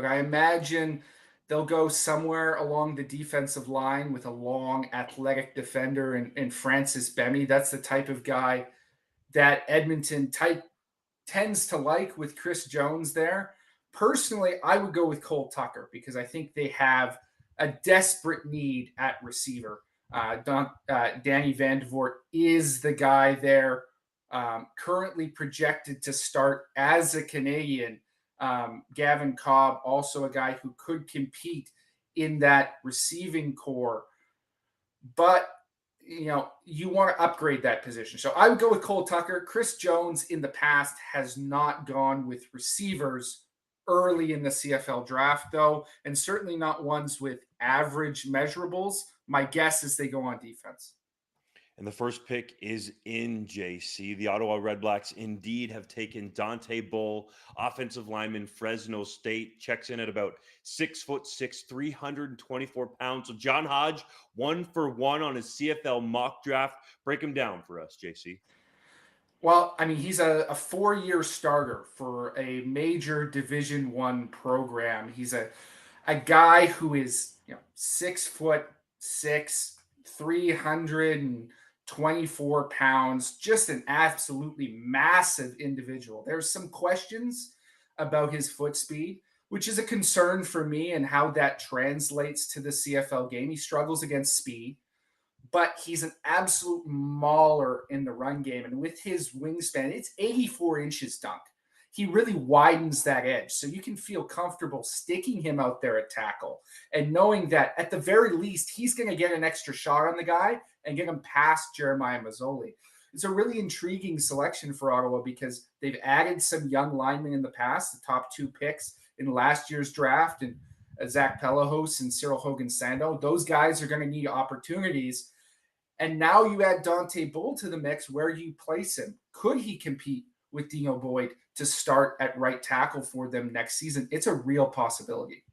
but I imagine they'll go somewhere along the defensive line with a long, athletic defender and Francis Bemi. That's the type of guy that Edmonton tends to like with Chris Jones there. Personally, I would go with Cole Tucker because I think they have a desperate need at receiver. Danny Vandevort is the guy there, currently projected to start as a Canadian. Gavin Cobb, also a guy who could compete in that receiving core, but you want to upgrade that position. So I would go with Cole Tucker. Chris Jones in the past has not gone with receivers early in the CFL draft, though, and certainly not ones with average measurables. My guess is they go on defense. And the first pick is in JC. The Ottawa Redblacks indeed have taken Dante Bull, offensive lineman, Fresno State, checks in at about 6'6", 324 pounds. So John Hodge, 1 for 1 on his CFL mock draft. Break him down for us, JC. Well, I mean, he's a 4-year starter for a major Division One program. He's a guy who is 6'6", 324 pounds, just an absolutely massive individual. There's some questions about his foot speed, which is a concern for me and how that translates to the CFL game. He struggles against speed, but he's an absolute mauler in the run game. And with his wingspan, it's 84 inches, Dunk. He really widens that edge. So you can feel comfortable sticking him out there at tackle and knowing that at the very least, he's going to get an extra shot on the guy and get him past Jeremiah Mazzoli. It's a really intriguing selection for Ottawa because they've added some young linemen in the past, the top 2 picks in last year's draft, and Zach Pelahos and Cyril Hogan-Sando. Those guys are going to need opportunities. And now you add Dante Bull to the mix. Where do you place him? Could he compete with Dino Boyd to start at right tackle for them next season? It's a real possibility.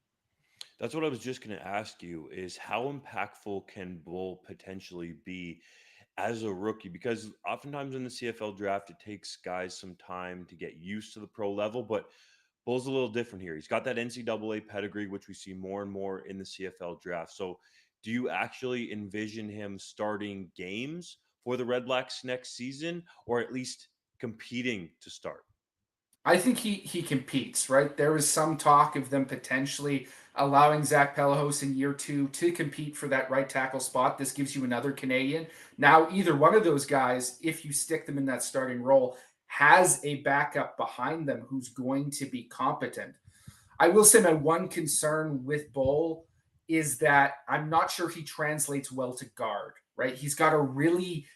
That's what I was just going to ask you is how impactful can Bull potentially be as a rookie? Because oftentimes in the CFL draft, it takes guys some time to get used to the pro level, but Bull's a little different here. He's got that NCAA pedigree, which we see more and more in the CFL draft. So do you actually envision him starting games for the Red Blacks next season, or at least competing to start? I think he competes, right? There was some talk of them potentially allowing Zach Pelahos in year 2 to compete for that right tackle spot. This gives you another Canadian. Now, either one of those guys, if you stick them in that starting role, has a backup behind them who's going to be competent. I will say my one concern with Bull is that I'm not sure he translates well to guard, right? He's got a really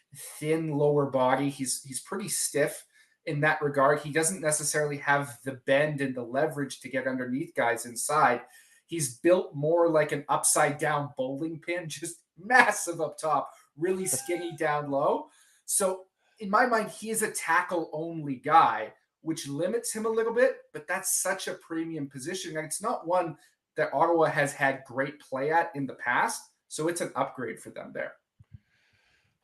thin lower body. He's pretty stiff in that regard. He doesn't necessarily have the bend and the leverage to get underneath guys inside. He's built more like an upside down bowling pin, just massive up top, really skinny down low. So in my mind, he is a tackle only guy, which limits him a little bit, but that's such a premium position. And it's not one that Ottawa has had great play at in the past. So it's an upgrade for them there.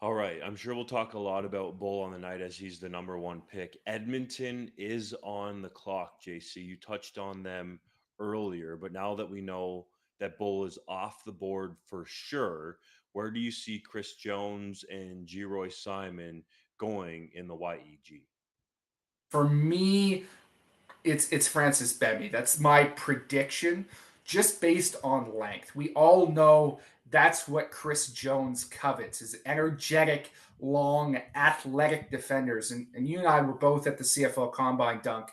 All right. I'm sure we'll talk a lot about Bull on the night as he's the number 1 pick. Edmonton is on the clock, JC. You touched on them earlier, but now that we know that Bull is off the board for sure, where do you see Chris Jones and Geroy Simon going in the YEG? For me, it's Francis Bemby. That's my prediction, just based on length. We all know that's what Chris Jones covets: is energetic, long, athletic defenders. And you and I were both at the CFL Combine, Dunk,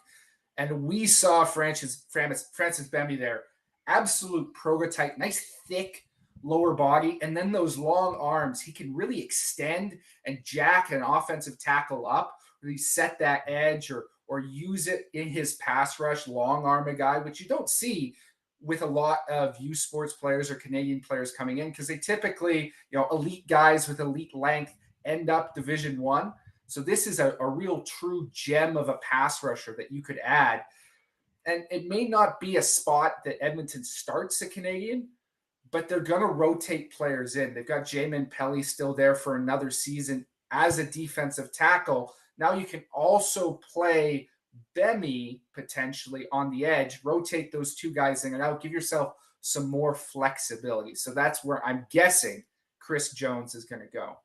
and we saw Francis Bemby there. Absolute prototype, nice thick lower body, and then those long arms. He can really extend and jack an offensive tackle up, really set that edge or use it in his pass rush, long arm a guy, which you don't see with a lot of U Sports players or Canadian players coming in because they typically, elite guys with elite length end up Division One. So this is a real true gem of a pass rusher that you could add. And it may not be a spot that Edmonton starts a Canadian, but they're going to rotate players in. They've got Jamin Pelly still there for another season as a defensive tackle. Now you can also play Bemi potentially on the edge, rotate those two guys in and out, give yourself some more flexibility. So that's where I'm guessing Chris Jones is going to go.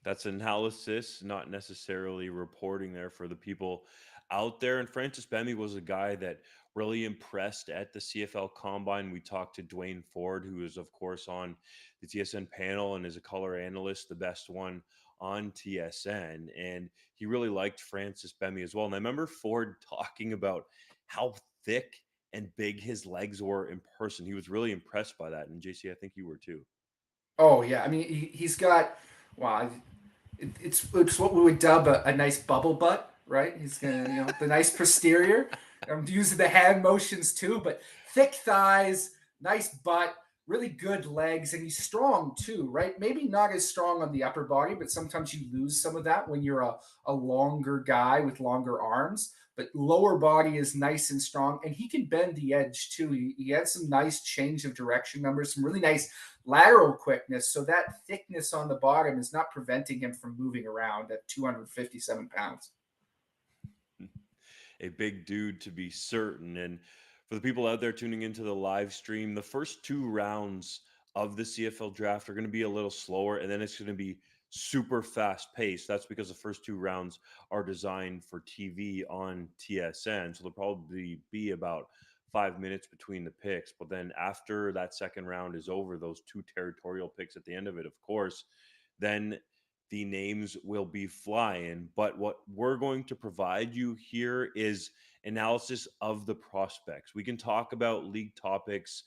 That's analysis, not necessarily reporting there for the people out there. And Francis Bemmy was a guy that really impressed at the CFL Combine. We talked to Dwayne Ford, who is, of course, on the TSN panel and is a color analyst, the best one on TSN. And he really liked Francis Bemmy as well. And I remember Ford talking about how thick and big his legs were in person. He was really impressed by that. And JC, I think you were too. Oh yeah, I mean he's got wow, it's what we would dub a nice bubble butt, right? He's gonna the nice posterior. I'm using the hand motions too, but thick thighs, nice butt, really good legs, and he's strong too, right? Maybe not as strong on the upper body, but sometimes you lose some of that when you're a longer guy with longer arms. But lower body is nice and strong, and he can bend the edge too. He had some nice change of direction numbers, some really nice lateral quickness. So that thickness on the bottom is not preventing him from moving around at 257 pounds. A big dude to be certain. And for the people out there tuning into the live stream, the first two rounds of the CFL draft are going to be a little slower, and then it's going to be super fast paced. That's because the first two rounds are designed for TV on TSN. So there'll probably be about 5 minutes between the picks. But then after that second round is over, those two territorial picks at the end of it, of course, then the names will be flying. But what we're going to provide you here is analysis of the prospects. We can talk about league topics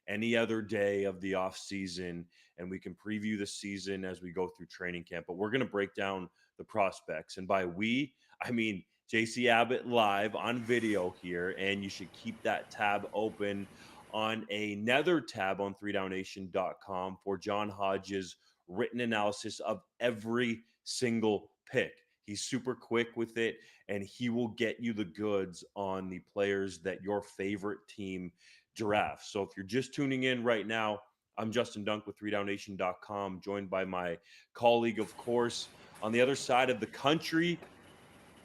any other day of the off season, and we can preview the season as we go through training camp. But we're going to break down the prospects, and by we, I mean JC Abbott live on video here, and you should keep that tab open on another tab on 3downnation.com for John Hodges' written analysis of every single pick. He's super quick with it, and he will get you the goods on the players that your favorite team drafts. So if you're just tuning in right now, I'm Justin Dunk with 3downnation.com, joined by my colleague, of course, on the other side of the country,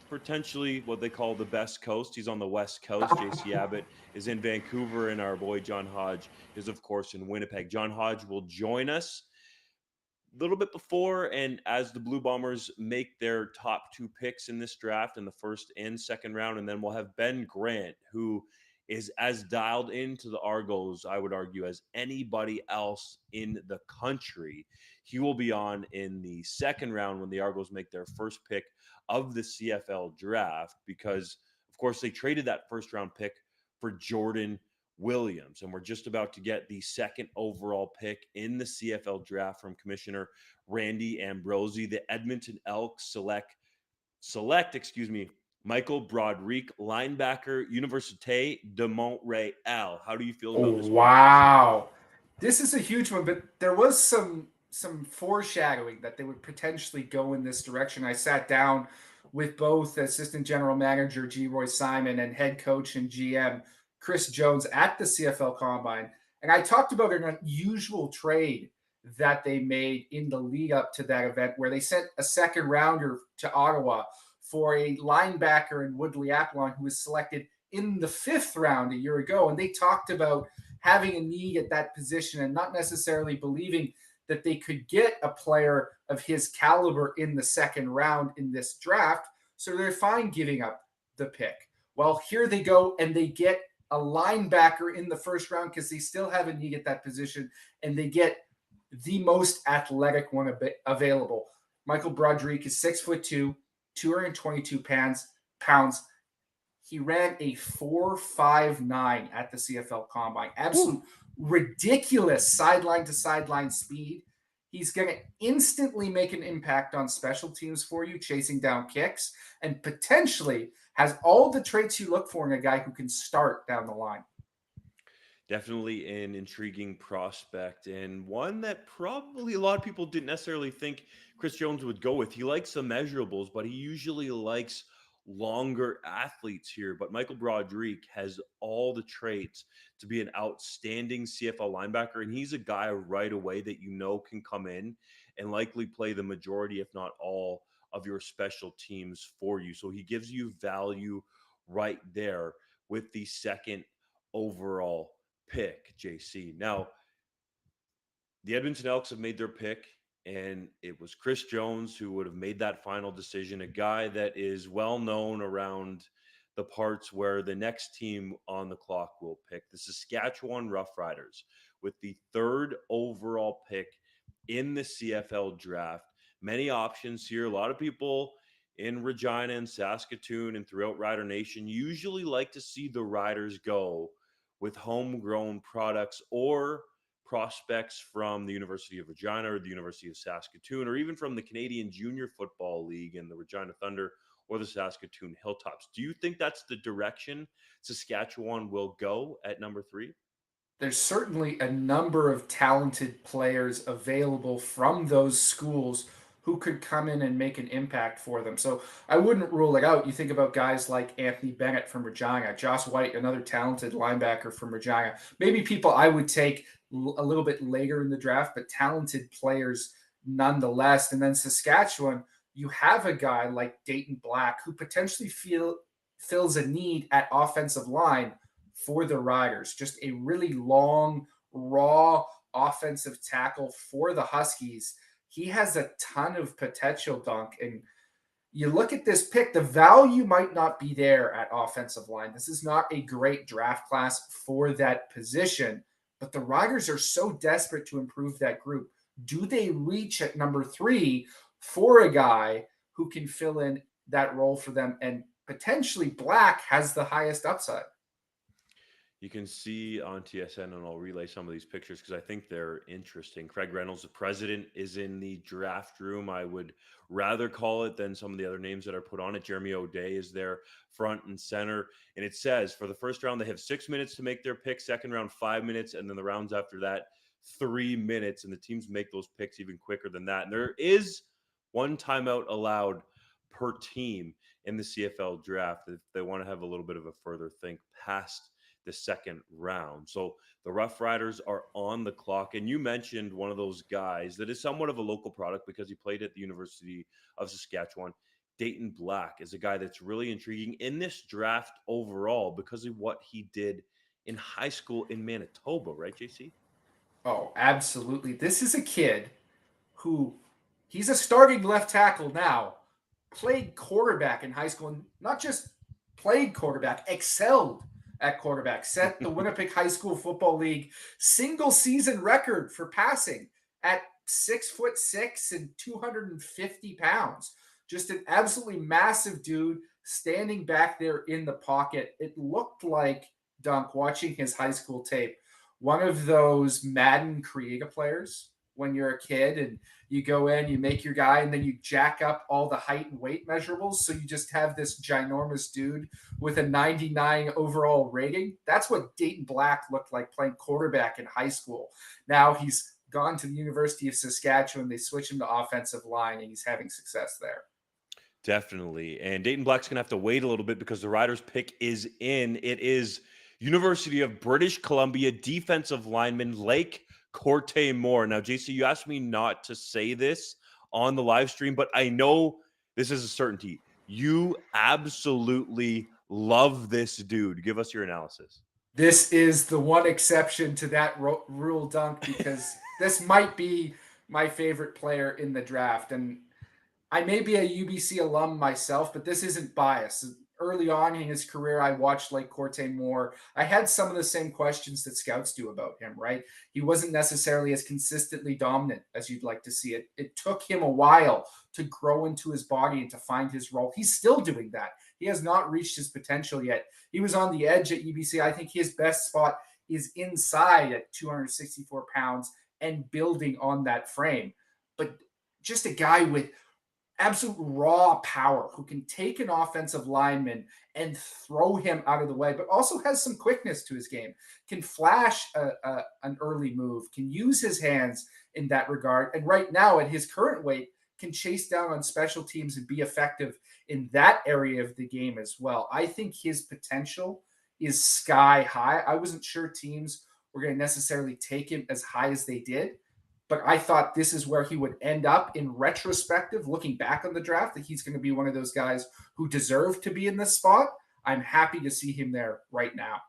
potentially what they call the best coast. He's on the west coast. JC Abbott is in Vancouver, and our boy John Hodge is, of course, in Winnipeg. John Hodge will join us little bit before and as the Blue Bombers make their top two picks in this draft in the first and second round. And then we'll have Ben Grant, who is as dialed into the Argos, I would argue, as anybody else in the country. He will be on in the second round when the Argos make their first pick of the CFL draft because, of course, they traded that first round pick for Jordan Williams. And we're just about to get the second overall pick in the CFL draft from Commissioner Randy Ambrosie. The Edmonton Elks select Michael Broderick, linebacker, Université de Montréal. How do you feel Oh about this pick, JC? wow, this is a huge one. But there was some foreshadowing that they would potentially go in this direction. I sat down with both assistant general manager G. Roy Simon and head coach and GM Chris Jones at the CFL Combine, and I talked about an unusual trade that they made in the lead up to that event, where they sent a second rounder to Ottawa for a linebacker in Woodley Apollon who was selected in the fifth round a year ago. And they talked about having a need at that position and not necessarily believing that they could get a player of his caliber in the second round in this draft. So they're fine giving up the pick. Well, here they go and they get a linebacker in the first round because they still have a need at that position, and they get the most athletic one available. Michael Broderick is 6'2", 222 pounds. He ran a 4.59 at the CFL Combine. Absolute ridiculous sideline to sideline speed. He's going to instantly make an impact on special teams for you, chasing down kicks, and potentially has all the traits you look for in a guy who can start down the line. Definitely an intriguing prospect and one that probably a lot of people didn't necessarily think Chris Jones would go with. He likes the measurables, but he usually likes longer athletes here. But Michael Broderick has all the traits to be an outstanding CFL linebacker, and he's a guy right away that you know can come in and likely play the majority, if not all, of your special teams for you. So he gives you value right there with the second overall pick, JC. Now, the Edmonton Elks have made their pick, and it was Chris Jones who would have made that final decision, a guy that is well known around the parts where the next team on the clock will pick, the Saskatchewan Roughriders, with the third overall pick in the CFL draft. Many options here. A lot of people in Regina and Saskatoon and throughout Rider Nation usually like to see the Riders go with homegrown products or prospects from the University of Regina or the University of Saskatoon, or even from the Canadian Junior Football League and the Regina Thunder or the Saskatoon Hilltops. Do you think that's the direction Saskatchewan will go at number 3? There's certainly a number of talented players available from those schools who could come in and make an impact for them. So I wouldn't rule it out. You think about guys like Anthony Bennett from Regina, Josh White, another talented linebacker from Regina. Maybe people I would take a little bit later in the draft, but talented players nonetheless. And then Saskatchewan, you have a guy like Dayton Black who potentially fills a need at offensive line for the Riders. Just a really long, raw offensive tackle for the Huskies. He has a ton of potential, Dunk. And you look at this pick, the value might not be there at offensive line. This is not a great draft class for that position, but the Riders are so desperate to improve that group. Do they reach at number 3 for a guy who can fill in that role for them? And potentially Black has the highest upside. You can see on TSN, and I'll relay some of these pictures because I think they're interesting. Craig Reynolds, the president, is in the draft room. I would rather call it than some of the other names that are put on it. Jeremy O'Day is there front and center. And it says for the first round, they have 6 minutes to make their pick, second round, 5 minutes, and then the rounds after that, 3 minutes. And the teams make those picks even quicker than that. And there is one timeout allowed per team in the CFL draft if they want to have a little bit of a further think past the second round. So the Rough Riders are on the clock. And you mentioned one of those guys that is somewhat of a local product because he played at the University of Saskatchewan. Dayton Black is a guy that's really intriguing in this draft overall because of what he did in high school in Manitoba, right, JC? Oh, absolutely. This is a kid who he's a starting left tackle now, played quarterback in high school, and not just played quarterback, excelled at quarterback, set the Winnipeg High School Football League single season record for passing at 6'6" and 250 pounds. Just an absolutely massive dude standing back there in the pocket. It looked like, Dunk, watching his high school tape, one of those Madden Kriega players when you're a kid and you go in, you make your guy, and then you jack up all the height and weight measurables. So you just have this ginormous dude with a 99 overall rating. That's what Dayton Black looked like playing quarterback in high school. Now he's gone to the University of Saskatchewan. They switch him to offensive line, and he's having success there. Definitely. And Dayton Black's going to have to wait a little bit because the Riders pick is in. It is University of British Columbia defensive lineman Lake Corte Moore. Now, JC, you asked me not to say this on the live stream, but I know this is a certainty. You absolutely love this dude. Give us your analysis. This is the one exception to that rule, Dunk, because this might be my favorite player in the draft. And I may be a UBC alum myself, but this isn't bias. Early on in his career, I watched Lake Corte Moore. I had some of the same questions that scouts do about him, right? He wasn't necessarily as consistently dominant as you'd like to see it. It took him a while to grow into his body and to find his role. He's still doing that. He has not reached his potential yet. He was on the edge at UBC. I think his best spot is inside at 264 pounds and building on that frame. But just a guy with absolute raw power who can take an offensive lineman and throw him out of the way, but also has some quickness to his game, can flash an early move, can use his hands in that regard. And right now, at his current weight, can chase down on special teams and be effective in that area of the game as well. I think his potential is sky high. I wasn't sure teams were going to necessarily take him as high as they did, but I thought this is where he would end up in retrospective, looking back on the draft, that he's going to be one of those guys who deserve to be in this spot. I'm happy to see him there right now.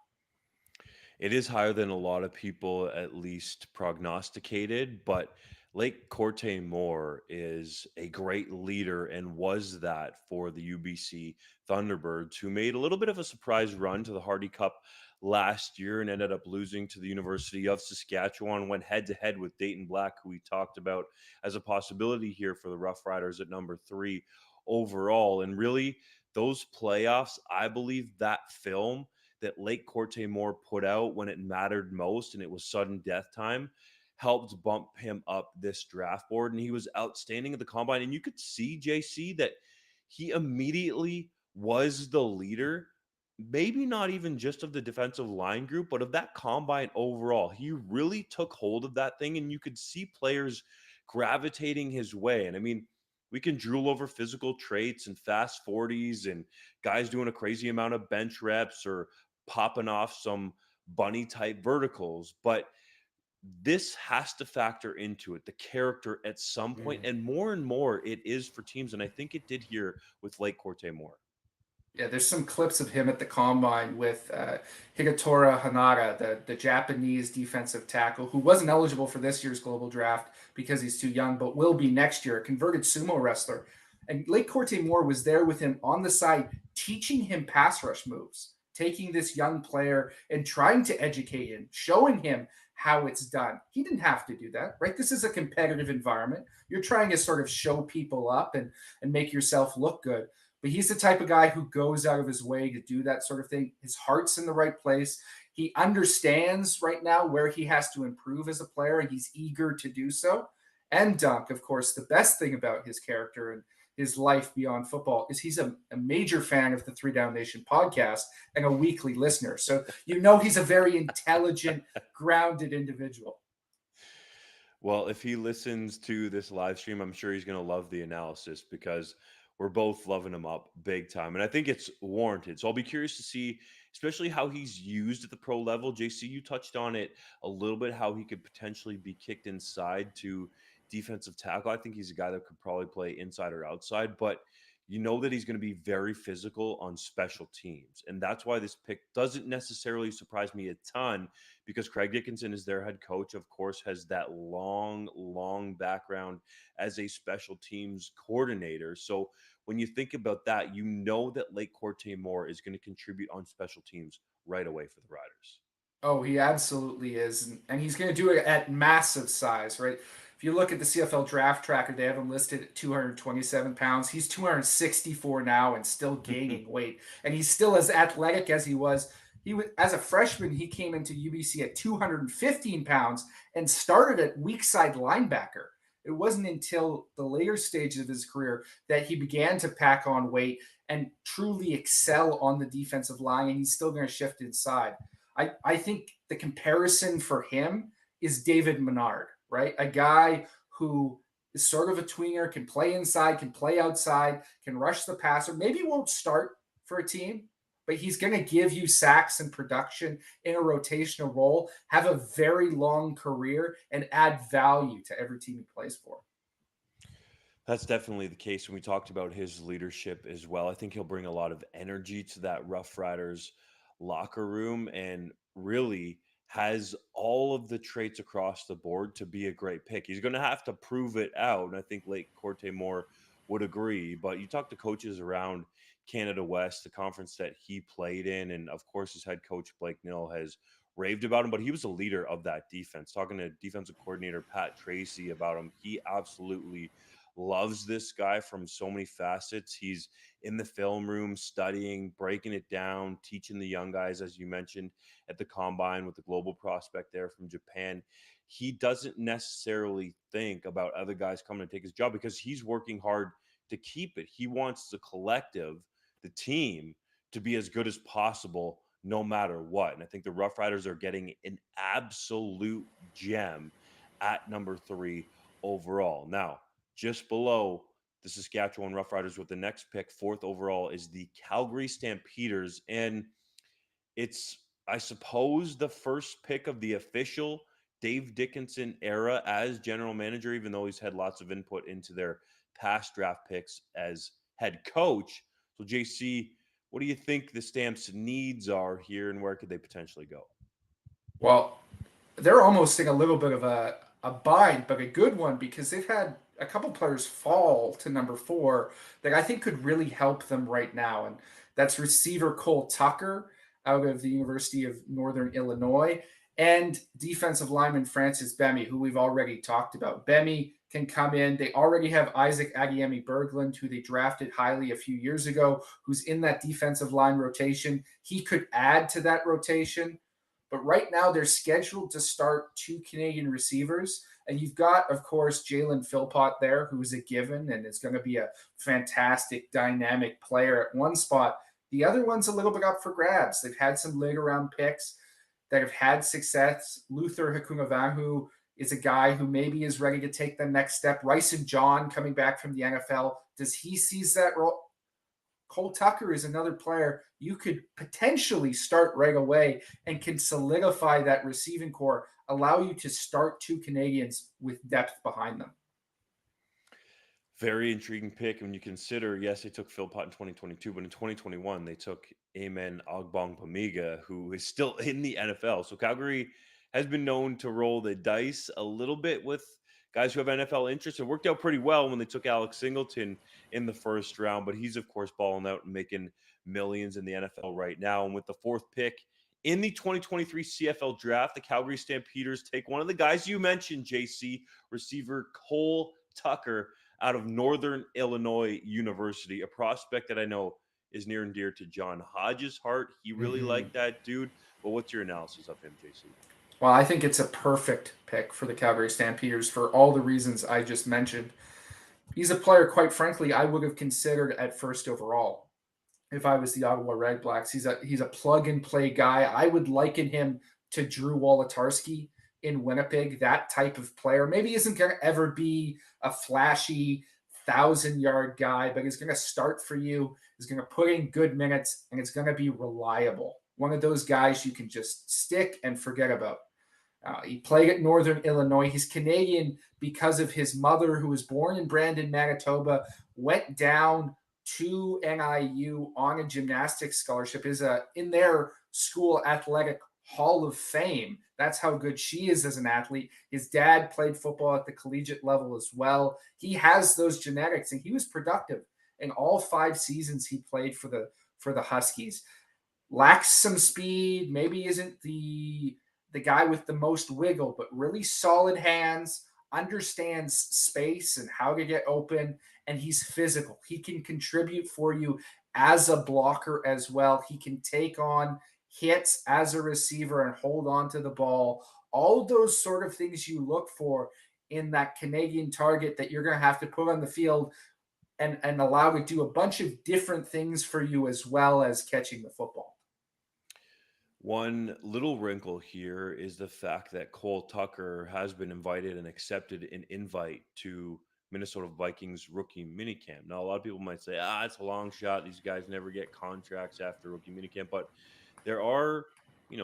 It is higher than a lot of people at least prognosticated, but Lake Corte Moore is a great leader and was that for the UBC Thunderbirds, who made a little bit of a surprise run to the Hardy Cup last year and ended up losing to the University of Saskatchewan, went head to head with Dayton Black, who we talked about as a possibility here for the Rough Riders at number 3 overall. And really, those playoffs, I believe that film that Lake Corte Moore put out when it mattered most and it was sudden death time helped bump him up this draft board. And he was outstanding at the combine. And you could see, JC, that he immediately was the leader, maybe not even just of the defensive line group, but of that combine overall. He really took hold of that thing, and you could see players gravitating his way. And I mean, we can drool over physical traits and fast 40s and guys doing a crazy amount of bench reps or popping off some bunny type verticals, but this has to factor into it, the character at some point, and more it is for teams, and I think it did here with Lake Corte Moore. Yeah, there's some clips of him at the combine with Higatora Hanada, the Japanese defensive tackle, who wasn't eligible for this year's global draft because he's too young, but will be next year, a converted sumo wrestler. And Lake Corte Moore was there with him on the side, teaching him pass rush moves, taking this young player and trying to educate him, showing him how it's done. He didn't have to do that, right? This is a competitive environment. You're trying to sort of show people up and make yourself look good. But he's the type of guy who goes out of his way to do that sort of thing. His heart's in the right place. He understands right now where he has to improve as a player, and he's eager to do so. And Dunk, of course, the best thing about his character and his life beyond football is he's a major fan of the Three Down Nation podcast and a weekly listener. So you know he's a very intelligent, grounded individual. Well, if he listens to this live stream, I'm sure he's going to love the analysis because we're both loving him up big time. And I think it's warranted. So I'll be curious to see, especially how he's used at the pro level. JC, you touched on it a little bit, how he could potentially be kicked inside to defensive tackle. I think he's a guy that could probably play inside or outside, but you know that he's going to be very physical on special teams. And that's why this pick doesn't necessarily surprise me a ton because Craig Dickinson is their head coach, of course, has that long background as a special teams coordinator. So when you think about that, you know that Lake Corte Moore is going to contribute on special teams right away for the Riders. Oh, he absolutely is. And he's going to do it at massive size, right? If you look at the CFL Draft Tracker, they have him listed at 227 pounds. He's 264 now and still gaining weight. And he's still as athletic as he was. He was, as a freshman, he came into UBC at 215 pounds and started at weak side linebacker. It wasn't until the later stages of his career that he began to pack on weight and truly excel on the defensive line. And he's still going to shift inside. I think the comparison for him is David Menard, right? A guy who is sort of a tweener, can play inside, can play outside, can rush the passer. Maybe won't start for a team, but he's going to give you sacks and production in a rotational role, have a very long career, and add value to every team he plays for. That's definitely the case. When we talked about his leadership as well, I think he'll bring a lot of energy to that Rough Riders locker room and really has all of the traits across the board to be a great pick. He's going to have to prove it out. And I think Lake Corte Moore would agree. But you talk to coaches around Canada West, the conference that he played in. And of course, his head coach, Blake Nill, has raved about him, but he was a leader of that defense. Talking to defensive coordinator Pat Tracy about him, he absolutely loves this guy from so many facets. He's in the film room studying, breaking it down, teaching the young guys, as you mentioned, at the combine with the global prospect there from Japan. He doesn't necessarily think about other guys coming to take his job because he's working hard to keep it. He wants the collective, the team, to be as good as possible no matter what. And I think the Rough Riders are getting an absolute gem at number 3 overall. Now, just below the Saskatchewan Roughriders with the next pick, 4th overall, is the Calgary Stampeders. And it's, I suppose, the first pick of the official Dave Dickinson era as general manager, even though he's had lots of input into their past draft picks as head coach. So, JC, What do you think the Stamps' needs are here, and where could they potentially go? Well, they're almost in a little bit of a bind, but a good one because they've had a couple players fall to number 4 that I think could really help them right now. And that's receiver Cole Tucker out of the University of Northern Illinois and defensive lineman Francis Bemy, who we've already talked about. Bemy can come in. They already have Isaac Agiemi Berglund, who they drafted highly a few years ago, who's in that defensive line rotation. He could add to that rotation. But right now, they're scheduled to start 2 Canadian receivers. And you've got, of course, Jalen Philpott there, who's a given and is going to be a fantastic, dynamic player at one spot. The other one's a little bit up for grabs. They've had some later round picks that have had success. Luther Hakunavanhu is a guy who maybe is ready to take the next step. Rice and John coming back from the NFL. Does he seize that role? Cole Tucker is another player you could potentially start right away and can solidify that receiving core, allow you to start 2 Canadians with depth behind them. Very intriguing pick when you consider, yes, they took Philpott in 2022, but in 2021 they took Amen Ogbong who is still in the NFL. So Calgary has been known to roll the dice a little bit with guys who have NFL interest. It worked out pretty well when they took Alex Singleton in the first round, but he's of course balling out and making millions in the NFL right now. And with the fourth pick in the 2023 CFL Draft, the Calgary Stampeders take one of the guys you mentioned, JC, receiver Cole Tucker out of Northern Illinois University, a prospect that I know is near and dear to John Hodges' heart. He really Mm-hmm. liked that dude. But what's your analysis of him, JC? Well, I think it's a perfect pick for the Calgary Stampeders for all the reasons I just mentioned. He's a player, quite frankly, I would have considered at first overall if I was the Ottawa Red Blacks. He's a plug and play guy. I would liken him to Drew Wolotarski in Winnipeg. That type of player maybe isn't going to ever be a flashy 1,000-yard guy, but he's going to start for you. He's going to put in good minutes, and it's going to be reliable. One of those guys you can just stick and forget about. He played at Northern Illinois. He's Canadian because of his mother, who was born in Brandon, Manitoba, went down to NIU on a gymnastics scholarship, is in their school athletic hall of fame. That's how good she is as an athlete. His dad played football at the collegiate level as well. He has those genetics, and he was productive in all 5 seasons he played for the Huskies. Lacks some speed, maybe isn't the guy with the most wiggle, but really solid hands, understands space and how to get open, and he's physical. He can contribute for you as a blocker as well. He can take on hits as a receiver and hold on to the ball. All those sort of things you look for in that Canadian target that you're going to have to put on the field and allow to do a bunch of different things for you as well as catching the football. One little wrinkle here is the fact that Cole Tucker has been invited and accepted an invite to Minnesota Vikings rookie minicamp. Now, a lot of people might say, it's a long shot. These guys never get contracts after rookie minicamp. But there are,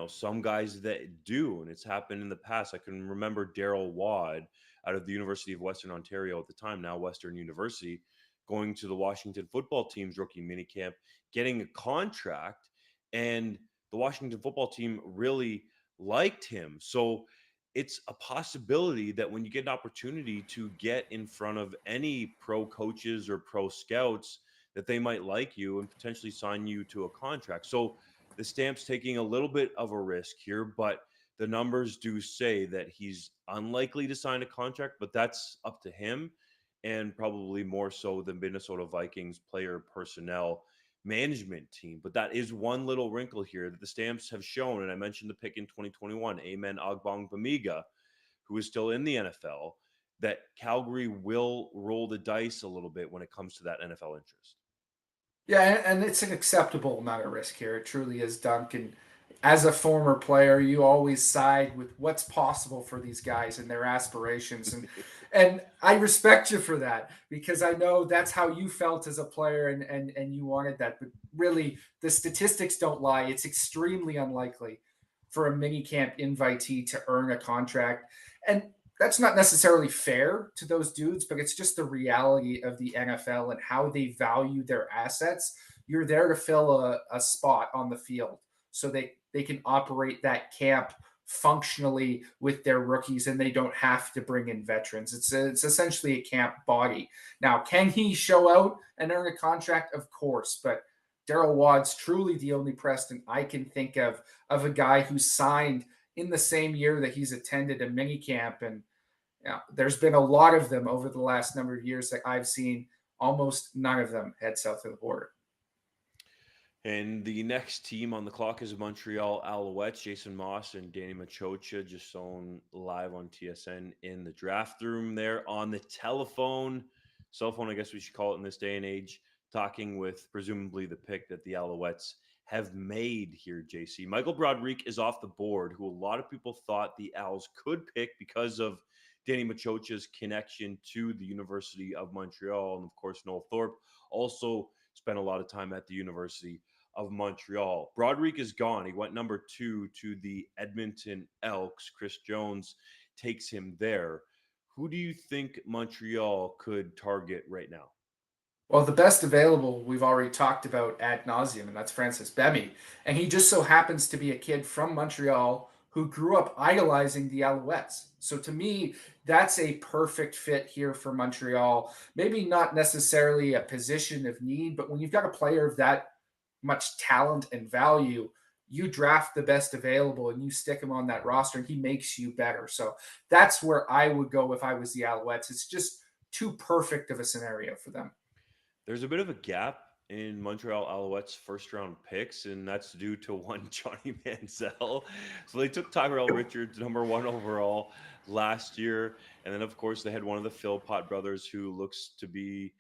some guys that do, and it's happened in the past. I can remember Daryl Wad out of the University of Western Ontario at the time, now Western University, going to the Washington football team's rookie minicamp, getting a contract, and the Washington football team really liked him. So it's a possibility that when you get an opportunity to get in front of any pro coaches or pro scouts, that they might like you and potentially sign you to a contract. So the Stamps taking a little bit of a risk here, but the numbers do say that he's unlikely to sign a contract, but that's up to him and probably more so than Minnesota Vikings player personnel management team. But that is one little wrinkle here that the Stamps have shown. And I mentioned the pick in 2021, Amen Ogbong who is still in the NFL, that Calgary will roll the dice a little bit when it comes to that NFL interest. Yeah, and it's an acceptable amount of risk here. It truly is, Dunk. And as a former player, you always side with what's possible for these guys and their aspirations. And I respect you for that because I know that's how you felt as a player and you wanted that. But really, the statistics don't lie. It's extremely unlikely for a minicamp invitee to earn a contract. And that's not necessarily fair to those dudes, but it's just the reality of the NFL and how they value their assets. you're there to fill a spot on the field so they can operate that camp functionally with their rookies and they don't have to bring in veterans. It's essentially a camp body. Now, can he show out and earn a contract? Of course, but Daryl Wadd's truly the only Preston I can think of a guy who signed in the same year that he's attended a mini camp. And there's been a lot of them over the last number of years that I've seen. Almost none of them head south of the border. And the next team on the clock is Montreal Alouettes. Jason Moss and Danny Machocha just shown live on TSN in the draft room there on the telephone, cell phone, I guess we should call it in this day and age, talking with presumably the pick that the Alouettes have made here, JC. Michael Broderick is off the board, who a lot of people thought the Owls could pick because of Danny Machocha's connection to the University of Montreal. And of course, Noel Thorpe also spent a lot of time at the University of Montreal. Broderick is gone. He went number 2 to the Edmonton Elks. Chris Jones takes him there. Who do you think Montreal could target right now? Well, the best available we've already talked about ad nauseum, and that's Francis Bemy. And he just so happens to be a kid from Montreal who grew up idolizing the Alouettes. So to me, that's a perfect fit here for Montreal. Maybe not necessarily a position of need, but when you've got a player of that much talent and value, you draft the best available and you stick him on that roster and he makes you better. So that's where I would go if I was the Alouettes. It's just too perfect of a scenario for them. There's a bit of a gap in Montreal Alouettes' first round picks, and that's due to one Johnny Manziel. So they took Tyrell Richards, number 1 overall last year. And then, of course, they had one of the Philpott brothers who looks to be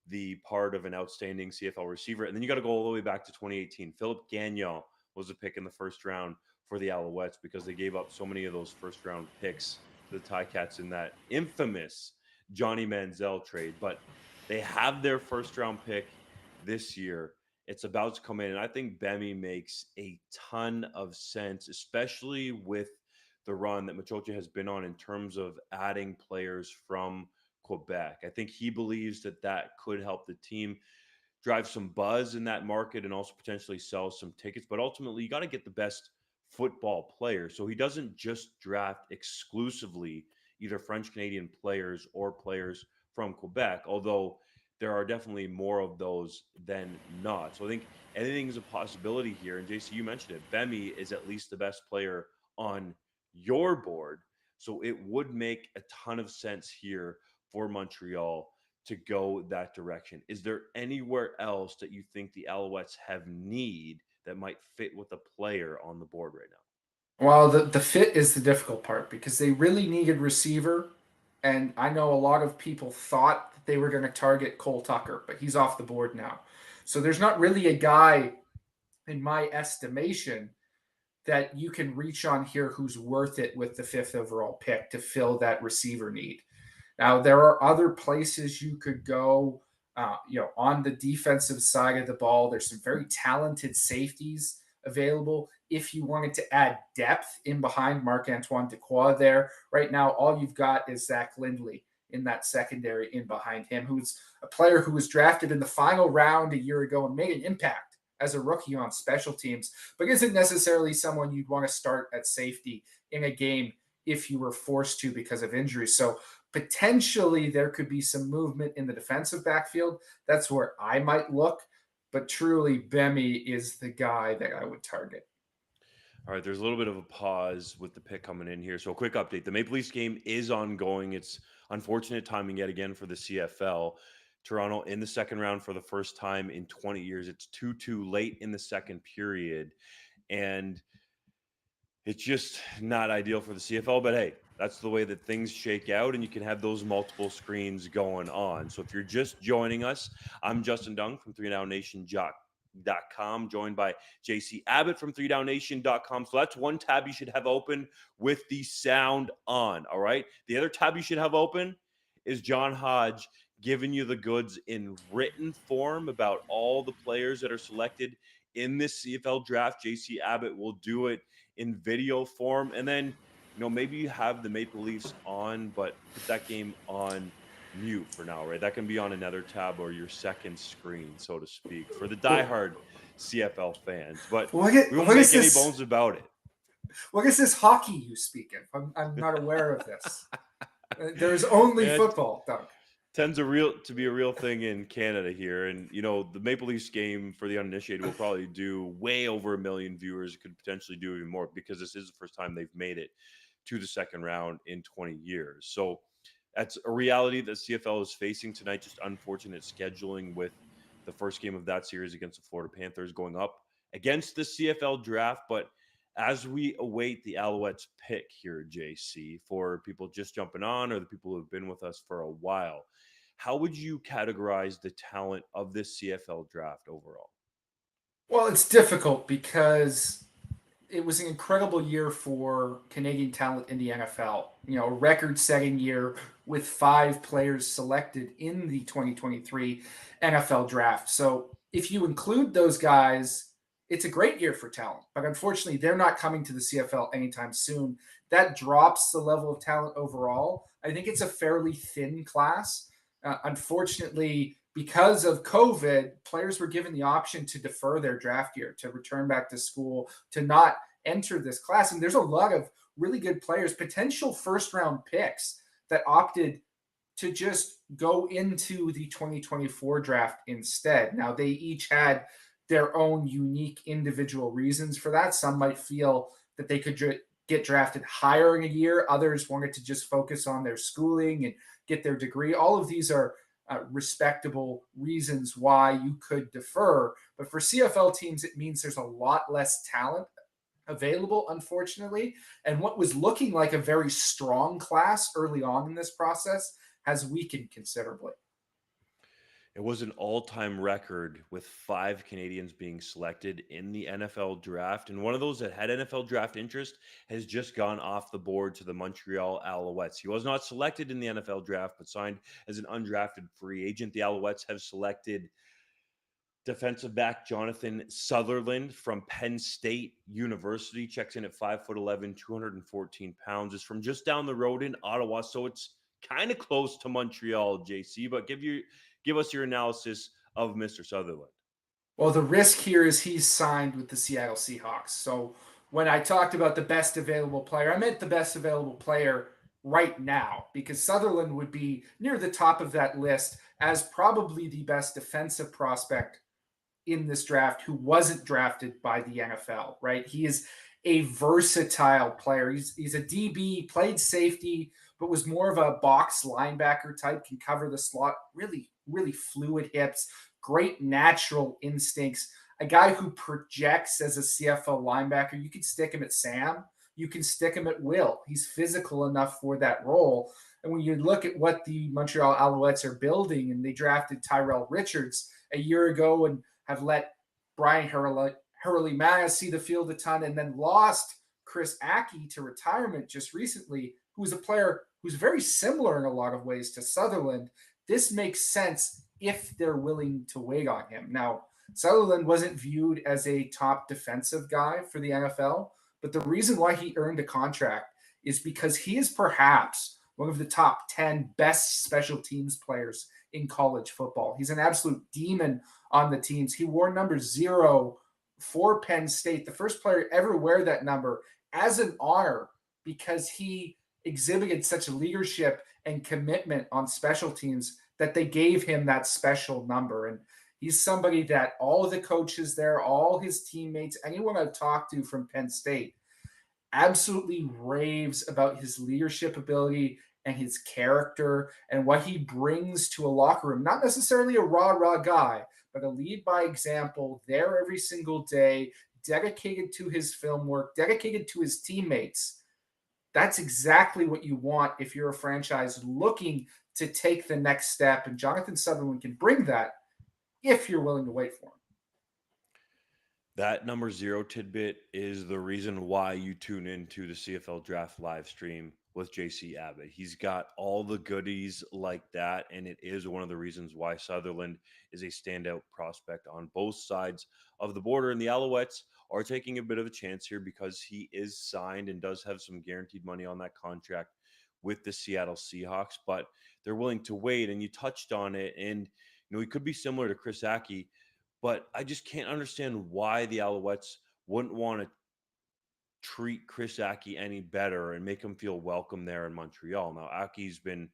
the part of an outstanding CFL receiver. And then you got to go all the way back to 2018. Philip Gagnon was a pick in the first round for the Alouettes because they gave up so many of those first round picks to the Ticats in that infamous Johnny Manziel trade. But they have their first round pick this year. It's about to come in. And I think Bemy makes a ton of sense, especially with the run that Machocha has been on in terms of adding players from Quebec. I think he believes that that could help the team drive some buzz in that market and also potentially sell some tickets. But ultimately, you got to get the best football players. So he doesn't just draft exclusively either French Canadian players or players from Quebec, although there are definitely more of those than not. So I think anything is a possibility here. And JC, you mentioned it. Bemy is at least the best player on your board. So it would make a ton of sense here for Montreal to go that direction. Is there anywhere else that you think the Alouettes have need that might fit with a player on the board right now? Well, the fit is the difficult part because they really needed receiver. And I know a lot of people thought that they were going to target Cole Tucker, but he's off the board now. So there's not really a guy, in my estimation, that you can reach on here who's worth it with the 5th overall pick to fill that receiver need. Now, there are other places you could go, on the defensive side of the ball. There's some very talented safeties available if you wanted to add depth in behind Marc-Antoine Dequoy there. Right now, all you've got is Zach Lindley in that secondary in behind him, who's a player who was drafted in the final round a year ago and made an impact as a rookie on special teams, but isn't necessarily someone you'd want to start at safety in a game if you were forced to because of injuries. So potentially there could be some movement in the defensive backfield. That's where I might look, but truly Bemy is the guy that I would target. All right, there's a little bit of a pause with the pick coming in here. So, a quick update. The Maple Leafs game is ongoing. It's unfortunate timing yet again for the CFL. Toronto in the second round for the first time in 20 years. It's 2-2 late in the second period. And it's just not ideal for the CFL, but hey, that's the way that things shake out, and you can have those multiple screens going on. So if you're just joining us, I'm Justin Dunk from 3downnation.com, joined by J.C. Abbott from 3downnation.com. So that's one tab you should have open with the sound on, all right? The other tab you should have open is John Hodge giving you the goods in written form about all the players that are selected in this CFL draft. J.C. Abbott will do it in video form. And then, maybe you have the Maple Leafs on, but put that game on mute for now, right? That can be on another tab or your second screen, so to speak, for the Well, diehard CFL fans. But we won't what is make any this? bones about it. What is this hockey you speak of? I'm not aware of this. There's only It football, Doug. tends to be a real thing in Canada here, and the Maple Leafs game for the uninitiated will probably do way over 1 million viewers. It could potentially do even more because this is the first time they've made it to the second round in 20 years. So that's a reality that CFL is facing tonight. Just unfortunate scheduling with the first game of that series against the Florida Panthers going up against the CFL draft. But as we await the Alouettes pick here, JC, for people just jumping on or the people who have been with us for a while, how would you categorize the talent of this CFL draft overall? Well, it's difficult because it was an incredible year for Canadian talent in the NFL. A record-setting year with 5 players selected in the 2023 NFL draft. So if you include those guys, it's a great year for talent. But unfortunately, they're not coming to the CFL anytime soon. That drops the level of talent overall. I think it's a fairly thin class. Unfortunately, because of COVID, players were given the option to defer their draft year, to return back to school, to not enter this class. And there's a lot of really good players, potential first round picks that opted to just go into the 2024 draft instead. Now, they each had their own unique individual reasons for that. Some might feel that they could get drafted higher in a year, others wanted to just focus on their schooling and get their degree. All of these are respectable reasons why you could defer. But for CFL teams, it means there's a lot less talent available, unfortunately. And what was looking like a very strong class early on in this process has weakened considerably. It was an all-time record with 5 Canadians being selected in the NFL draft. And one of those that had NFL draft interest has just gone off the board to the Montreal Alouettes. He was not selected in the NFL draft, but signed as an undrafted free agent. The Alouettes have selected defensive back Jonathan Sutherland from Penn State University. Checks in at 5'11", 214 pounds. Is from just down the road in Ottawa, so it's kind of close to Montreal, JC. But give us your analysis of Mr. Sutherland. Well, the risk here is he's signed with the Seattle Seahawks. So when I talked about the best available player, I meant the best available player right now because Sutherland would be near the top of that list as probably the best defensive prospect in this draft who wasn't drafted by the NFL, right? He is a versatile player. He's a DB, played safety, but was more of a box linebacker type, can cover the slot, really, really fluid hips, great natural instincts. A guy who projects as a CFL linebacker. You can stick him at Sam, you can stick him at Will. He's physical enough for that role. And when you look at what the Montreal Alouettes are building, and they drafted Tyrell Richards a year ago and have let Brian Hurley Manis see the field a ton, and then lost Chris Aki to retirement just recently, who is a player who's very similar in a lot of ways to Sutherland. This makes sense if they're willing to wait on him. Now, Sutherland wasn't viewed as a top defensive guy for the NFL, but the reason why he earned a contract is because he is perhaps one of the top 10 best special teams players in college football. He's an absolute demon on the teams. He wore number 0 for Penn State, the first player ever wear that number as an honor because he exhibited such leadership and commitment on special teams that they gave him that special number. And he's somebody that all of the coaches there, all his teammates, anyone I've talked to from Penn State absolutely raves about his leadership ability and his character and what he brings to a locker room. Not necessarily a rah guy, but a lead by example, there every single day, dedicated to his film work, dedicated to his teammates. That's exactly what you want if you're a franchise looking to take the next step. And Jonathan Sutherland can bring that if you're willing to wait for him. That number 0 tidbit is the reason why you tune into the CFL Draft live stream with JC Abbott. He's got all the goodies like that, and it is one of the reasons why Sutherland is a standout prospect on both sides of the border. And the Alouettes are taking a bit of a chance here because he is signed and does have some guaranteed money on that contract with the Seattle Seahawks, but they're willing to wait. And you touched on it, and he could be similar to Chris Aki, but I just can't understand why the Alouettes wouldn't want to treat Chris Aki any better and make him feel welcome there in Montreal. Now, Aki's been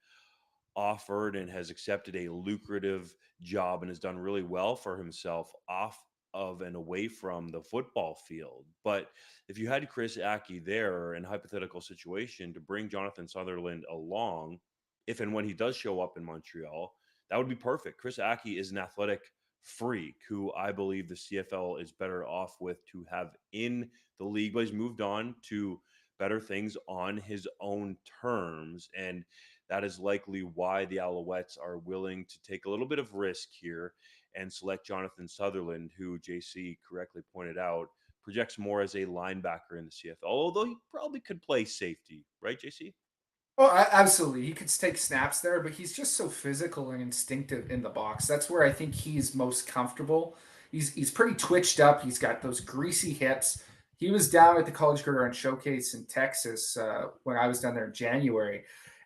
offered and has accepted a lucrative job and has done really well for himself off of and away from the football field. But if you had Chris Aki there in a hypothetical situation to bring Jonathan Sutherland along, if and when he does show up in Montreal, that would be perfect. Chris Aki is an athletic freak who I believe the CFL is better off with to have in the league, but he's moved on to better things on his own terms. And that is likely why the Alouettes are willing to take a little bit of risk here and select Jonathan Sutherland, who JC correctly pointed out projects more as a linebacker in the CFL, although he probably could play safety, right, JC? Oh, absolutely. He could take snaps there, but he's just so physical and instinctive in the box. That's where I think he's most comfortable. He's pretty twitched up. He's got those greasy hips. He was down at the College Gridiron Showcase in Texas when I was down there in January.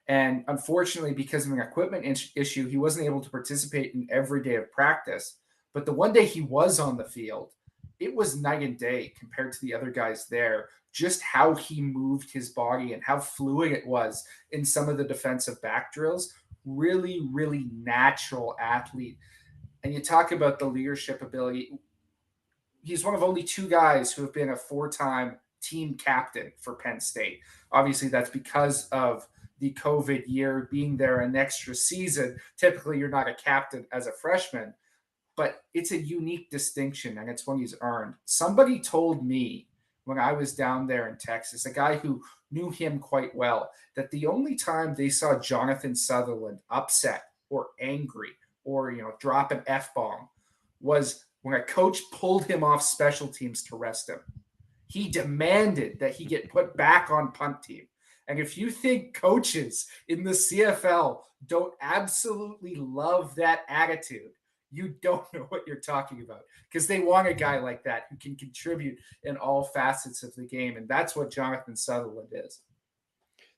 And unfortunately, because of an equipment issue, he wasn't able to participate in every day of practice. But the one day he was on the field, it was night and day compared to the other guys there. Just how he moved his body and how fluid it was in some of the defensive back drills. Really, really natural athlete. And you talk about the leadership ability. He's one of only two guys who have been a four-time team captain for Penn State. Obviously, that's because of the COVID year being there an extra season. Typically, you're not a captain as a freshman, but it's a unique distinction and it's one he's earned. Somebody told me when I was down there in Texas, a guy who knew him quite well, that the only time they saw Jonathan Sutherland upset or angry or drop an F bomb was when a coach pulled him off special teams to rest him. He demanded that he get put back on punt team. And if you think coaches in the CFL don't absolutely love that attitude, you don't know what you're talking about because they want a guy like that who can contribute in all facets of the game. And that's what Jonathan Sutherland is.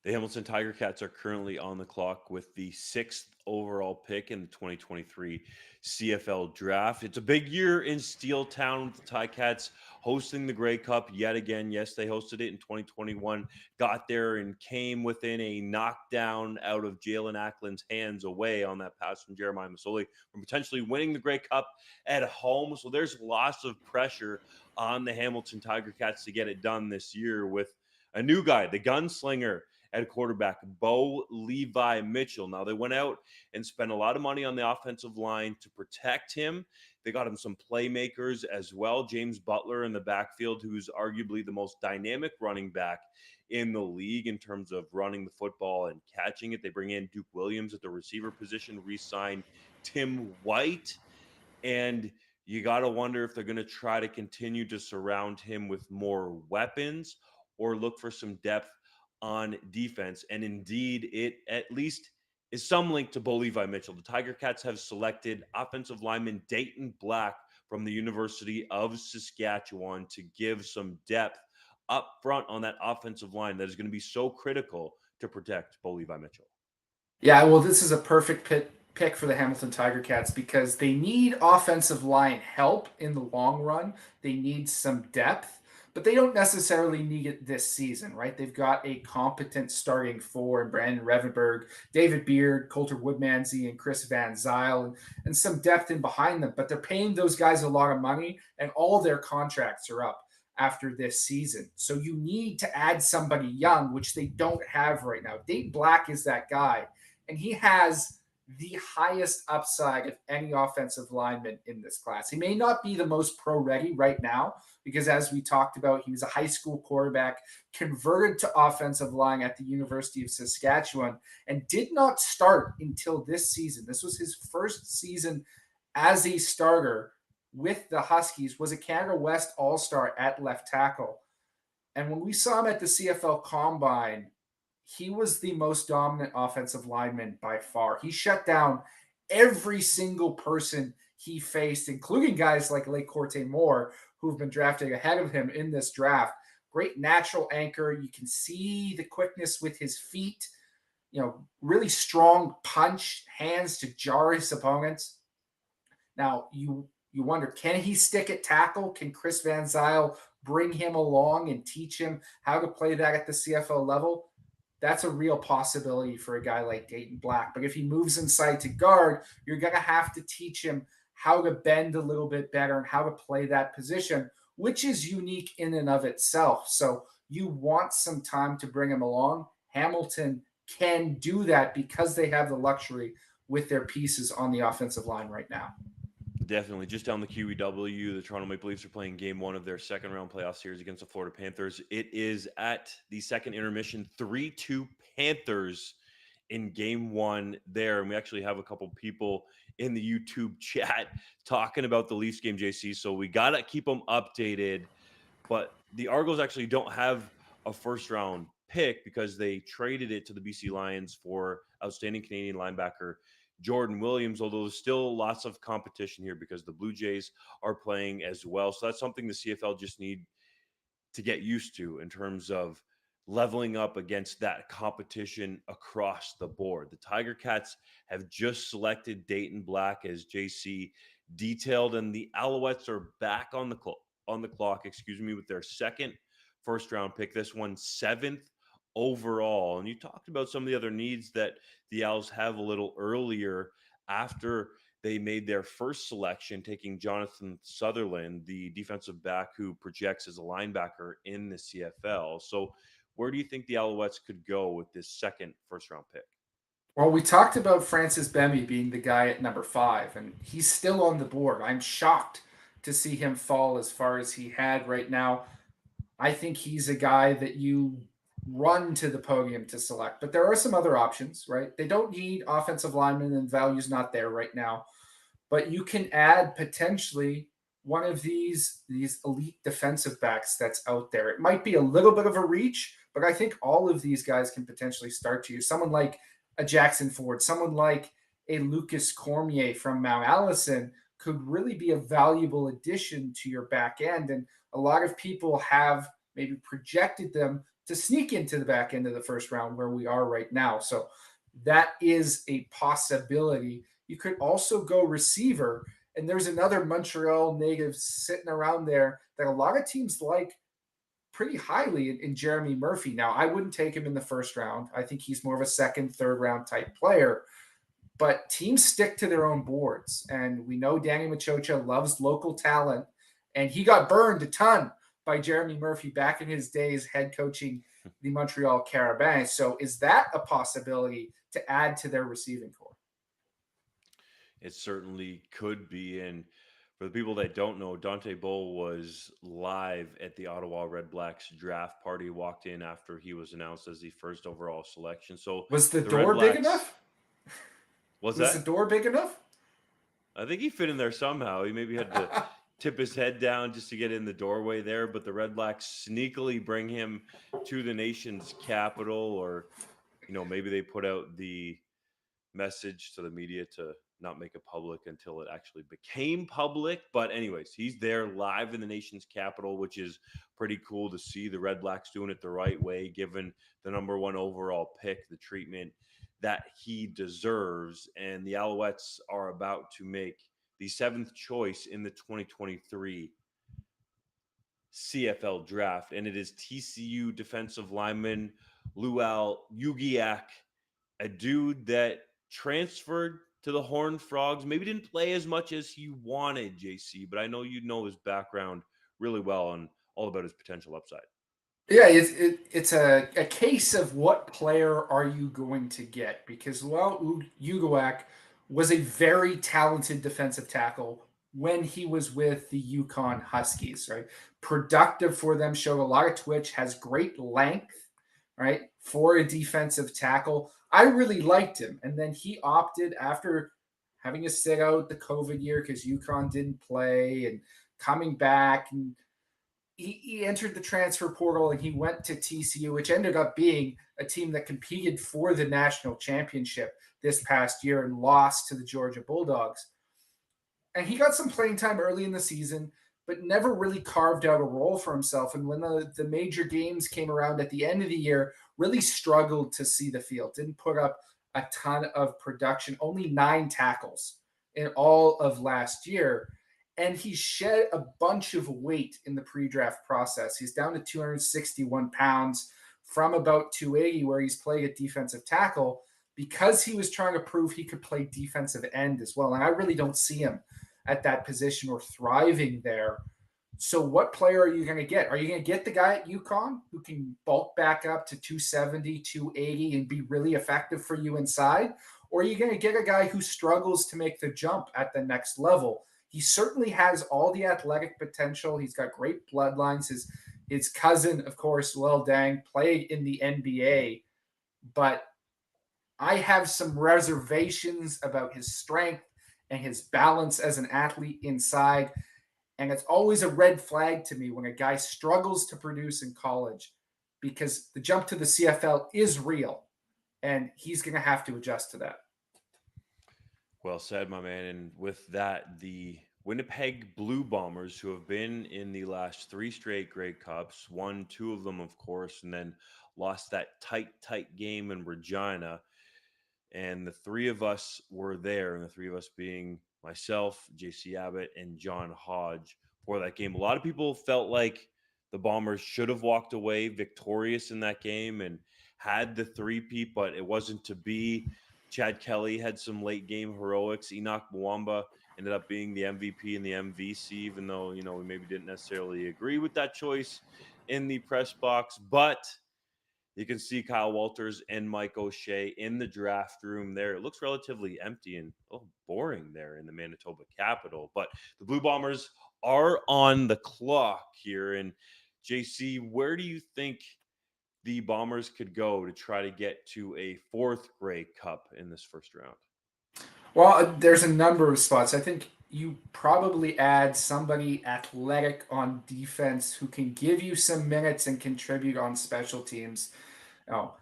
The Hamilton Tiger Cats are currently on the clock with the sixth overall pick in the 2023 CFL Draft. It's a big year in Steel Town with the Ticats hosting the Grey Cup yet again. Yes, they hosted it in 2021, got there and came within a knockdown out of Jalen Ackland's hands away on that pass from Jeremiah Masoli from potentially winning the Grey Cup at home. So there's lots of pressure on the Hamilton Tiger Cats to get it done this year with a new guy, the gunslinger at quarterback, Bo Levi Mitchell. Now, they went out and spent a lot of money on the offensive line to protect him. They got him some playmakers as well. James Butler in the backfield, who's arguably the most dynamic running back in the league in terms of running the football and catching it. They bring in Duke Williams at the receiver position, re-sign Tim White. And you got to wonder if they're going to try to continue to surround him with more weapons or look for some depth on defense. And indeed, it at least is some link to Bo Levi Mitchell. The Tiger Cats have selected offensive lineman Dayton Black from the University of Saskatchewan to give some depth up front on that offensive line that is going to be so critical to protect Bo Levi Mitchell. Yeah, well, this is a perfect pick for the Hamilton Tiger Cats because they need offensive line help in the long run. They need some depth, but they don't necessarily need it this season, right? They've got a competent starting four in Brandon Revenberg, David Beard, Coulter Woodmansey, and Chris Van Zyl, and some depth in behind them. But they're paying those guys a lot of money, and all their contracts are up after this season. So you need to add somebody young, which they don't have right now. Dayton Black is that guy, and he has the highest upside of any offensive lineman in this class. He may not be the most pro ready right now because, as we talked about, he was a high school quarterback, converted to offensive line at the University of Saskatchewan, and did not start until this season. This was his first season as a starter with the Huskies, was a Canada West All-Star at left tackle. And when we saw him at the CFL Combine, he was the most dominant offensive lineman by far. He shut down every single person he faced, including guys like Lake Corte Moore, who've been drafted ahead of him in this draft. Great natural anchor. You can see the quickness with his feet. really strong punch, hands to jar his opponents. Now you wonder, can he stick at tackle? Can Chris Van Zyl bring him along and teach him how to play that at the CFL level? That's a real possibility for a guy like Dayton Black. But if he moves inside to guard, you're going to have to teach him how to bend a little bit better and how to play that position, which is unique in and of itself. So you want some time to bring him along. Hamilton can do that because they have the luxury with their pieces on the offensive line right now. Definitely. Just down the QEW, the Toronto Maple Leafs are playing game one of their second round playoff series against the Florida Panthers. It is at the second intermission, 3-2 Panthers in game one there. And we actually have a couple people in the YouTube chat talking about the Leafs game, JC. So we got to keep them updated. But the Argos actually don't have a first round pick because they traded it to the BC Lions for outstanding Canadian linebacker Jordan Williams, although there's still lots of competition here because the Blue Jays are playing as well. So that's something the CFL just need to get used to in terms of leveling up against that competition across the board. The Tiger Cats have just selected Dayton Black, as JC detailed, and the Alouettes are back on the clock, with their second first round pick. This one seventh overall. And you talked about some of the other needs that the Owls have a little earlier after they made their first selection, taking Jonathan Sutherland, the defensive back who projects as a linebacker in the CFL. So, where do you think the Alouettes could go with this second first round pick? Well, we talked about Francis Bemby being the guy at number 5, and he's still on the board. I'm shocked to see him fall as far as he had right now. I think he's a guy that you run to the podium to select, but there are some other options, right? They don't need offensive linemen, and value's not there right now, but you can add potentially one of these elite defensive backs that's out there. It might be a little bit of a reach, but I think all of these guys can potentially start to use someone like a Jackson Ford, someone like a Lucas Cormier from Mount Allison could really be a valuable addition to your back end. And a lot of people have maybe projected them to sneak into the back end of the first round where we are right now. So that is a possibility. You could also go receiver. And there's another Montreal native sitting around there that a lot of teams like pretty highly in Jeremy Murphy. Now, I wouldn't take him in the first round. I think he's more of a second, third round type player. But teams stick to their own boards. And we know Danny Machocha loves local talent. And he got burned a ton by Jeremy Murphy back in his days head coaching the Montreal Carabins. So is that a possibility to add to their receiving corps? It certainly could be. And for the people that don't know, Dante Bull was live at the Ottawa Red Blacks draft party, walked in after he was announced as the first overall selection. So Was the the Red door big Blacks, enough? was Was the that? door big enough? I think he fit in there somehow. He maybe had to tip his head down just to get in the doorway there, but the Red Blacks sneakily bring him to the nation's capital, or maybe they put out the message to the media to not make it public until it actually became public. But anyways, he's there live in the nation's capital, which is pretty cool to see. The Red Blacks doing it the right way, given the number one overall pick the treatment that he deserves. And the Alouettes are about to make the 7th choice in the 2023 CFL Draft, and it is TCU defensive lineman Lual Ugiak, a dude that transferred to the Horned Frogs. Maybe didn't play as much as he wanted, JC, but I know you know his background really well and all about his potential upside. Yeah, it's a case of what player are you going to get, because Ugawak was a very talented defensive tackle when he was with the Yukon Huskies, right? Productive for them, showed a lot of twitch, has great length, right? For a defensive tackle. I really liked him. And then he opted after having to sit out the COVID year because Yukon didn't play and coming back, and he entered the transfer portal and he went to TCU, which ended up being a team that competed for the national championship this past year and lost to the Georgia Bulldogs. And he got some playing time early in the season, but never really carved out a role for himself. And when the major games came around at the end of the year, really struggled to see the field, didn't put up a ton of production, only 9 tackles in all of last year. And he shed a bunch of weight in the pre draft process. He's down to 261 pounds from about 280, where he's played at defensive tackle because he was trying to prove he could play defensive end as well. And I really don't see him at that position or thriving there. So, what player are you going to get? Are you going to get the guy at UConn who can bulk back up to 270, 280 and be really effective for you inside? Or are you going to get a guy who struggles to make the jump at the next level? He certainly has all the athletic potential. He's got great bloodlines. His cousin, of course, Lil Dang, played in the NBA, but I have some reservations about his strength and his balance as an athlete inside. And it's always a red flag to me when a guy struggles to produce in college because the jump to the CFL is real and he's going to have to adjust to that. Well said, my man. And with that, the Winnipeg Blue Bombers, who have been in the last three straight Grey Cups, won two of them, of course, and then lost that tight game in Regina. And the three of us were there, and the three of us being myself, JC Abbott, and John Hodge for that game. A lot of people felt like the Bombers should have walked away victorious in that game and had the three-peat, but it wasn't to be. Chad Kelly had some late game heroics. Enoch Mwamba ended up being the MVP and the MVC, even though, we maybe didn't necessarily agree with that choice in the press box. But you can see Kyle Walters and Mike O'Shea in the draft room there. It looks relatively empty and boring there in the Manitoba capital. But the Blue Bombers are on the clock here. And JC, where do you think the Bombers could go to try to get to a fourth Grey Cup in this first round? Well, there's a number of spots. I think you probably add somebody athletic on defense who can give you some minutes and contribute on special teams. Now,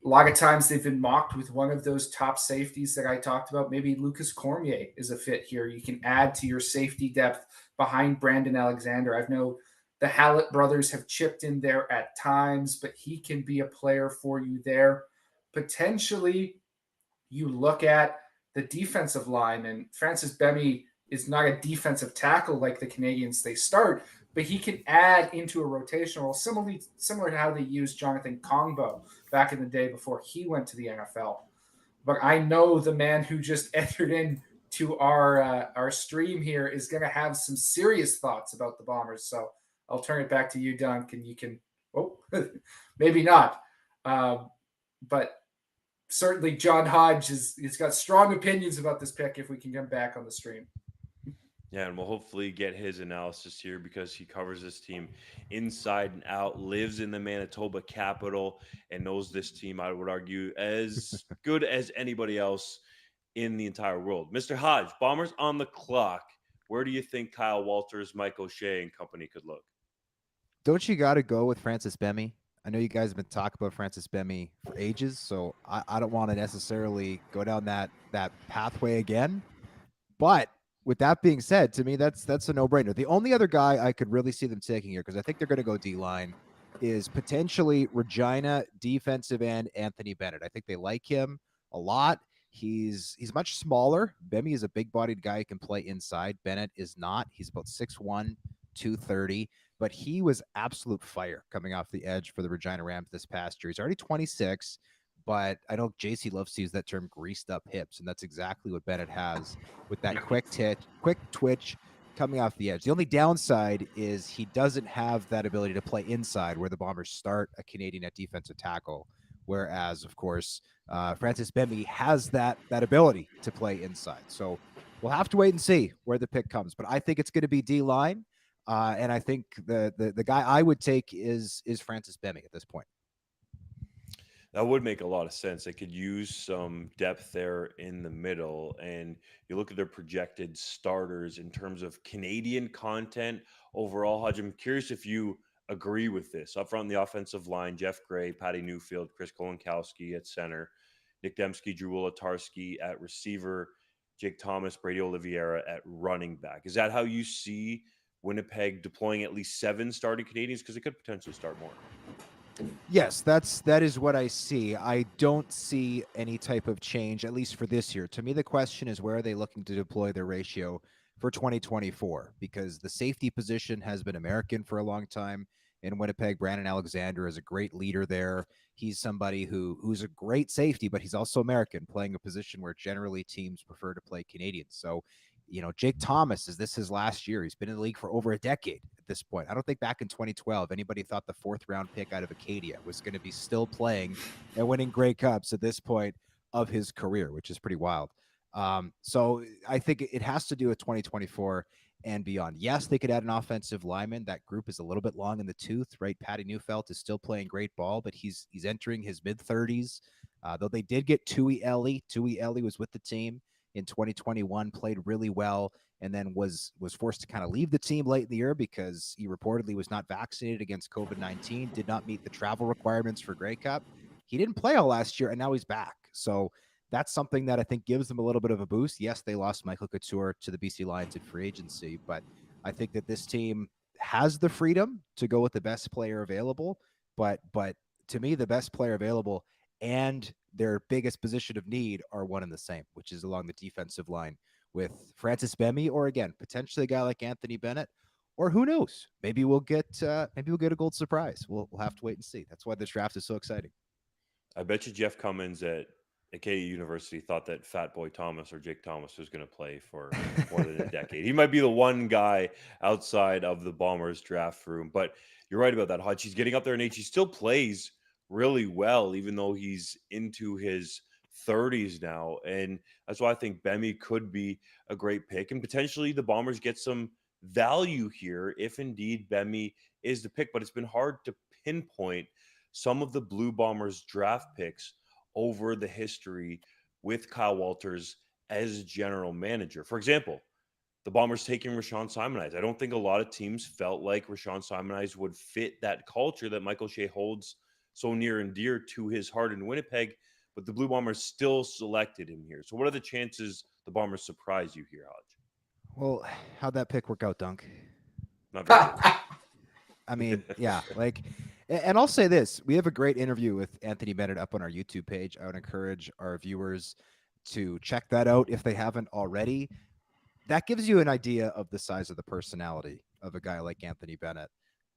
a lot of times they've been mocked with one of those top safeties that I talked about. Maybe Lucas Cormier is a fit here. You can add to your safety depth behind Brandon Alexander. I know the Hallett brothers have chipped in there at times, but he can be a player for you there. Potentially, you look at the defensive line, and Francis Bemy is not a defensive tackle like the Canadians they start, but he can add into a rotational role, similar to how they used Jonathan Kongbo back in the day before he went to the NFL. But I know the man who just entered in to our stream here is going to have some serious thoughts about the Bombers. So I'll turn it back to you, Dunk, and you can. Oh, maybe not. But certainly John Hodge he's got strong opinions about this pick if we can get back on the stream. Yeah, and we'll hopefully get his analysis here because he covers this team inside and out, lives in the Manitoba capital, and knows this team, I would argue, as good as anybody else in the entire world. Mr. Hodge, Bombers on the clock. Where do you think Kyle Walters, Mike O'Shea, and company could look? Don't you got to go with Francis Bemy? I know you guys have been talking about Francis Bemy for ages, so I don't want to necessarily go down that pathway again. But with that being said, to me, that's a no-brainer. The only other guy I could really see them taking here, because I think they're going to go D-line, is potentially Regina defensive end Anthony Bennett. I think they like him a lot. He's much smaller. Bemy is a big-bodied guy who can play inside. Bennett is not. He's about 6'1", 230, but he was absolute fire coming off the edge for the Regina Rams this past year. He's already 26, but I know JC loves to use that term greased up hips, and that's exactly what Bennett has with that quick twitch coming off the edge. The only downside is he doesn't have that ability to play inside where the Bombers start a Canadian at defensive tackle. Whereas, of course, Francis Bemy has that ability to play inside. So we'll have to wait and see where the pick comes. But I think it's going to be D-line. And I think the guy I would take is Francis Bemy at this point. That would make a lot of sense. They could use some depth there in the middle. And you look at their projected starters in terms of Canadian content overall. Hodge, I'm curious if you agree with this. Up front on the offensive line, Jeff Gray, Patty Newfield, Chris Kolonkowski at center, Nick Dembski, Drew Wolatarski at receiver, Jake Thomas, Brady Oliveira at running back. Is that how you see Winnipeg deploying at least 7 starting Canadians? Because they could potentially start more. Yes, that is what I see. I don't see any type of change, at least for this year. To me, the question is, where are they looking to deploy their ratio for 2024? Because the safety position has been American for a long time in Winnipeg. Brandon Alexander is a great leader there. He's somebody who's a great safety, but he's also American, playing a position where generally teams prefer to play Canadians. So, Jake Thomas, is this his last year? He's been in the league for over a decade at this point. I don't think back in 2012 anybody thought the 4th-round pick out of Acadia was going to be still playing and winning Grey Cups at this point of his career, which is pretty wild. So I think it has to do with 2024 and beyond. Yes, they could add an offensive lineman. That group is a little bit long in the tooth, right? Patty Neufeld is still playing great ball, but he's entering his mid-30s. Though they did get Tui Eli. Tui Eli was with the team in 2021, played really well, and then was forced to kind of leave the team late in the year because he reportedly was not vaccinated against COVID-19, did not meet the travel requirements for Grey Cup. He didn't play all last year, and now he's back. So that's something that I think gives them a little bit of a boost. Yes, they lost Michael Couture to the BC Lions in free agency, but I think that this team has the freedom to go with the best player available. But to me, the best player available and their biggest position of need are one and the same, which is along the defensive line with Francis Bemmy, or again, potentially a guy like Anthony Bennett, or who knows? Maybe we'll get a gold surprise. We'll have to wait and see. That's why this draft is so exciting. I bet you Jeff Cummins at Acadia University thought that Fat Boy Thomas or Jake Thomas was going to play for more than a decade. He might be the one guy outside of the Bombers draft room, but you're right about that, Hodge. He's getting up there in age. He still plays really well, even though he's into his 30s now. And that's why I think Bemmy could be a great pick. And potentially the Bombers get some value here if indeed Bemmy is the pick. But it's been hard to pinpoint some of the Blue Bombers draft picks over the history with Kyle Walters as general manager. For example, the Bombers taking Rashawn Simonides. I don't think a lot of teams felt like Rashawn Simonides would fit that culture that Michael Shea holds so near and dear to his heart in Winnipeg, but the Blue Bombers still selected him here. So what are the chances the Bombers surprise you here, Hodge? Well, how'd that pick work out, Dunk? Not very good. I mean, yeah, and I'll say this. We have a great interview with Anthony Bennett up on our YouTube page. I would encourage our viewers to check that out if they haven't already. That gives you an idea of the size of the personality of a guy like Anthony Bennett.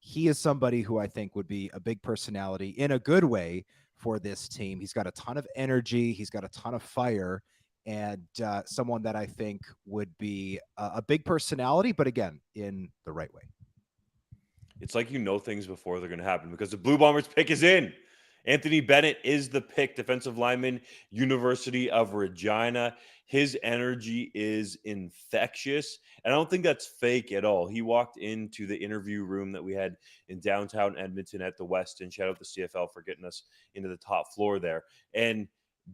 He is somebody who I think would be a big personality in a good way for this team. He's got a ton of energy. He's got a ton of fire, and someone that I think would be a big personality, but again, in the right way. It's like things before they're going to happen because the Blue Bombers pick is in. Anthony Bennett is the pick, defensive lineman, University of Regina. His energy is infectious, and I don't think that's fake at all. He walked into the interview room that we had in downtown Edmonton at the Westin. Shout out to CFL for getting us into the top floor there. And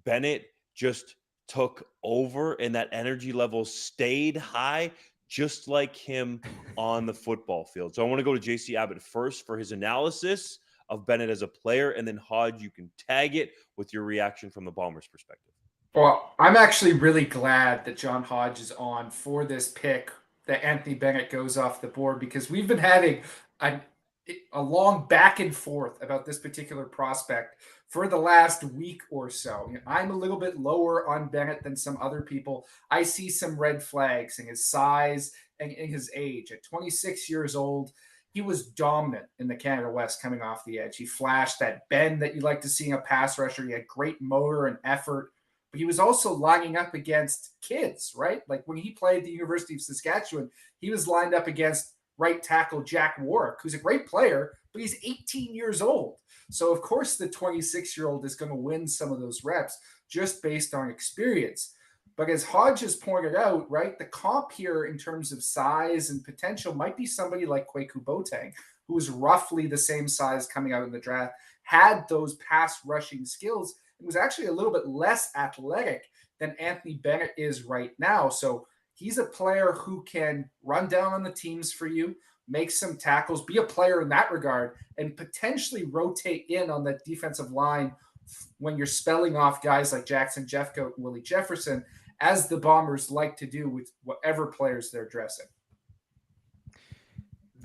Bennett just took over, and that energy level stayed high, just like him on the football field. So I want to go to J.C. Abbott first for his analysis of Bennett as a player, and then Hodge, you can tag it with your reaction from the Bombers' perspective. Well, I'm actually really glad that John Hodge is on for this pick that Anthony Bennett goes off the board, because we've been having a long back and forth about this particular prospect for the last week or so. I'm a little bit lower on Bennett than some other people. I see some red flags in his size and in his age. At 26 years old, he was dominant in the Canada West coming off the edge. He flashed that bend that you like to see in a pass rusher. He had great motor and effort. But he was also lining up against kids, right? Like when he played at the University of Saskatchewan, he was lined up against right tackle Jack Warwick, who's a great player, but he's 18 years old. So, of course, the 26-year-old is going to win some of those reps just based on experience. But as Hodge has pointed out, right, the comp here in terms of size and potential might be somebody like Kwaku Boateng, who was roughly the same size coming out in the draft, had those pass rushing skills, and was actually a little bit less athletic than Anthony Bennett is right now. So he's a player who can run down on the teams for you, make some tackles, be a player in that regard, and potentially rotate in on the defensive line when you're spelling off guys like Jackson Jeffcoat and Willie Jefferson, as the Bombers like to do with whatever players they're dressing.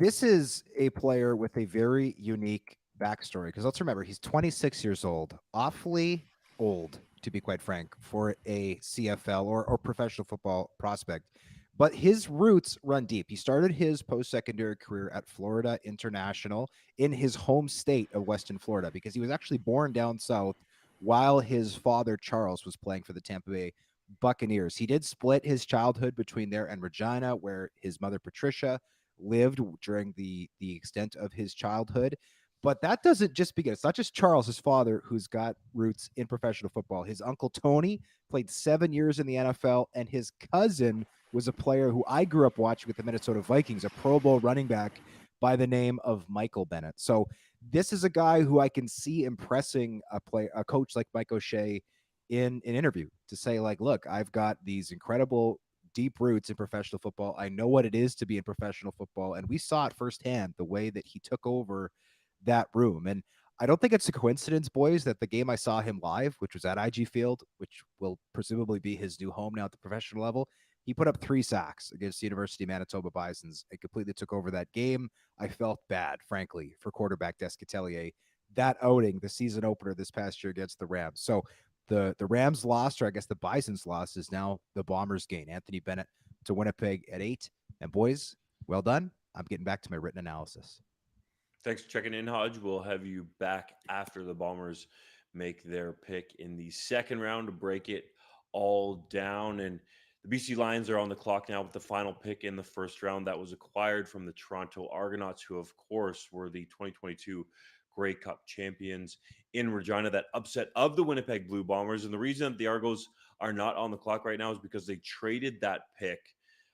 this is a player with a very unique backstory because let's remember he's 26 years old, awfully old to be quite frank for a CFL or professional football prospect. But his roots run deep. He started his post-secondary career at Florida International in his home state of Western Florida because he was actually born down south while his father Charles was playing for the Tampa Bay Buccaneers. He did split his childhood between there and Regina, where his mother Patricia lived during the extent of his childhood. But that doesn't just begin. It's not just Charles, his father, who's got roots in professional football. His uncle Tony played 7 years in the NFL, and his cousin was a player who I grew up watching with the Minnesota Vikings, a Pro Bowl running back by the name of Michael Bennett. So this is a guy who I can see impressing a coach like Mike O'Shea in an interview to say, like, look, I've got these incredible deep roots in professional football. I know what it is to be in professional football. And we saw it firsthand the way that he took over that room. And I don't think it's a coincidence, boys, that the game I saw him live, which was at IG Field, which will presumably be his new home now at the professional level, he put up 3 sacks against the University of Manitoba Bisons and completely took over that game. I felt bad, frankly, for quarterback Descatelier. That outing, the season opener this past year against the Rams. So the Rams lost, or I guess the Bisons lost, is now the Bombers gain. Anthony Bennett to Winnipeg at 8. And boys, well done. I'm getting back to my written analysis. Thanks for checking in, Hodge. We'll have you back after the Bombers make their pick in the second round to break it all down. And the BC Lions are on the clock now with the final pick in the first round that was acquired from the Toronto Argonauts, who, of course, were the 2022 Grey Cup champions in Regina, that upset of the Winnipeg Blue Bombers. And the reason that the Argos are not on the clock right now is because they traded that pick,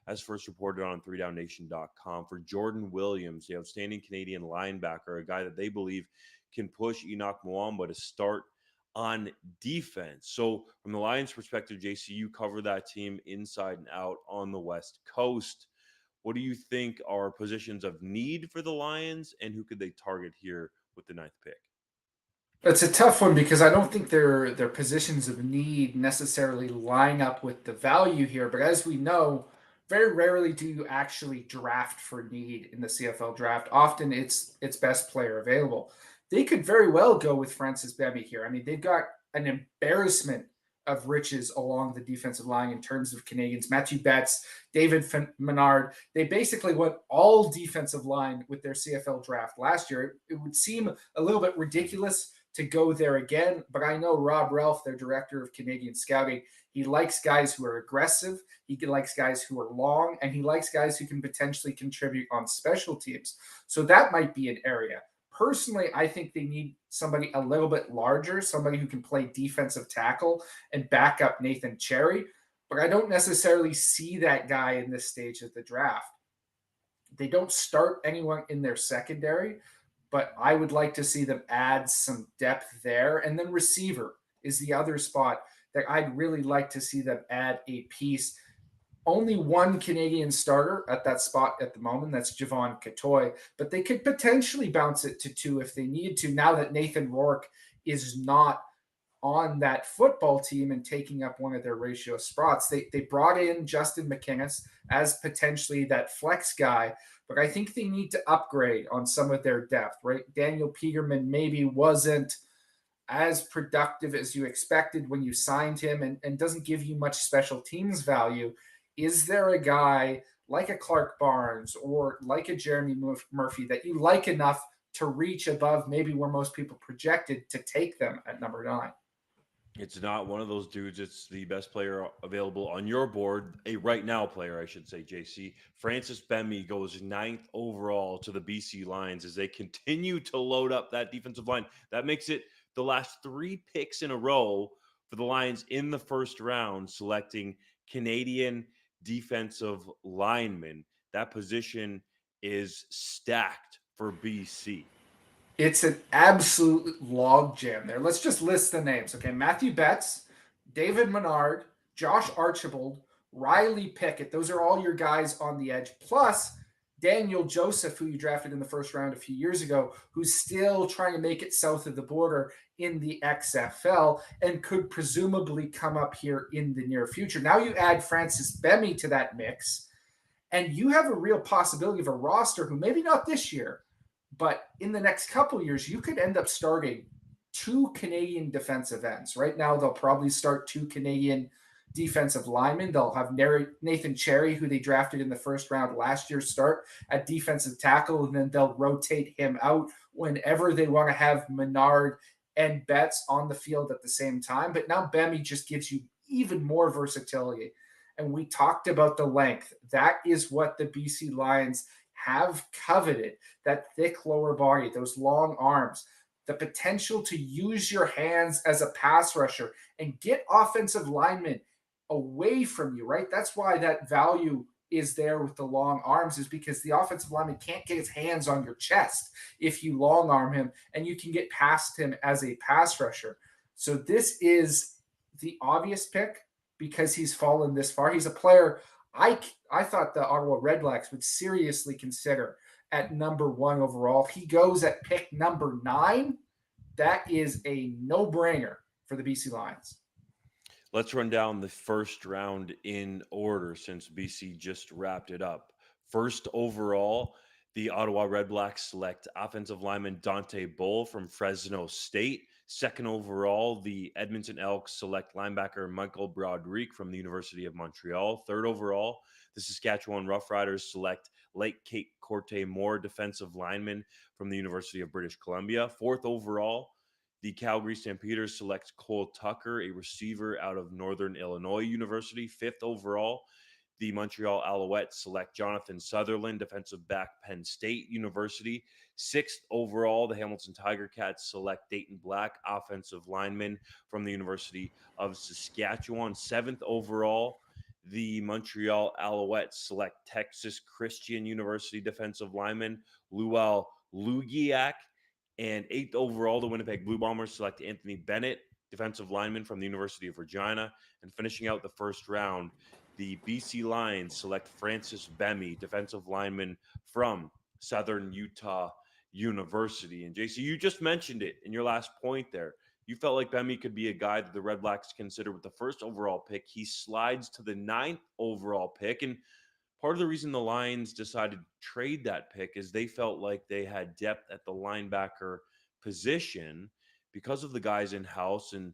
as first reported on 3downnation.com, for Jordan Williams, the outstanding Canadian linebacker, a guy that they believe can push Enoch Mwamba to start on defense. So from the Lions' perspective, JC, you cover that team inside and out on the West Coast. What do you think are positions of need for the Lions, and who could they target here with the 9th pick? It's a tough one because I don't think their positions of need necessarily line up with the value here. But as we know, very rarely do you actually draft for need in the CFL draft. Often it's best player available. They could very well go with Francis Bebby here. I mean, they've got an embarrassment of riches along the defensive line in terms of Canadians. Matthew Betts, David Menard. They basically went all defensive line with their CFL draft last year. It would seem a little bit ridiculous to go there again. But I know Rob Ralph, their director of Canadian scouting, he likes guys who are aggressive, he likes guys who are long, and he likes guys who can potentially contribute on special teams. So that might be an area. Personally, I think they need somebody a little bit larger, somebody who can play defensive tackle and back up Nathan Cherry. But I don't necessarily see that guy in this stage of the draft. They don't start anyone in their secondary, but I would like to see them add some depth there. And then receiver is the other spot that I'd really like to see them add a piece. Only one Canadian starter at that spot at the moment. That's Javon Katoy, but they could potentially bounce it to 2 if they need to. Now that Nathan Rourke is not on that football team and taking up one of their ratio spots, they brought in Justin McInnes as potentially that flex guy, but I think they need to upgrade on some of their depth, right? Daniel Peterman maybe wasn't as productive as you expected when you signed him and doesn't give you much special teams value. Is there a guy like a Clark Barnes or like a Jeremy Murphy that you like enough to reach above maybe where most people projected to take them at number 9? It's not one of those dudes. It's the best player available on your board, a right now player, I should say, JC. Francis Bemmy goes 9th overall to the BC Lions as they continue to load up that defensive line. That makes it the last 3 picks in a row for the Lions in the first round, selecting Canadian defensive linemen. That position is stacked for BC. It's an absolute logjam there. Let's just list the names. Okay, Matthew Betts, David Menard, Josh Archibald, Riley Pickett. Those are all your guys on the edge. Plus Daniel Joseph, who you drafted in the first round a few years ago, who's still trying to make it south of the border in the XFL and could presumably come up here in the near future. Now you add Francis Bemmy to that mix, And you have a real possibility of a roster who maybe not this year, but in the next couple years, you could end up starting 2 Canadian defensive ends. Right now, they'll probably start 2 Canadian defensive linemen. They'll have Nathan Cherry, who they drafted in the first round last year, start at defensive tackle, and then they'll rotate him out whenever they want to have Menard and Betts on the field at the same time. But now Bemi just gives you even more versatility. And we talked about the length. That is what the BC Lions have coveted, that thick lower body, those long arms, the potential to use your hands as a pass rusher and get offensive linemen away from you, right? That's why that value is there with the long arms, is because the offensive lineman can't get his hands on your chest if you long arm him, and you can get past him as a pass rusher. So this is the obvious pick because he's fallen this far. He's a player I thought the Ottawa Redblacks would seriously consider at number 1 overall. He goes at pick number 9. That is a no-brainer for the BC Lions. Let's run down the first round in order since BC just wrapped it up. First overall, the Ottawa Redblacks select offensive lineman Dante Bull from Fresno State. Second overall, the Edmonton Elks select linebacker Michael Broderick from the University of Montreal. Third overall, the Saskatchewan Roughriders select Lake Kate Corte Moore, defensive lineman from the University of British Columbia. Fourth overall, the Calgary Stampeders select Cole Tucker, a receiver out of Northern Illinois University. Fifth overall, the Montreal Alouettes select Jonathan Sutherland, defensive back, Penn State University. Sixth overall, the Hamilton Tiger Cats select Dayton Black, offensive lineman from the University of Saskatchewan. Seventh overall, the Montreal Alouettes select Texas Christian University defensive lineman Lual Lugiak. And eighth overall, the Winnipeg Blue Bombers select Anthony Bennett, defensive lineman from the University of Regina. And finishing out the first round, the BC Lions select Francis Bemi, defensive lineman from Southern Utah University. And JC, you just mentioned it in your last point there. You felt like Bemi could be a guy that the Red Blacks consider with the first overall pick. He slides to the 9th overall pick. And part of the reason the Lions decided to trade that pick is they felt like they had depth at the linebacker position because of the guys in house, and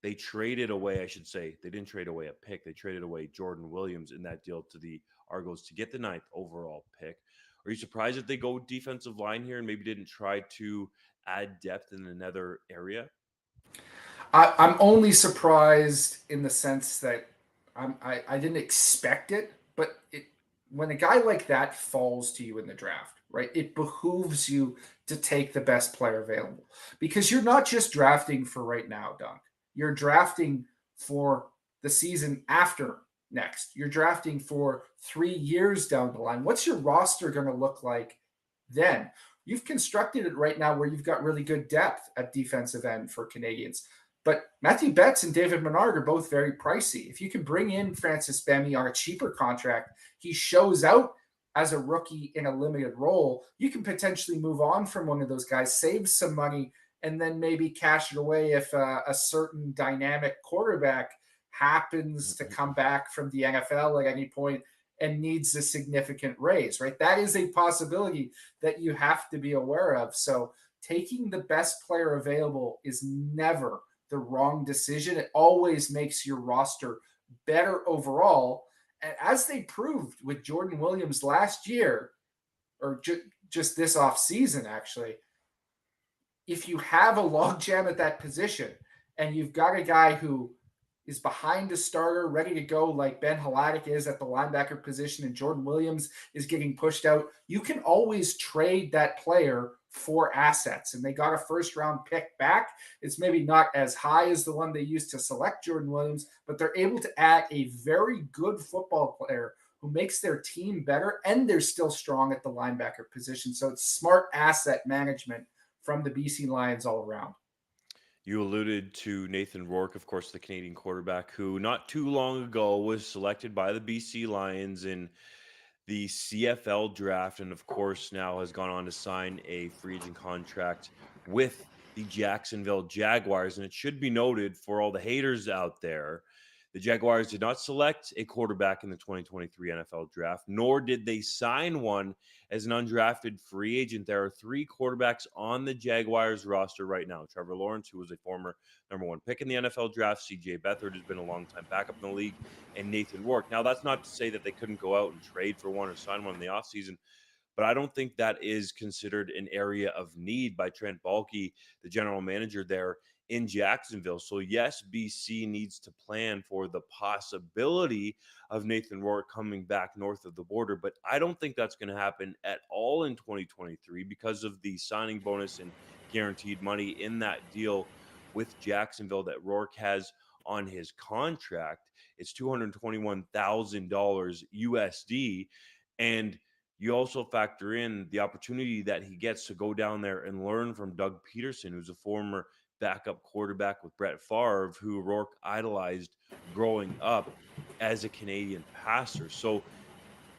they traded away, I should say, they didn't trade away a pick. They traded away Jordan Williams in that deal to the Argos to get the 9th overall pick. Are you surprised that they go defensive line here and maybe didn't try to add depth in another area? I'm only surprised in the sense that I didn't expect it, but when a guy like that falls to you in the draft, right, it behooves you to take the best player available because you're not just drafting for right now, Dunk. You're drafting for the season after next. You're drafting for 3 years down the line. What's your roster going to look like then? You've constructed it right now where you've got really good depth at defensive end for Canadians. But Matthew Betts and David Menard are both very pricey. If you can bring in Francis Bemi on a cheaper contract, he shows out as a rookie in a limited role. You can potentially move on from one of those guys, save some money, and then maybe cash it away if a certain dynamic quarterback happens to come back from the NFL at any point and needs a significant raise, right? That is a possibility that you have to be aware of. So taking the best player available is never the wrong decision. It always makes your roster better overall. And as they proved with Jordan Williams last year, or just this off season, actually, if you have a logjam at that position and you've got a guy who is behind a starter, ready to go, like Ben Haladic is at the linebacker position, and Jordan Williams is getting pushed out, you can always trade that player for assets. And they got a first round pick back. It's maybe not as high as the one they used to select Jordan Williams, but they're able to add a very good football player who makes their team better, and they're still strong at the linebacker position. So it's smart asset management from the BC Lions all around. You alluded to Nathan Rourke, of course, the Canadian quarterback, who not too long ago was selected by the BC Lions in the CFL Draft, and of course now has gone on to sign a free agent contract with the Jacksonville Jaguars. And it should be noted for all the haters out there The Jaguars did not select a quarterback in the 2023 NFL draft, nor did they sign one as an undrafted free agent. There are 3 quarterbacks on the Jaguars roster right now. Trevor Lawrence, who was a former number 1 pick in the NFL draft. CJ Beathard has been a long-time backup in the league. And Nathan Rourke. Now, that's not to say that they couldn't go out and trade for one or sign one in the offseason, but I don't think that is considered an area of need by Trent Baalke, the general manager there in Jacksonville. So yes, BC needs to plan for the possibility of Nathan Rourke coming back north of the border, but I don't think that's going to happen at all in 2023 because of the signing bonus and guaranteed money in that deal with Jacksonville that Rourke has on his contract. It's $221,000 USD, and you also factor in the opportunity that he gets to go down there and learn from Doug Peterson, who's a former backup quarterback with Brett Favre, who Rourke idolized growing up as a Canadian passer. So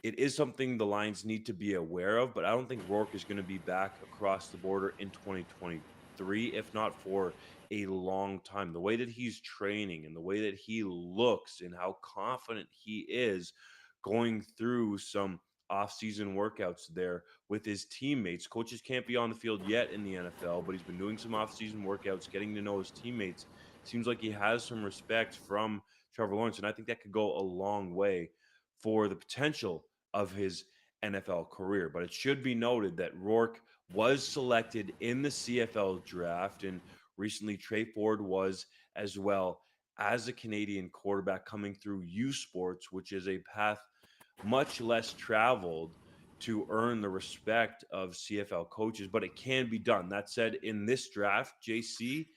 it is something the Lions need to be aware of, but I don't think Rourke is going to be back across the border in 2023, if not for a long time. The way that he's training and the way that he looks and how confident he is going through some off-season workouts there with his teammates. Coaches can't be on the field yet in the NFL, but he's been doing some off-season workouts, getting to know his teammates. Seems like he has some respect from Trevor Lawrence, and I think that could go a long way for the potential of his NFL career. But it should be noted that Rourke was selected in the CFL draft, and recently Trey Ford was as well, as a Canadian quarterback coming through U Sports, which is a path much less traveled to earn the respect of CFL coaches, but it can be done. That said, in this draft, JC,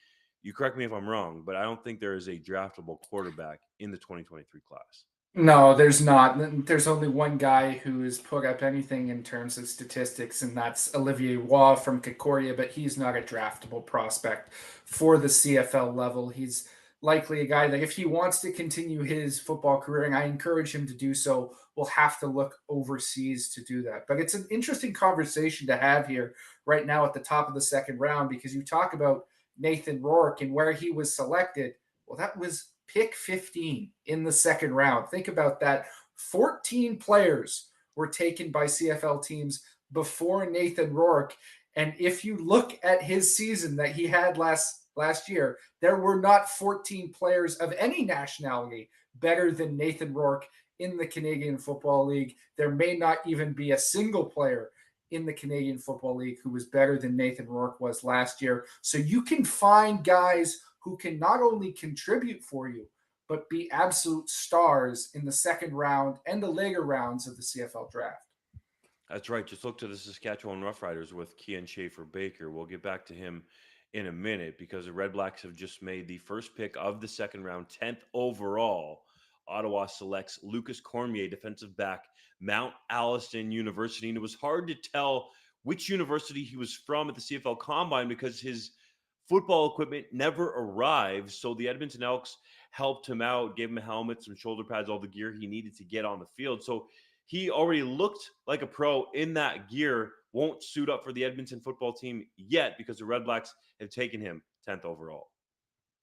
you correct me if I'm wrong, but I don't think there is a draftable quarterback in the 2023 class. No, there's not. There's only one guy who has put up anything in terms of statistics, and that's Olivier Waugh from Concordia, but he's not a draftable prospect for the CFL level. He's likely a guy that if he wants to continue his football career, and I encourage him to do so, will have to look overseas to do that. But it's an interesting conversation to have here right now at the top of the second round, because you talk about Nathan Rourke and where he was selected. Well, that was pick 15 in the second round. Think about that. 14 players were taken by CFL teams before Nathan Rourke. And if you look at his season that he had last year, there were not 14 players of any nationality better than Nathan Rourke in the Canadian Football League. There may not even be a single player in the Canadian Football League who was better than Nathan Rourke was last year. So you can find guys who can not only contribute for you, but be absolute stars in the second round and the later rounds of the CFL draft. That's right. Just look to the Saskatchewan Roughriders with Kian Schaefer-Baker. We'll get back to him in a minute because the Red Blacks have just made the first pick of the second round, 10th overall. Ottawa selects Lucas Cormier, defensive back, Mount Allison University. And it was hard to tell which university he was from at the CFL Combine because his football equipment never arrived. So the Edmonton Elks helped him out, gave him a helmet, some shoulder pads, all the gear he needed to get on the field. So he already looked like a pro in that gear, won't suit up for the Edmonton football team yet because the Red Blacks have taken him 10th overall.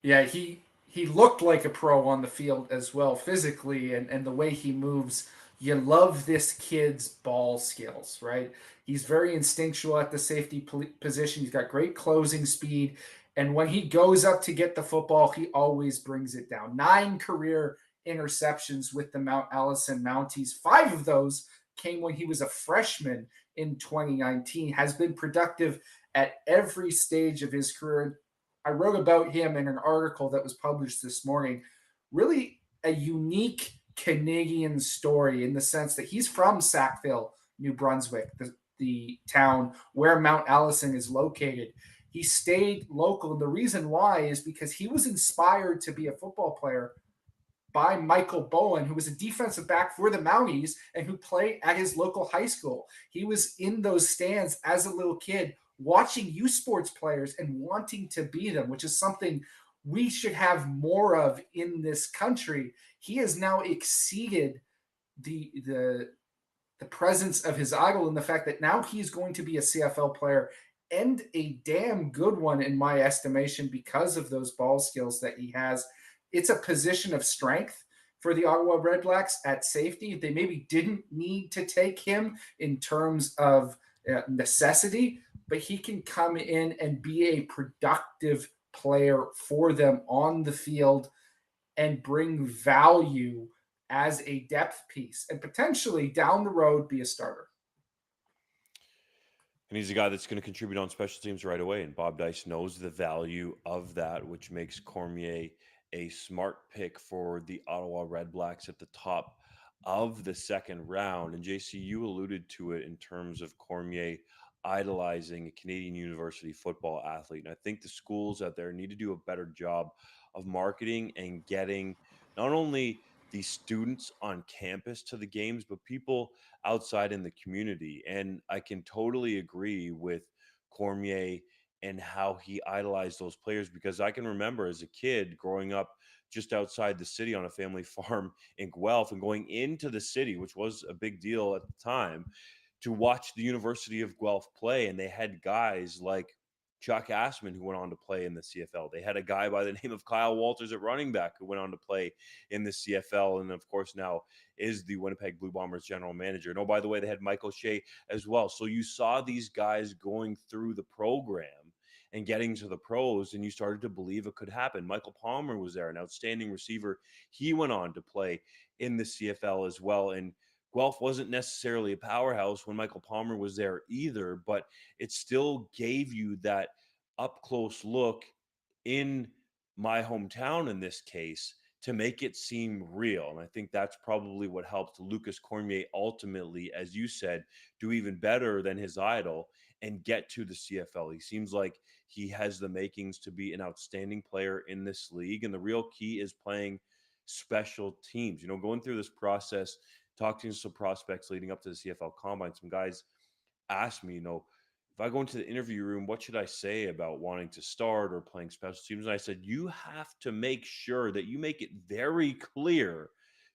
Yeah, he looked like a pro on the field as well physically, and the way he moves. You love this kid's ball skills, right? He's very instinctual at the safety position. He's got great closing speed. And when he goes up to get the football, he always brings it down. 9 career interceptions with the Mount Allison Mounties. 5 of those came when he was a freshman in 2019. Has been productive at every stage of his career. I wrote about him in an article that was published this morning. Really a unique Canadian story in the sense that he's from Sackville, New Brunswick, the town where Mount Allison is located. He stayed local. And the reason why is because he was inspired to be a football player by Michael Bowen, who was a defensive back for the Mounties and who played at his local high school. He was in those stands as a little kid watching U Sports players and wanting to be them, which is something we should have more of in this country. He has now exceeded the presence of his idol in the fact that now he's going to be a CFL player and a damn good one in my estimation because of those ball skills that he has. It's a position of strength for the Ottawa Redblacks at safety. They maybe didn't need to take him in terms of necessity, but he can come in and be a productive player for them on the field and bring value as a depth piece and potentially down the road be a starter. And he's a guy that's going to contribute on special teams right away. And Bob Dice knows the value of that, which makes Cormier a smart pick for the Ottawa Redblacks at the top of the second round. And JC, you alluded to it in terms of Cormier idolizing a Canadian university football athlete. And I think the schools out there need to do a better job of marketing and getting not only the students on campus to the games, but people outside in the community. And I can totally agree with Cormier and how he idolized those players, because I can remember as a kid growing up just outside the city on a family farm in Guelph and going into the city, which was a big deal at the time, to watch the University of Guelph play. And they had guys like Chuck Assman, who went on to play in the CFL. They had a guy by the name of Kyle Walters at running back who went on to play in the CFL. And of course, now is the Winnipeg Blue Bombers general manager. And oh, by the way, they had Mike O'Shea as well. So you saw these guys going through the program and getting to the pros, and you started to believe it could happen. Michael Palmer was there, an outstanding receiver. He went on to play in the CFL as well. And Guelph wasn't necessarily a powerhouse when Michael Palmer was there either, but it still gave you that up close look in my hometown in this case to make it seem real. And I think that's probably what helped Lucas Cormier ultimately, as you said, do even better than his idol and get to the CFL. He seems like he has the makings to be an outstanding player in this league. And the real key is playing special teams. You know, going through this process, talking to some prospects leading up to the CFL Combine, some guys asked me, if I go into the interview room, what should I say about wanting to start or playing special teams? And I said, you have to make sure that you make it very clear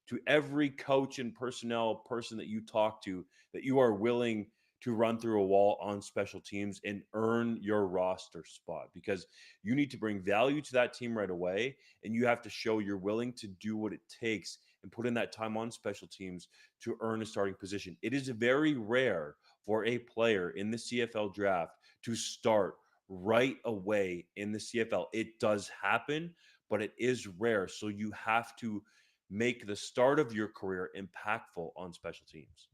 to every coach and personnel person that you talk to that you are willing to run through a wall on special teams and earn your roster spot, because you need to bring value to that team right away. And you have to show you're willing to do what it takes and put in that time on special teams to earn a starting position. It is very rare for a player in the CFL draft to start right away in the CFL. It does happen, but it is rare. So you have to make the start of your career impactful on special teams.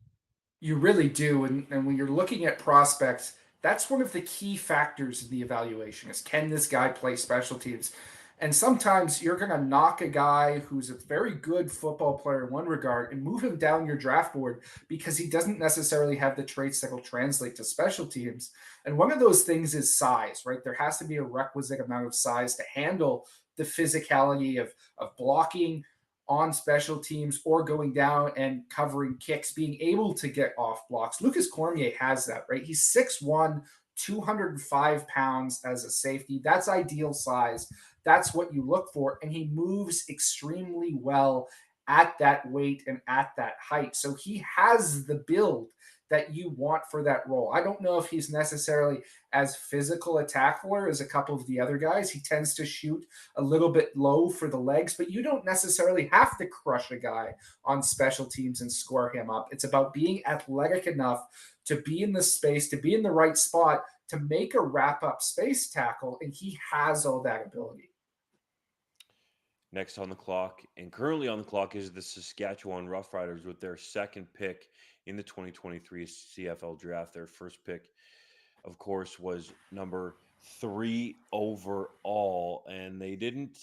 You really do. And when you're looking at prospects, that's one of the key factors in the evaluation is can this guy play special teams? And sometimes you're going to knock a guy who's a very good football player in one regard and move him down your draft board because he doesn't necessarily have the traits that will translate to special teams. And one of those things is size, right? There has to be a requisite amount of size to handle the physicality of blocking on special teams or going down and covering kicks, being able to get off blocks. Lucas Cormier has that, right? He's 6'1, 205 pounds as a safety. That's ideal size. That's what you look for. And he moves extremely well at that weight and at that height. So he has the build that you want for that role. I don't know if he's necessarily as physical a tackler as a couple of the other guys. He tends to shoot a little bit low for the legs, but you don't necessarily have to crush a guy on special teams and score him up. It's about being athletic enough to be in the space, to be in the right spot, to make a wrap up space tackle. And he has all that ability. Next on the clock, and currently on the clock, is the Saskatchewan Roughriders with their second pick in the 2023 CFL Draft. Their first pick, of course, was number 3 overall, and they didn't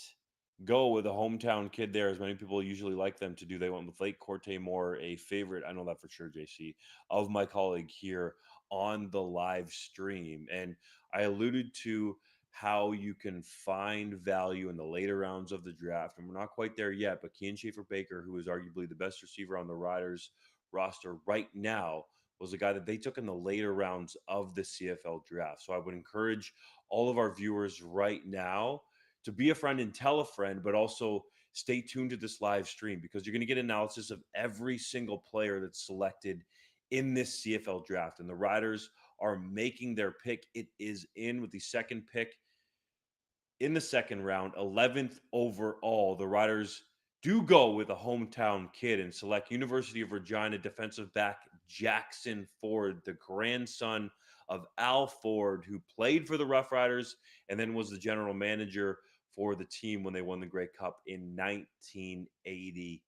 go with a hometown kid there, as many people usually like them to do. They went with Lake Corte Moore, a favorite, I know that for sure, JC, of my colleague here on the live stream. And I alluded to how you can find value in the later rounds of the draft. And we're not quite there yet, but Kean Schaefer-Baker, who is arguably the best receiver on the Riders roster right now, was a guy that they took in the later rounds of the CFL draft. So I would encourage all of our viewers right now to be a friend and tell a friend, but also stay tuned to this live stream, because you're going to get analysis of every single player that's selected in this CFL draft. And the Riders are making their pick. It is in with the second pick in the second round, 11th overall. The Riders do go with a hometown kid and select University of Regina defensive back Jackson Ford, the grandson of Al Ford, who played for the Rough Riders and then was the general manager for the team when they won the Grey Cup in 1989.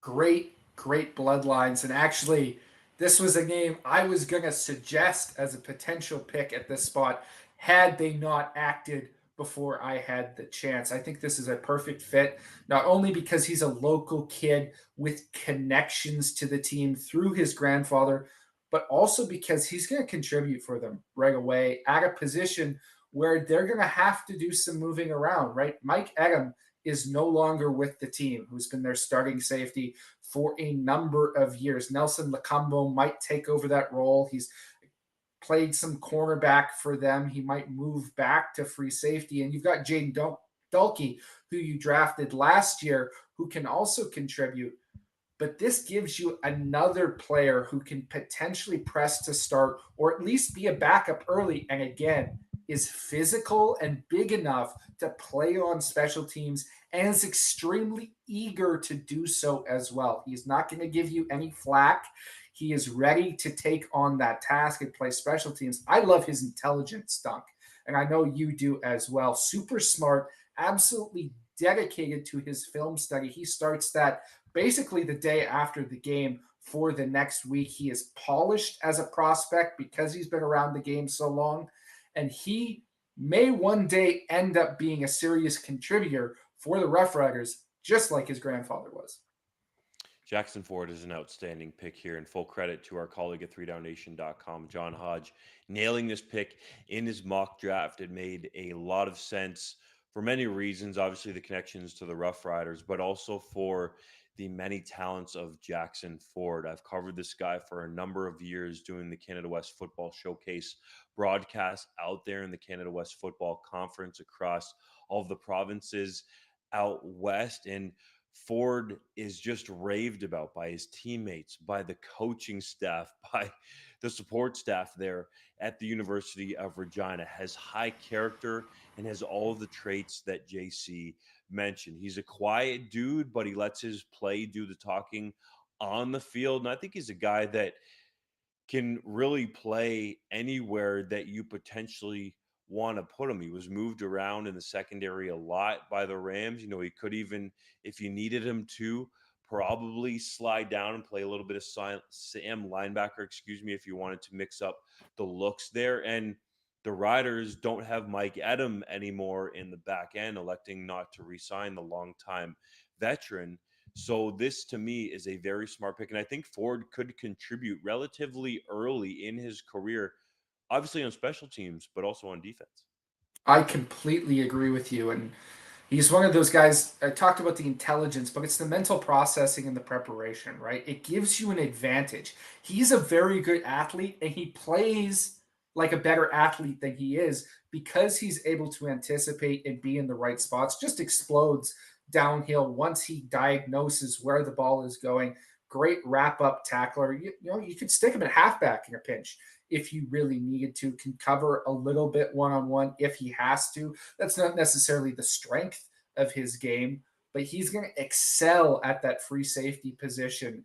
Great bloodlines. And actually, this was a game I was going to suggest as a potential pick at this spot had they not acted before I had the chance. I think this is a perfect fit, not only because he's a local kid with connections to the team through his grandfather, but also because he's going to contribute for them right away at a position where they're going to have to do some moving around, right? Mike Edam is no longer with the team, who's been their starting safety for a number of years. Nelson Lacombo might take over that role. He's played some cornerback for them. He might move back to free safety. And you've got Jaden Dulke, who you drafted last year, who can also contribute. But this gives you another player who can potentially press to start or at least be a backup early. And again, is physical and big enough to play on special teams and is extremely eager to do so as well. He's not going to give you any flack. He is ready to take on that task and play special teams. I love his intelligence, Dunk, and I know you do as well. Super smart, absolutely dedicated to his film study. He starts that basically the day after the game for the next week. He is polished as a prospect because he's been around the game so long, and he may one day end up being a serious contributor for the Rough Riders, just like his grandfather was. Jackson Ford is an outstanding pick here, and full credit to our colleague at 3downnation.com, John Hodge, nailing this pick in his mock draft. It made a lot of sense for many reasons. Obviously, the connections to the Rough Riders, but also for the many talents of Jackson Ford. I've covered this guy for a number of years doing the Canada West Football Showcase broadcast out there in the Canada West Football Conference across all of the provinces out west. And Ford is just raved about by his teammates, by the coaching staff, by the support staff there at the University of Regina. Has high character and has all of the traits that JC mentioned. He's a quiet dude, but he lets his play do the talking on the field. And I think he's a guy that can really play anywhere that you potentially want to put him. He was moved around in the secondary a lot by the Rams. You know, he could even, if you needed him to, probably slide down and play a little bit of Sam linebacker, excuse me, if you wanted to mix up the looks there. And the Riders don't have Mike Edam anymore in the back end, electing not to re-sign the longtime veteran. So this to me is a very smart pick. And I think Ford could contribute relatively early in his career, obviously on special teams, but also on defense. I completely agree with you. And he's one of those guys. I talked about the intelligence, but it's the mental processing and the preparation, right? It gives you an advantage. He's a very good athlete and he plays like a better athlete than he is because he's able to anticipate and be in the right spots, just explodes downhill once he diagnoses where the ball is going. Great wrap up tackler. You could stick him at halfback in a pinch if you really needed to, can cover a little bit one-on-one if he has to. That's not necessarily the strength of his game, but he's going to excel at that free safety position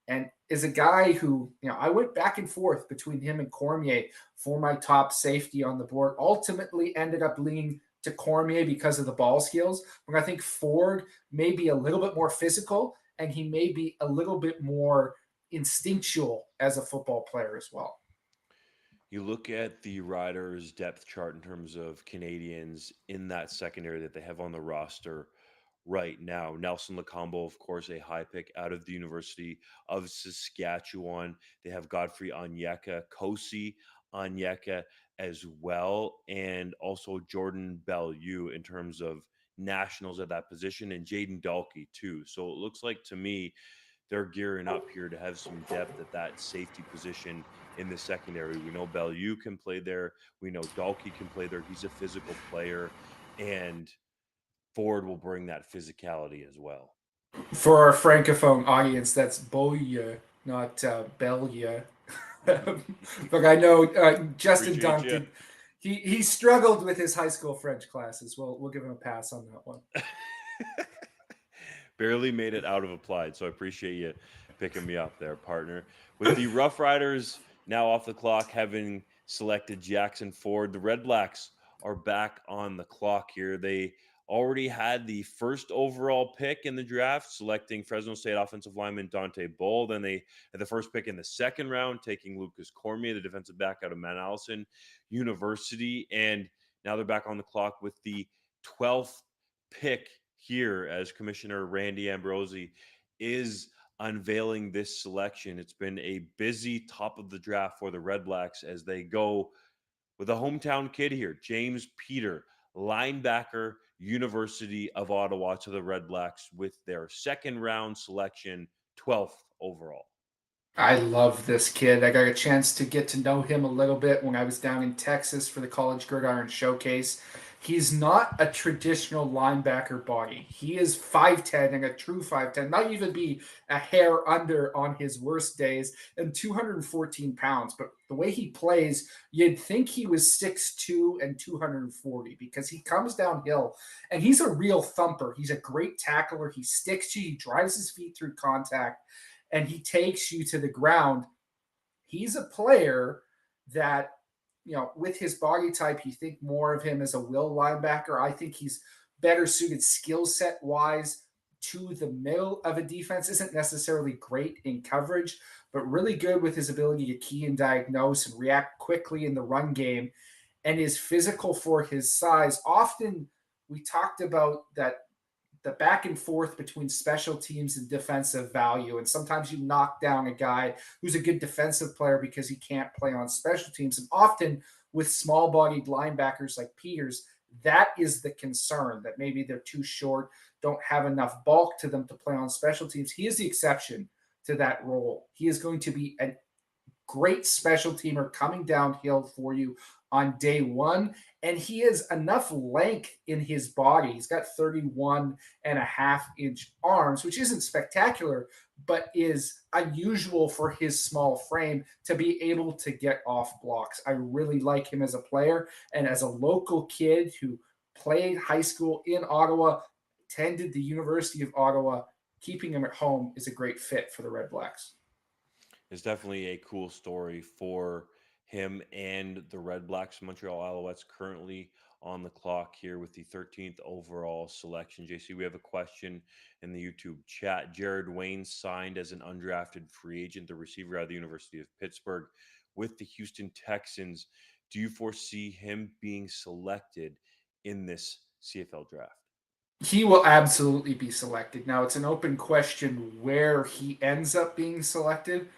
and is a guy who, I went back and forth between him and Cormier for my top safety on the board. Ultimately ended up leaning to Cormier because of the ball skills. But I think Ford may be a little bit more physical and he may be a little bit more instinctual as a football player as well. You look at the Riders' depth chart in terms of Canadians in that secondary that they have on the roster right now. Nelson Lacombo, of course, a high pick out of the University of Saskatchewan. They have Godfrey Onyeka, Kosi Onyeka as well, and also Jordan Bellew in terms of nationals at that position, and Jaden Dulke too. So it looks like to me they're gearing up here to have some depth at that safety position in the secondary. We know Bellew can play there. We know Dulke can play there. He's a physical player, and Ford will bring that physicality as well. For our francophone audience, that's Boye, not Belye. Look, I know Justin Appreciate Dunk you. did. He struggled with his high school French classes. We'll give him a pass on that one. Barely made it out of applied. So I appreciate you picking me up there, partner. With the Rough Riders now off the clock, having selected Jackson Ford, the Red Blacks are back on the clock here. They already had the first overall pick in the draft, selecting Fresno State offensive lineman Dante Bull. Then they had the first pick in the second round, taking Lucas Cormier, the defensive back out of Mount Allison University. And now they're back on the clock with the 12th pick here as Commissioner Randy Ambrosi is unveiling this selection. It's been a busy top of the draft for the Red Blacks as they go with a hometown kid here, James Peter, linebacker, University of Ottawa, to the Red Blacks with their second round selection, 12th overall. I love this kid. I got a chance to get to know him a little bit when I was down in Texas for the College Gridiron Showcase. He's not a traditional linebacker body. He is 5'10 and a true 5'10, not even be a hair under on his worst days, and 214 pounds. But the way he plays, you'd think he was 6'2 and 240 because he comes downhill and he's a real thumper. He's a great tackler. He sticks you, he drives his feet through contact, and he takes you to the ground. He's a player that, with his body type, you think more of him as a will linebacker. I think he's better suited skill set wise to the middle of a defense. Isn't necessarily great in coverage, but really good with his ability to key and diagnose and react quickly in the run game, and is physical for his size. Often we talked about that the back and forth between special teams and defensive value. And sometimes you knock down a guy who's a good defensive player because he can't play on special teams. And often with small bodied linebackers like Peters, that is the concern, that maybe they're too short, don't have enough bulk to them to play on special teams. He is the exception to that role. He is going to be a great special teamer coming downhill for you on day one. And he has enough length in his body. He's got 31.5-inch arms, which isn't spectacular, but is unusual for his small frame to be able to get off blocks. I really like him as a player, and as a local kid who played high school in Ottawa, attended the University of Ottawa, keeping him at home is a great fit for the Red Blacks. It's definitely a cool story for him and the Red Blacks. Montreal Alouettes currently on the clock here with the 13th overall selection. JC, we have a question in the YouTube chat. Jared Wayne signed as an undrafted free agent, the receiver out of the University of Pittsburgh with the Houston Texans. Do you foresee him being selected in this CFL draft? He will absolutely be selected. Now, it's an open question where he ends up being selected,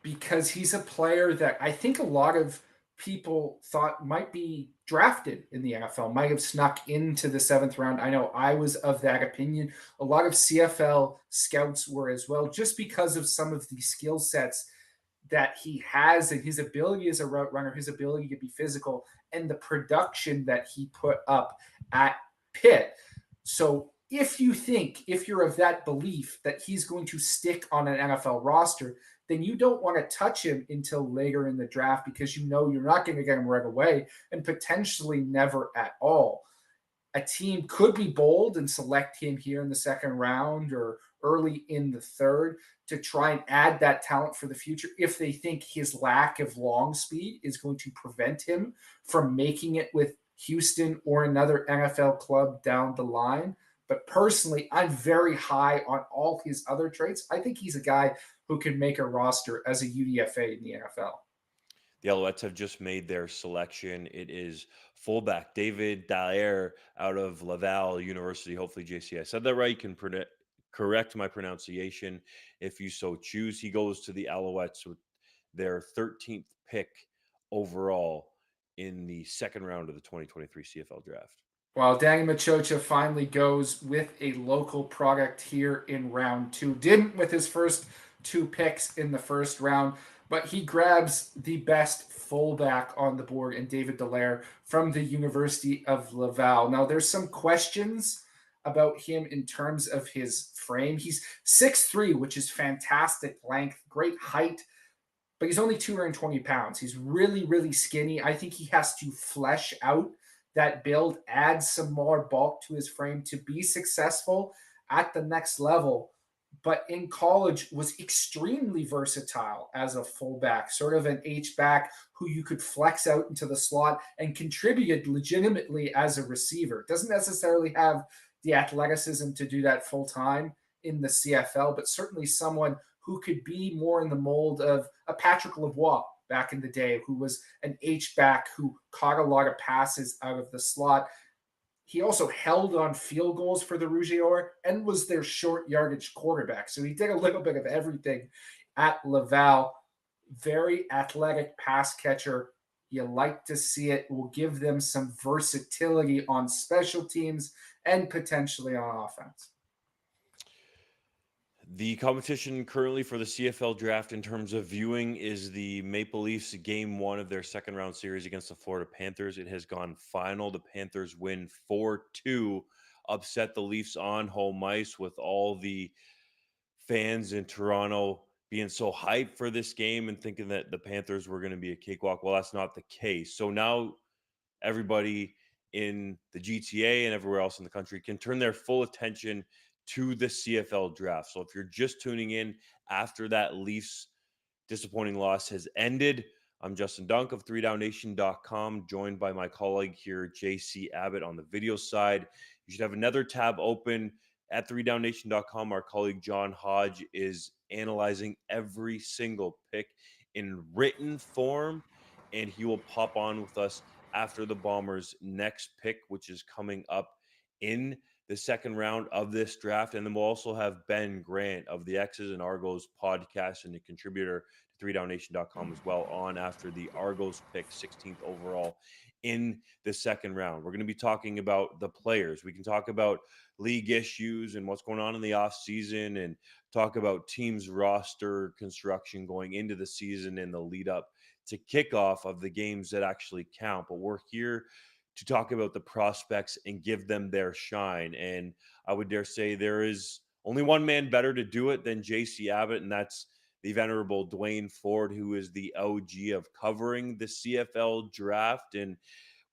because he's a player that I think a lot of people thought might be drafted in the NFL, might have snuck into the 7th round. I know I was of that opinion. A lot of CFL scouts were as well, just because of some of the skill sets that he has and his ability as a route runner, his ability to be physical, and the production that he put up at Pitt. So if you're of that belief that he's going to stick on an NFL roster, then you don't want to touch him until later in the draft, because you know you're not going to get him right away and potentially never at all. A team could be bold and select him here in the 2nd round or early in the 3rd to try and add that talent for the future if they think his lack of long speed is going to prevent him from making it with Houston or another NFL club down the line. But personally, I'm very high on all his other traits. I think he's a guy who can make a roster as a UDFA in the NFL. The Alouettes have just made their selection. It is fullback David Dallaire out of Laval University. Hopefully, JC, I said that right. You can correct my pronunciation if you so choose. He goes to the Alouettes with their 13th pick overall in the 2nd round of the 2023 CFL Draft. While Danny Machocha finally goes with a local product here in round 2. Didn't with his first 2 picks in the 1st round, but he grabs the best fullback on the board in David Dallaire from the University of Laval. Now, there's some questions about him in terms of his frame. He's 6'3", which is fantastic length, great height, but he's only 220 pounds. He's really, really skinny. I think he has to flesh out that build, add some more bulk to his frame to be successful at the next level, but in college was extremely versatile as a fullback, sort of an H-back who you could flex out into the slot and contributed legitimately as a receiver. Doesn't necessarily have the athleticism to do that full time in the CFL, but certainly someone who could be more in the mold of a Patrick Lavoie back in the day, who was an H-back who caught a lot of passes out of the slot. He also held on field goals for the Rouge et Or and was their short yardage quarterback. So he did a little bit of everything at Laval. Very athletic pass catcher. You like to see it. Will give them some versatility on special teams and potentially on offense. The competition currently for the CFL draft in terms of viewing is the Maple Leafs game one of their second round series against the Florida Panthers. It has gone final. The Panthers win 4-2, upset the Leafs on home ice with all the fans in Toronto being so hyped for this game and thinking that the Panthers were going to be a cakewalk. Well, that's not the case. So now everybody in the GTA and everywhere else in the country can turn their full attention to the CFL draft. So if you're just tuning in after that Leafs disappointing loss has ended, I'm Justin Dunk of 3downnation.com, joined by my colleague here, J.C. Abbott, on the video side. You should have another tab open at 3downnation.com. Our colleague John Hodge is analyzing every single pick in written form, and he will pop on with us after the Bombers' next pick, which is coming up in the second round of this draft. And then we'll also have Ben Grant of the X's and Argos podcast and a contributor to 3downnation.com as well on after the Argos pick 16th overall in the second round. We're going to be talking about the players. We can talk about league issues and what's going on in the off season, and talk about teams roster construction going into the season and the lead up to kickoff of the games that actually count. But we're here to talk about the prospects and give them their shine. And I would dare say there is only one man better to do it than J.C. Abbott, and that's the venerable Dwayne Ford, who is the OG of covering the CFL draft. And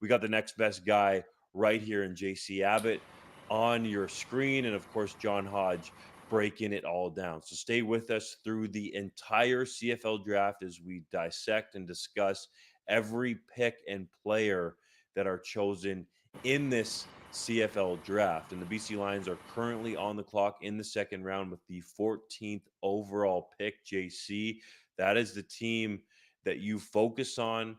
we got the next best guy right here in J.C. Abbott on your screen. And of course, John Hodge breaking it all down. So stay with us through the entire CFL draft as we dissect and discuss every pick and player that are chosen in this CFL draft. And the BC Lions are currently on the clock in the second round with the 14th overall pick. JC, that is the team that you focus on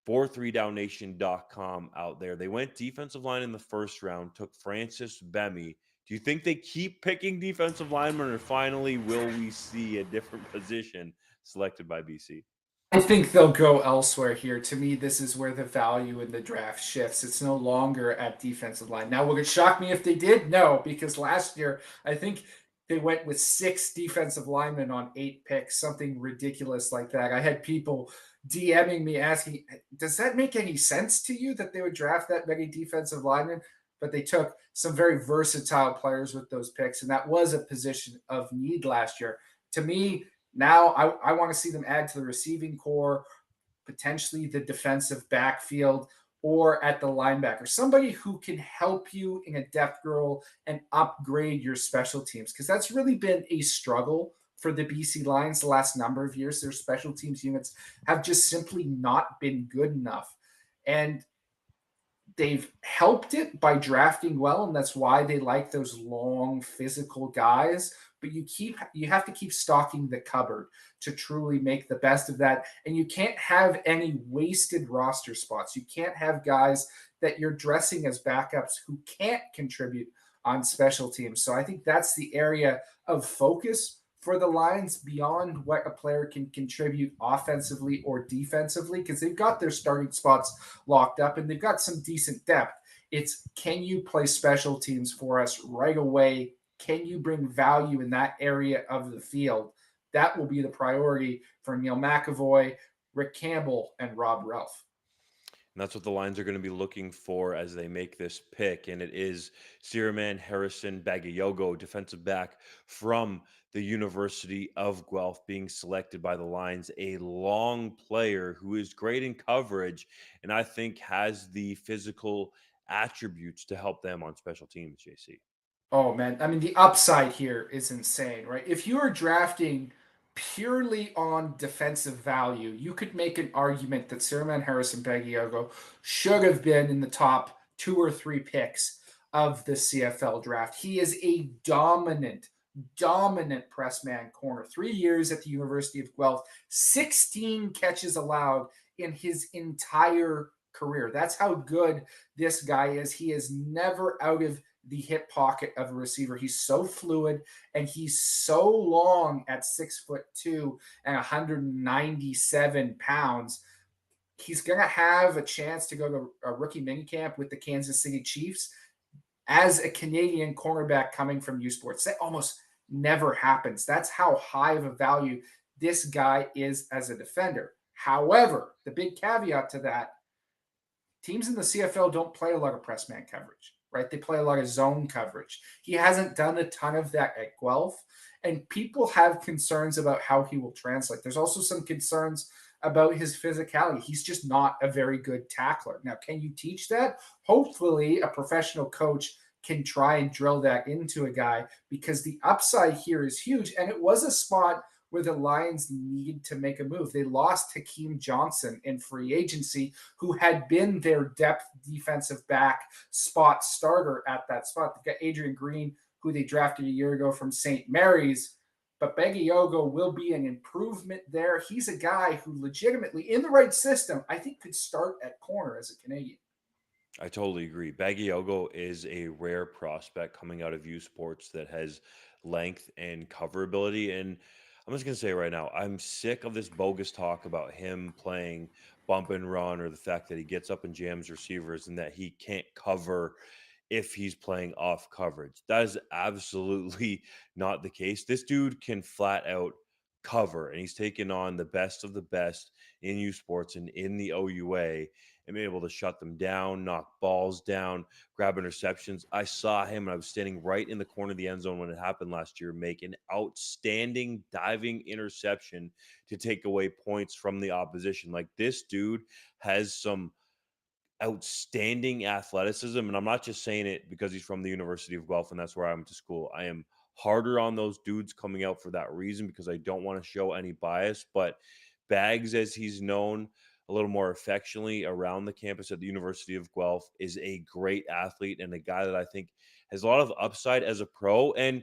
for 3downnation.com out there. They went defensive line in the first round, took Francis Bemi. Do you think they keep picking defensive linemen, or finally will we see a different position selected by BC? I think they'll go elsewhere here. To me, this is where the value in the draft shifts. It's no longer at defensive line. Now, would it shock me if they did? No, because last year, I think they went with 6 defensive linemen on 8 picks, something ridiculous like that. I had people DMing me asking, does that make any sense to you that they would draft that many defensive linemen? But they took some very versatile players with those picks, and that was a position of need last year. To me, now I want to see them add to the receiving core, potentially the defensive backfield, or at the linebacker. Somebody who can help you in a depth role and upgrade your special teams, because that's really been a struggle for the BC Lions the last number of years. Their special teams units have just simply not been good enough. And they've helped it by drafting well, and that's why they like those long physical guys. But you have to keep stocking the cupboard to truly make the best of that. And you can't have any wasted roster spots. You can't have guys that you're dressing as backups who can't contribute on special teams. So I think that's the area of focus for the Lions beyond what a player can contribute offensively or defensively, because they've got their starting spots locked up and they've got some decent depth. It's, can you play special teams for us right away? Can you bring value in that area of the field? That will be the priority for Neil McAvoy, Rick Campbell, and Rob Ralph. And that's what the Lions are going to be looking for as they make this pick. And it is Siraman Harrison Bagayogo, defensive back from the University of Guelph, being selected by the Lions, a long player who is great in coverage and I think has the physical attributes to help them on special teams, JC. Oh man, I mean the upside here is insane, right? If you are drafting purely on defensive value, you could make an argument that Sirman Harrison Bagiogo should have been in the top 2 or 3 picks of the CFL draft. He is a dominant press man corner. 3 years at the University of Guelph, 16 catches allowed in his entire career. That's how good this guy is. He is never out of the hip pocket of a receiver. He's so fluid and he's so long at 6'2" and 197 pounds. He's going to have a chance to go to a rookie minicamp with the Kansas City Chiefs as a Canadian cornerback coming from U Sports. That almost never happens. That's how high of a value this guy is as a defender. However, the big caveat to that, teams in the CFL don't play a lot of press man coverage, right? They play a lot of zone coverage. He hasn't done a ton of that at Guelph, and people have concerns about how he will translate. There's also some concerns about his physicality. He's just not a very good tackler. Now, can you teach that? Hopefully, a professional coach can try and drill that into a guy because the upside here is huge. And it was a spot where the Lions need to make a move. They lost Hakeem Johnson in free agency, who had been their depth defensive back spot starter at that spot. They got Adrian Green, who they drafted a year ago from St. Mary's. But Bagiogo will be an improvement there. He's a guy who legitimately, in the right system, I think could start at corner as a Canadian. I totally agree. Bagiogo is a rare prospect coming out of U Sports that has length and coverability. And I'm just going to say right now, I'm sick of this bogus talk about him playing bump and run or the fact that he gets up and jams receivers and that he can't cover if he's playing off coverage. That is absolutely not the case. This dude can flat out cover, and he's taken on the best of the best in U Sports and in the OUA and been able to shut them down, knock balls down, grab interceptions. I saw him, and I was standing right in the corner of the end zone when it happened last year, make an outstanding diving interception to take away points from the opposition. Like, this dude has some outstanding athleticism. And I'm not just saying it because he's from the University of Guelph and that's where I went to school. I am harder on those dudes coming out for that reason because I don't want to show any bias. But Bags, as he's known a little more affectionately around the campus at the University of Guelph, is a great athlete and a guy that I think has a lot of upside as a pro. And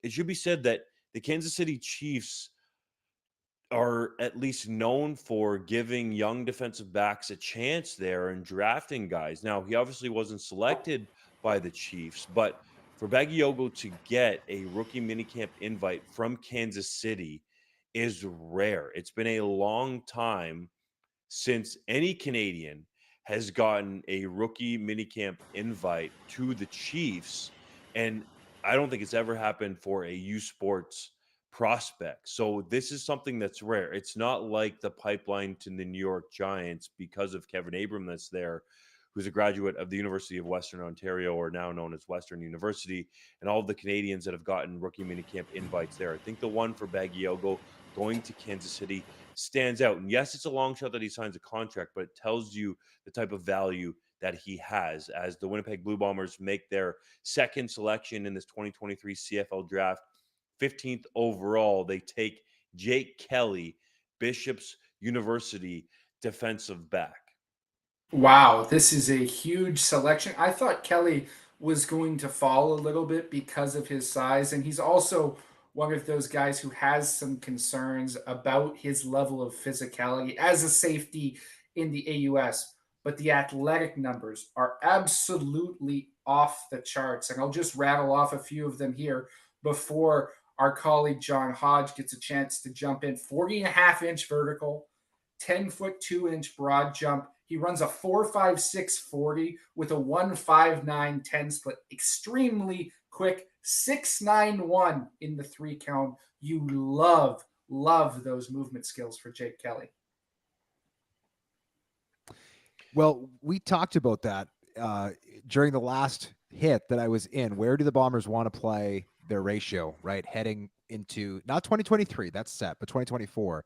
it should be said that the Kansas City Chiefs are at least known for giving young defensive backs a chance there and drafting guys. Now, he obviously wasn't selected by the Chiefs, but for Bagiogo to get a rookie minicamp invite from Kansas City is rare. It's been a long time since any Canadian has gotten a rookie minicamp invite to the Chiefs. And I don't think it's ever happened for a U Sports prospect. So this is something that's rare. It's not like the pipeline to the New York Giants because of Kevin Abram that's there, who's a graduate of the University of Western Ontario, or now known as Western University, and all of the Canadians that have gotten rookie minicamp invites there. I think the one for Bagiogo going to Kansas City stands out. And yes, it's a long shot that he signs a contract, but it tells you the type of value that he has as the Winnipeg Blue Bombers make their second selection in this 2023 CFL draft. 15th overall, they take Jake Kelly, Bishop's University defensive back. Wow, this is a huge selection. I thought Kelly was going to fall a little bit because of his size, and he's also one of those guys who has some concerns about his level of physicality as a safety in the AUS. But the athletic numbers are absolutely off the charts. And I'll just rattle off a few of them here before our colleague John Hodge gets a chance to jump in. 40.5-inch vertical, 10-foot 2-inch broad jump. He runs a 4.56 40 with a 1.59 10 split. Extremely quick. 6.91 in the 3 count. You love those movement skills for Jake Kelly. Well, we talked about that during the last hit that I was in. Where do the Bombers want to play their ratio, right? Heading into not 2023, that's set, but 2024.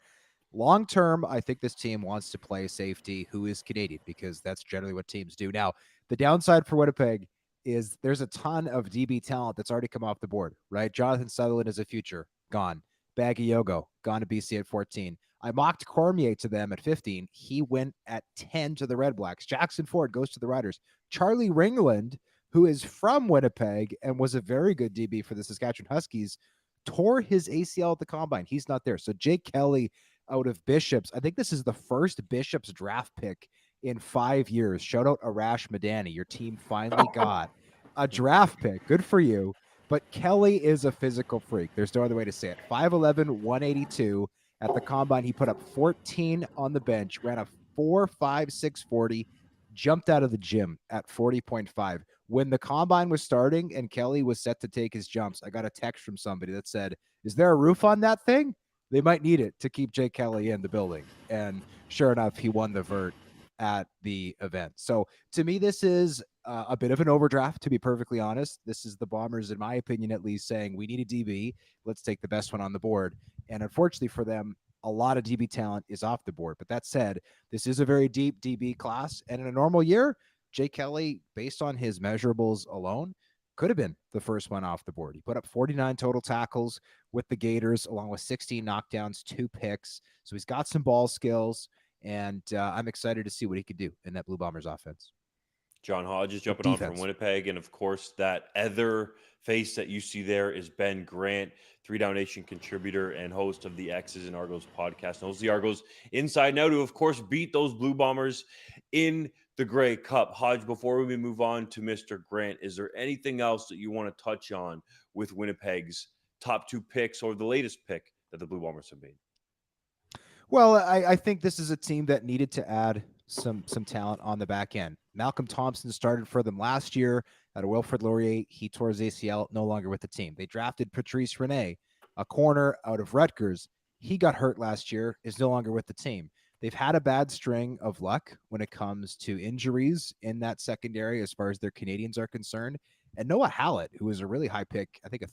Long term, I think this team wants to play safety who is Canadian because that's generally what teams do. Now, the downside for Winnipeg is there's a ton of DB talent that's already come off the board, right? Jonathan Sutherland is a future, gone. Bagayoko, gone to BC at 14. I mocked Cormier to them at 15. He went at 10 to the Red Blacks. Jackson Ford goes to the Riders. Charlie Ringland, who is from Winnipeg and was a very good DB for the Saskatchewan Huskies, tore his ACL at the combine. He's not there. So Jake Kelly out of Bishops. I think this is the first Bishops draft pick in 5 years. Shout out Arash Madani. Your team finally got a draft pick. Good for you. But Kelly is a physical freak. There's no other way to say it. 5'11, 182. At the combine, he put up 14 on the bench, ran a 4.56 40, jumped out of the gym at 40.5. When the combine was starting and Kelly was set to take his jumps, I got a text from somebody that said, "Is there a roof on that thing? They might need it to keep Jake Kelly in the building." And sure enough, he won the vert at the event. So to me, this is a bit of an overdraft, to be perfectly honest. This is the Bombers, in my opinion, at least, saying we need a DB. Let's take the best one on the board. And unfortunately for them, a lot of DB talent is off the board. But that said, this is a very deep DB class. And in a normal year, Jake Kelly, based on his measurables alone, could have been the first one off the board. He put up 49 total tackles with the Gators, along with 16 knockdowns, 2 picks. So he's got some ball skills. And I'm excited to see what he could do in that Blue Bombers offense. John Hodges Or jumping on from defense. Winnipeg. And of course, that other face that you see there is Ben Grant, 3 Down Nation contributor and host of the X's and Argos podcast. Knows the Argos inside now to, of course, beat those Blue Bombers in the Grey Cup. Hodge, before we move on to Mr. Grant, is there anything else that you want to touch on with Winnipeg's top 2 picks or the latest pick that the Blue Bombers have made? Well, I think this is a team that needed to add some talent on the back end. Malcolm Thompson started for them last year out of Wilfrid Laurier. He tore his ACL, no longer with the team. They drafted Patrice Rene, a corner out of Rutgers. He got hurt last year, is no longer with the team. They've had a bad string of luck when it comes to injuries in that secondary as far as their Canadians are concerned. And Noah Hallett, who was a really high pick, I think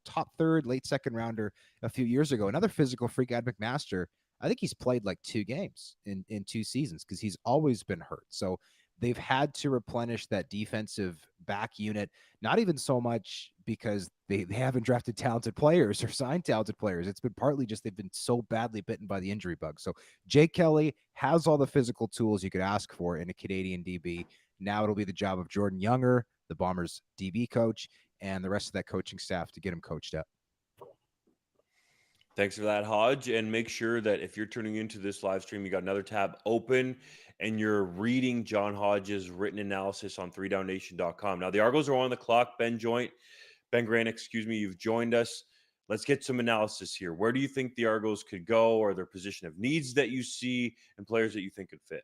top third, late second rounder a few years ago, another physical freak, Ad McMaster. I think he's played like 2 games in 2 seasons because he's always been hurt. So they've had to replenish that defensive back unit, not even so much because they haven't drafted talented players or signed talented players. It's been partly just they've been so badly bitten by the injury bug. So Jake Kelly has all the physical tools you could ask for in a Canadian DB. Now it'll be the job of Jordan Younger, the Bombers DB coach, and the rest of that coaching staff to get him coached up. Thanks for that, Hodge. And make sure that if you're tuning into this live stream, you got another tab open and you're reading John Hodge's written analysis on 3downnation.com. Now, the Argos are on the clock. Ben Grant, you've joined us. Let's get some analysis here. Where do you think the Argos could go, or their position of needs that you see and players that you think could fit?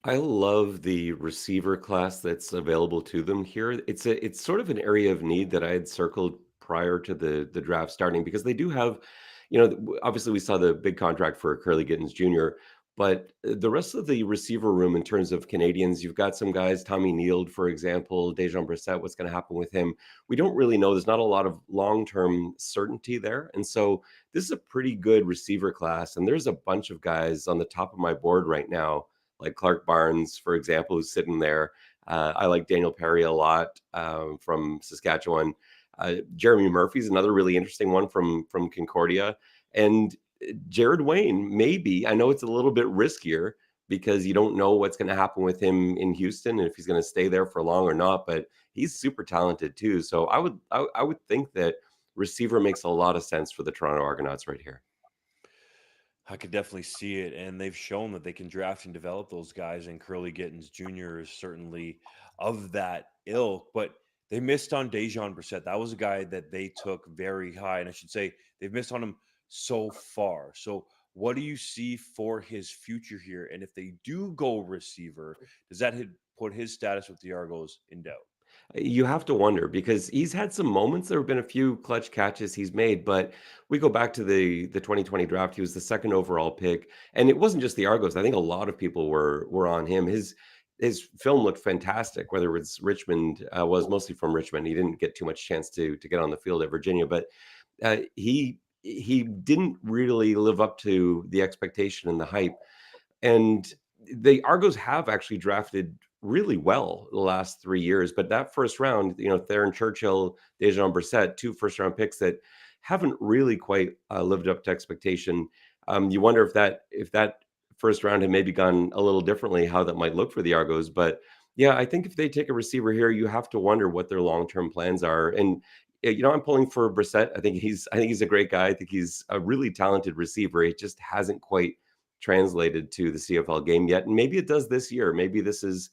I love the receiver class that's available to them here. It's sort of an area of need that I had circled prior to the draft starting, because they do have, obviously we saw the big contract for Curly Gittens Jr., but the rest of the receiver room in terms of Canadians, you've got some guys, Tommy Neild, for example, Dejan Brissett, what's going to happen with him? We don't really know. There's not a lot of long-term certainty there. And so this is a pretty good receiver class. And there's a bunch of guys on the top of my board right now, like Clark Barnes, for example, who's sitting there. I like Daniel Perry a lot from Saskatchewan. Jeremy Murphy's another really interesting one from Concordia. And Jared Wayne, maybe. I know it's a little bit riskier because you don't know what's going to happen with him in Houston and if he's going to stay there for long or not, but he's super talented too. So I would think that receiver makes a lot of sense for the Toronto Argonauts right here. I could definitely see it, and they've shown that they can draft and develop those guys, and Curly Gittens Jr. is certainly of that ilk, but they missed on Dejan Brissett. That was a guy that they took very high, and I should say they've missed on him so far. So what do you see for his future here? And if they do go receiver, does that put his status with the Argos in doubt? You have to wonder, because he's had some moments. There have been a few clutch catches he's made, but we go back to the 2020 draft. He was the 2nd overall pick, and it wasn't just the Argos. I think a lot of people were on him. His film looked fantastic. Whether it's Richmond, was mostly from Richmond. He didn't get too much chance to get on the field at Virginia, but he didn't really live up to the expectation and the hype. And the Argos have actually drafted really well the last 3 years. But that first round, Theron Churchill, Dejan Brissett, two first round picks that haven't really quite lived up to expectation. You wonder if that first round had maybe gone a little differently, how that might look for the Argos. But yeah, I think if they take a receiver here, you have to wonder what their long term plans are. And I'm pulling for Brissett. I think he's a great guy. I think he's a really talented receiver. It just hasn't quite translated to the CFL game yet, and maybe it does this year. This is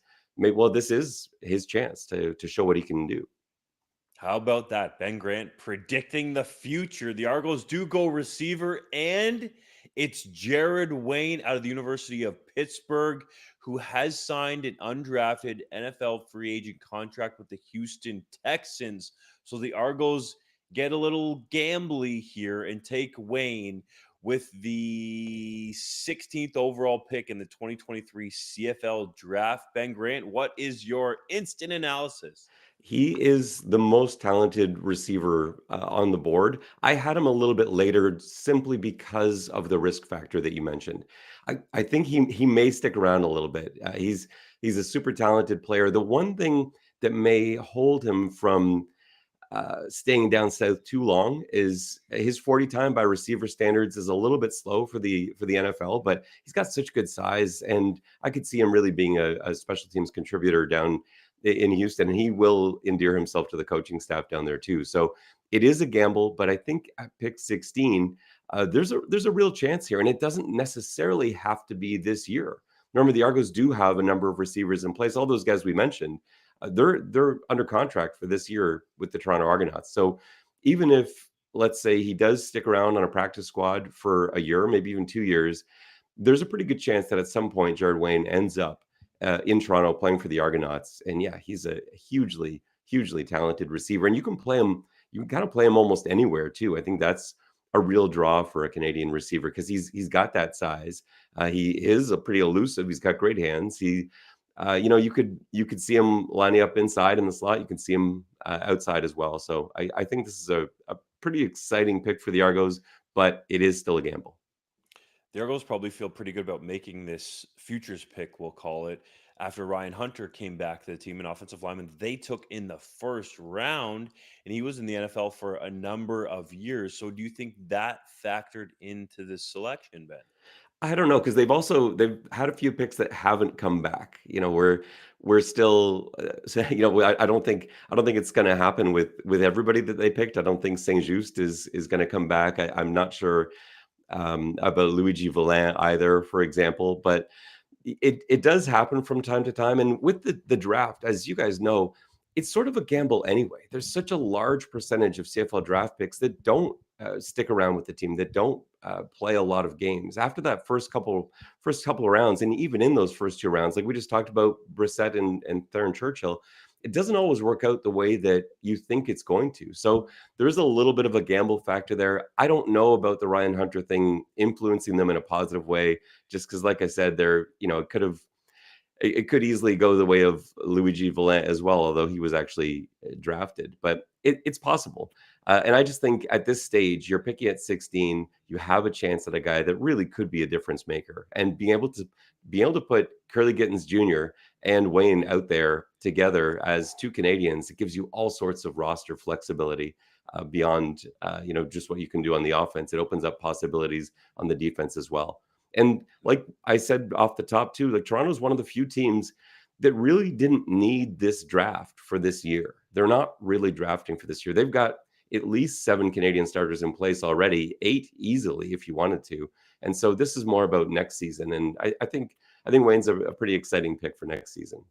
his chance to show what he can do. How about that? Ben Grant predicting the future. The Argos do go receiver, and it's Jared Wayne out of the University of Pittsburgh, who has signed an undrafted NFL free agent contract with the Houston Texans. So the Argos get a little gambly here and take Wayne with the 16th overall pick in the 2023 CFL Draft. Ben Grant, what is your instant analysis? He is the most talented receiver on the board. I had him a little bit later simply because of the risk factor that you mentioned. I think he may stick around a little bit. He's a super talented player. The one thing that may hold him from staying down south too long is his 40 time by receiver standards is a little bit slow for the NFL, but he's got such good size, and I could see him really being a special teams contributor down in Houston, and he will endear himself to the coaching staff down there too. So it is a gamble, but I think at pick 16, there's a real chance here, and it doesn't necessarily have to be this year. Normally, the Argos do have a number of receivers in place. All those guys we mentioned, they're under contract for this year with the Toronto Argonauts. So even if, let's say, he does stick around on a practice squad for a year, maybe even 2 years, there's a pretty good chance that at some point Jared Wayne ends up in Toronto playing for the Argonauts. And yeah, he's a hugely, hugely talented receiver, and you can play him. You can kind of play him almost anywhere too. I think that's a real draw for a Canadian receiver because he's got that size. He is a pretty elusive. He's got great hands. You could see him lining up inside in the slot. You can see him outside as well. So I think this is a pretty exciting pick for the Argos, but it is still a gamble. The Argos probably feel pretty good about making this futures pick, we'll call it, after Ryan Hunter came back to the team, an offensive lineman they took in the first round, and he was in the NFL for a number of years. So do you think that factored into this selection, Ben? I don't know because they've had a few picks that haven't come back. We're still, I don't think it's going to happen with everybody that they picked. I don't think Saint Just is going to come back. I'm not sure about Luigi Villain either, for example. But it does happen from time to time. And with the draft, as you guys know, it's sort of a gamble anyway. There's such a large percentage of CFL draft picks that don't stick around with the team, that don't play a lot of games after that first couple of rounds. And even in those first two rounds, like we just talked about Brissett and Theron Churchill, it doesn't always work out the way that you think it's going to. So there's a little bit of a gamble factor there. I don't know about the Ryan Hunter thing influencing them in a positive way, just because, like I said, it could easily go the way of Luigi Villain as well, although he was actually drafted. But it's possible. And I just think at this stage, you're picking at 16, you have a chance at a guy that really could be a difference maker. And being able to put Curly Gittens Jr. and Wayne out there together as two Canadians, it gives you all sorts of roster flexibility beyond just what you can do on the offense. It opens up possibilities on the defense as well. And like I said off the top too, like Toronto's one of the few teams that really didn't need this draft for this year. They're not really drafting for this year. They've got at least 7 Canadian starters in place already, 8 easily if you wanted to. And so this is more about next season. And I think Wayne's a pretty exciting pick for next season.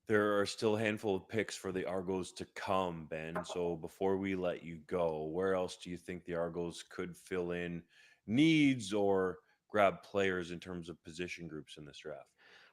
There are still a handful of picks for the Argos to come, Ben. So before we let you go, where else do you think the Argos could fill in needs or grab players in terms of position groups in this draft?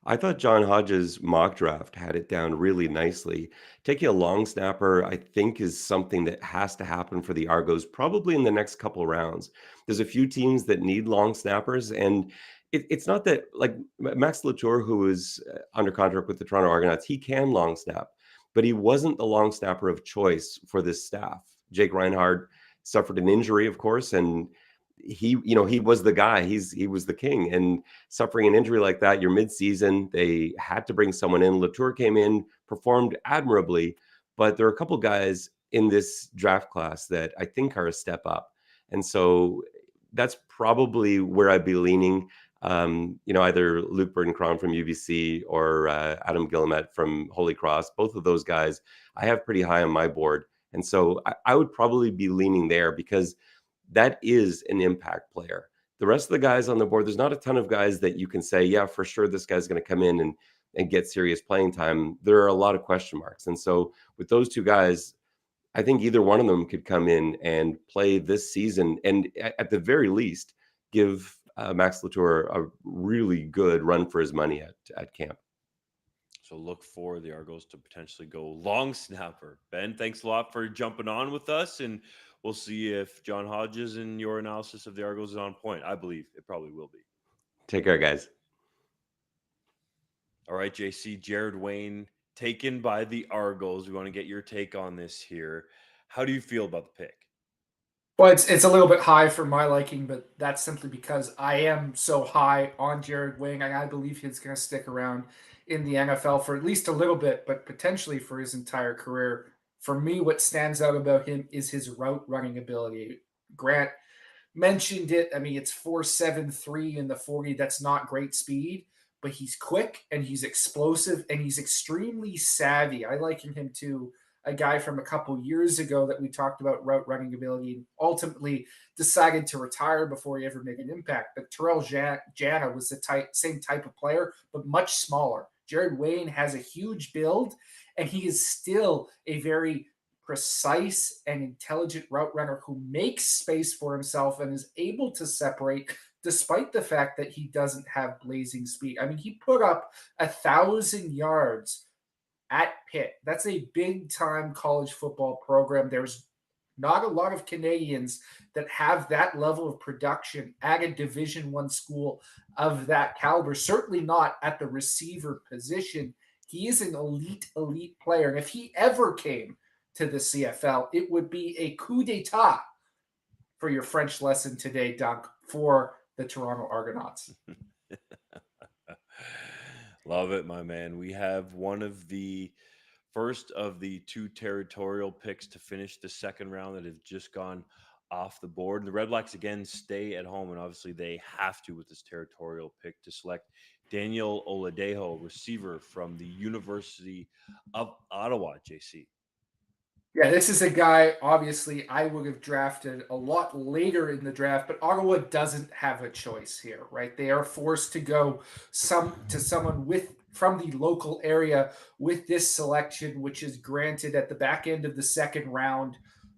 I thought John Hodges' mock draft had it down really nicely. Taking a long snapper, I think, is something that has to happen for the Argos probably in the next couple of rounds. There's a few teams that need long snappers, and it's not that like Max Latour, who is under contract with the Toronto Argonauts, he can long snap, but he wasn't the long snapper of choice for this staff. Jake Reinhardt suffered an injury, of course, and he was the guy. He was the king. And suffering an injury like that, you're midseason. They had to bring someone in. Latour came in, performed admirably, but there are a couple guys in this draft class that I think are a step up. And so that's probably where I'd be leaning. Either Luke Burton-Cron from UBC or Adam Guillemette from Holy Cross. Both of those guys I have pretty high on my board. And so I would probably be leaning there because that is an impact player. The rest of the guys on the board, there's not a ton of guys that you can say, yeah, for sure, this guy's going to come in and get serious playing time. There are a lot of question marks. And so with those two guys, I think either one of them could come in and play this season and at the very least give Max Latour a really good run for his money at camp. So look for the Argos to potentially go long snapper. Ben, thanks a lot for jumping on with us, and we'll see if John Hodges and your analysis of the Argos is on point. I believe it probably will be. Take care, guys. All right, JC, Jared Wayne taken by the Argos. We want to get your take on this here. How do you feel about the pick? Well, it's a little bit high for my liking, but that's simply because I am so high on Jared Wing. I believe he's going to stick around in the NFL for at least a little bit, but potentially for his entire career. For me, what stands out about him is his route running ability. Grant mentioned it. I mean, it's 4.73 in the 40. That's not great speed, but he's quick and he's explosive and he's extremely savvy. I liken him to a guy from a couple years ago that we talked about route running ability and ultimately decided to retire before he ever made an impact. But Terrell Jana was the same type of player, but much smaller. Jared Wayne has a huge build, and he is still a very precise and intelligent route runner who makes space for himself and is able to separate despite the fact that he doesn't have blazing speed. I mean, he put up 1,000 yards at Pitt. That's a big time college football program. There's not a lot of Canadians that have that level of production at a Division One school of that caliber. Certainly not at the receiver position. He is an elite player. And if he ever came to the CFL, it would be a coup d'etat for your French lesson today, Dunk, for the Toronto Argonauts. Love it, my man. We have one of the first of the two territorial picks to finish the second round that have just gone off the board. And the Red Blacks again stay at home, and obviously they have to with this territorial pick to select Daniel Oladejo, receiver from the University of Ottawa, JC. Yeah, this is a guy, obviously, I would have drafted a lot later in the draft, but Ottawa doesn't have a choice here, right? They are forced to go someone from the local area with this selection, which is granted at the back end of the second round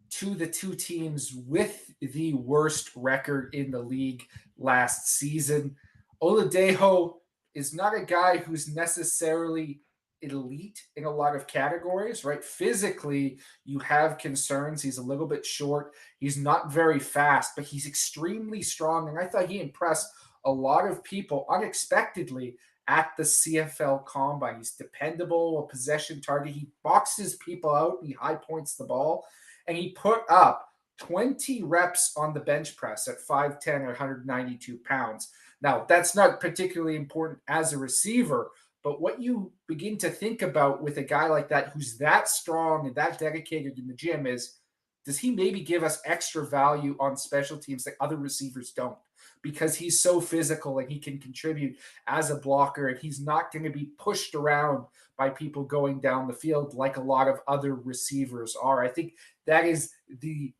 to the two teams with the worst record in the league last season. Oladejo is not a guy who's necessarily elite in a lot of categories, right? Physically, you have concerns. He's a little bit short. He's not very fast, but he's extremely strong. And I thought he impressed a lot of people unexpectedly at the CFL Combine. He's dependable, a possession target. He boxes people out. He high points the ball. And he put up 20 reps on the bench press at 5'10 or 192 pounds. Now, that's not particularly important as a receiver, but what you begin to think about with a guy like that who's that strong and that dedicated in the gym is, does he maybe give us extra value on special teams that other receivers don't? Because he's so physical and he can contribute as a blocker, and he's not going to be pushed around by people going down the field like a lot of other receivers are. I think that is the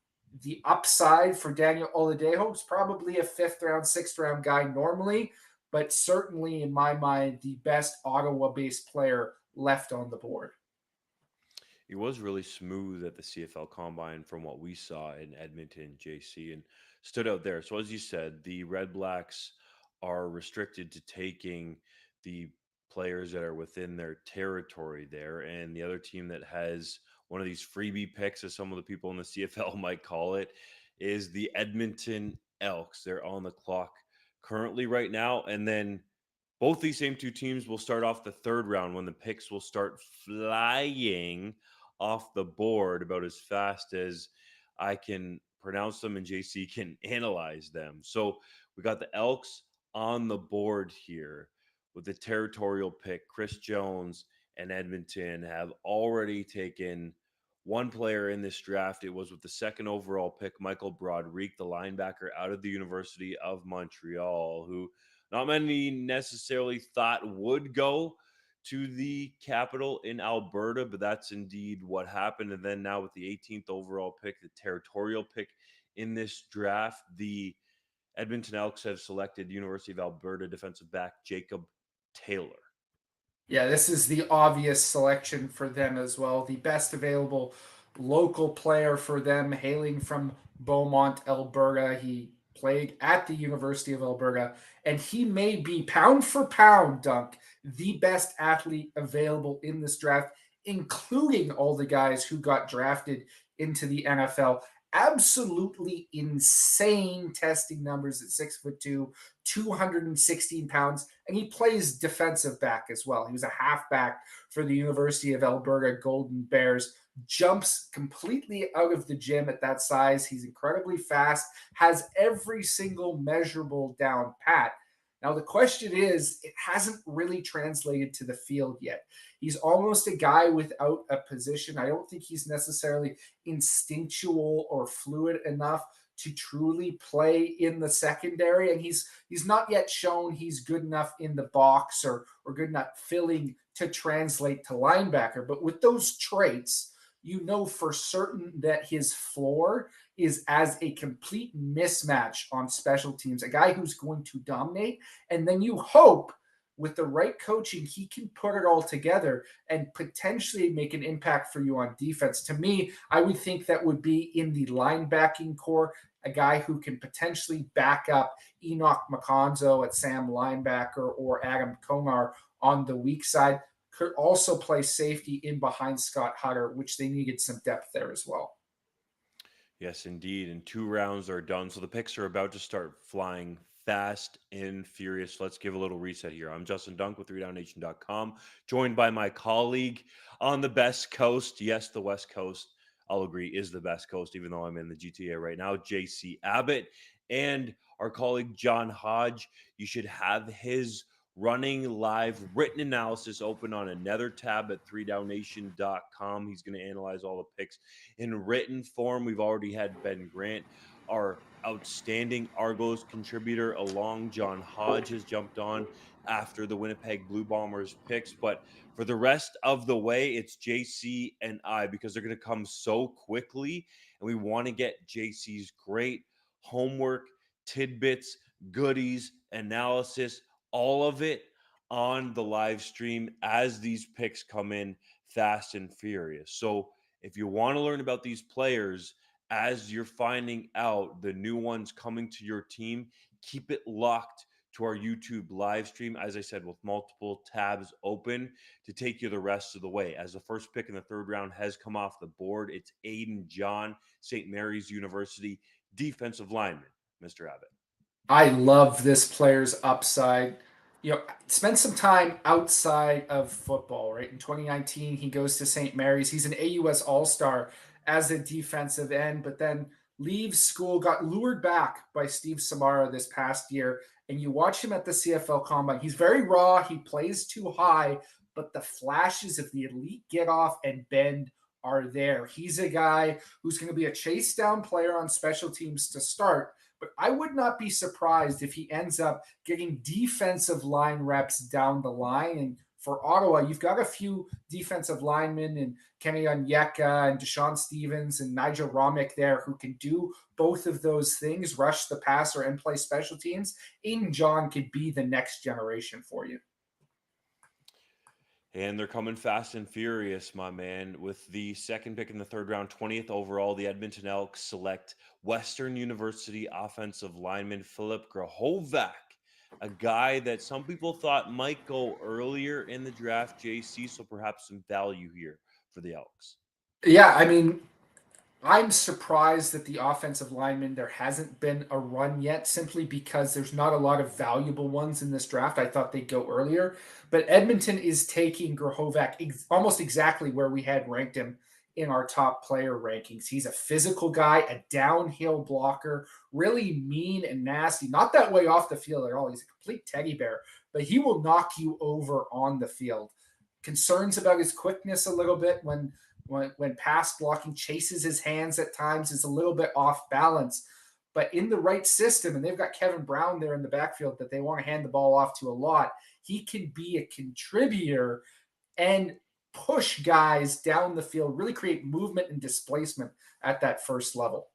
upside for Daniel Oladejo. Is probably a fifth round, sixth round guy normally, but certainly in my mind, the best Ottawa-based player left on the board. He was really smooth at the CFL Combine from what we saw in Edmonton, JC, and stood out there. So as you said, the Red Blacks are restricted to taking the players that are within their territory there. And the other team that has one of these freebie picks, as some of the people in the CFL might call it, is the Edmonton Elks. They're on the clock currently right now. And then both these same two teams will start off the third round when the picks will start flying off the board about as fast as I can pronounce them and JC can analyze them. So we got the Elks on the board here with the territorial pick. Chris Jones and Edmonton have already taken one player in this draft. It was with the second overall pick, Michael Broderick, the linebacker out of the University of Montreal, who not many necessarily thought would go to the capital in Alberta, but that's indeed what happened. And then now with the 18th overall pick, the territorial pick in this draft, the Edmonton Elks have selected University of Alberta defensive back Jacob Taylor. Yeah, this is the obvious selection for them as well. The best available local player for them, hailing from Beaumont, Alberta. He played at the University of Alberta, and he may be, pound for pound, Dunk, the best athlete available in this draft, including all the guys who got drafted into the NFL. Absolutely insane testing numbers at 6'2", 216 pounds, and he plays defensive back as well. He was a halfback for the University of Alberta Golden Bears. Jumps completely out of the gym at that size. He's incredibly fast, has every single measurable down pat. Now, the question is, it hasn't really translated to the field yet. He's almost a guy without a position. I don't think he's necessarily instinctual or fluid enough to truly play in the secondary, and he's not yet shown he's good enough in the box or good enough filling to translate to linebacker. But with those traits, you know for certain that his floor is as a complete mismatch on special teams, a guy who's going to dominate, and then you hope with the right coaching, he can put it all together and potentially make an impact for you on defense. To me, I would think that would be in the linebacking core, a guy who can potentially back up Enoch Makonzo at Sam linebacker or Adam Komar on the weak side. Could also play safety in behind Scott Hutter, which they needed some depth there as well. Yes, indeed. And 2 rounds are done. So the picks are about to start flying fast and furious. Let's give a little reset here. I'm Justin Dunk with 3downnation.com, joined by my colleague on the best coast. Yes, the West Coast, I'll agree, is the best coast, even though I'm in the GTA right now. J.C. Abbott and our colleague John Hodge. You should have his running live written analysis open on another tab at 3downnation.com. He's going to analyze all the picks in written form. We've already had Ben Grant, our outstanding Argos contributor, along. John Hodge has jumped on after the Winnipeg Blue Bombers picks. But for the rest of the way, it's JC and I, because they're going to come so quickly. And we want to get JC's great homework, tidbits, goodies, analysis, all of it on the live stream as these picks come in fast and furious. So if you want to learn about these players as you're finding out the new ones coming to your team, keep it locked to our YouTube live stream, as I said, with multiple tabs open to take you the rest of the way. As the first pick in the 3rd round has come off the board, it's Aiden John, St. Mary's University defensive lineman, Mr. Abbott. I love this player's upside. Spend some time outside of football, right? In 2019, he goes to St. Mary's. He's an AUS All-Star as a defensive end, but then leaves school, got lured back by Steve Samara this past year. And you watch him at the CFL Combine. He's very raw. He plays too high, but the flashes of the elite get off and bend are there. He's a guy who's going to be a chase down player on special teams to start, but I would not be surprised if he ends up getting defensive line reps down the line. And for Ottawa, you've got a few defensive linemen and Kenny Onyeka and Deshaun Stevens and Nigel Romick there who can do both of those things, rush the passer and play special teams. Aiden John could be the next generation for you. And they're coming fast and furious, my man. With the second pick in the 3rd round, 20th overall, the Edmonton Elks select Western University offensive lineman Filip Grahovac, a guy that some people thought might go earlier in the draft, JC, so perhaps some value here for the Elks. Yeah, I mean, I'm surprised that the offensive lineman, there hasn't been a run yet, simply because there's not a lot of valuable ones in this draft. I thought they'd go earlier, but Edmonton is taking Grahovac almost exactly where we had ranked him in our top player rankings. He's a physical guy, a downhill blocker, really mean and nasty. Not that way off the field at all. He's a complete teddy bear, but he will knock you over on the field. Concerns about his quickness a little bit when pass blocking, chases his hands at times, is a little bit off balance. But in the right system, and they've got Kevin Brown there in the backfield that they want to hand the ball off to a lot, he can be a contributor and push guys down the field, really create movement and displacement at that first level.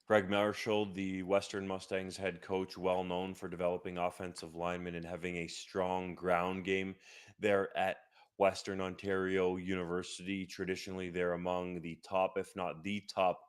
Greg Marshall, the Western Mustangs head coach, well known for developing offensive linemen and having a strong ground game there at Western Ontario University. Traditionally, they're among the top, if not the top,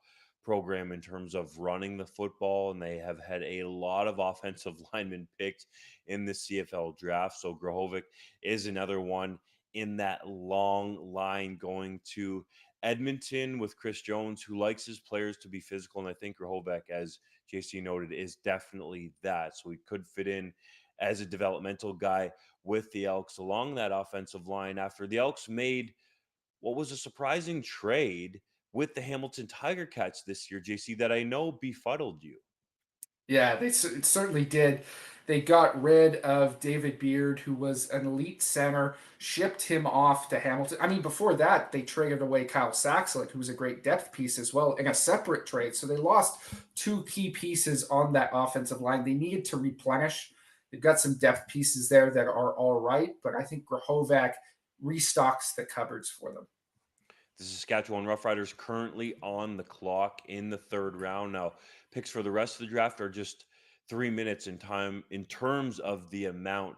program in terms of running the football, and they have had a lot of offensive linemen picked in the CFL draft. So Grahovic is another one in that long line going to Edmonton with Chris Jones, who likes his players to be physical. And I think Grahovic, as JC noted, is definitely that. So he could fit in as a developmental guy with the Elks along that offensive line after the Elks made what was a surprising trade with the Hamilton Tiger Cats this year, JC, that I know befuddled you. Yeah, it certainly did. They got rid of David Beard, who was an elite center, shipped him off to Hamilton. I mean, before that, they traded away Kyle Saxlick, who was a great depth piece as well, in a separate trade. So they lost two key pieces on that offensive line. They needed to replenish. They've got some depth pieces there that are all right, but I think Grahovac restocks the cupboards for them. The Saskatchewan Roughriders currently on the clock in the third round. Now, picks for the rest of the draft are just 3 minutes in time in terms of the amount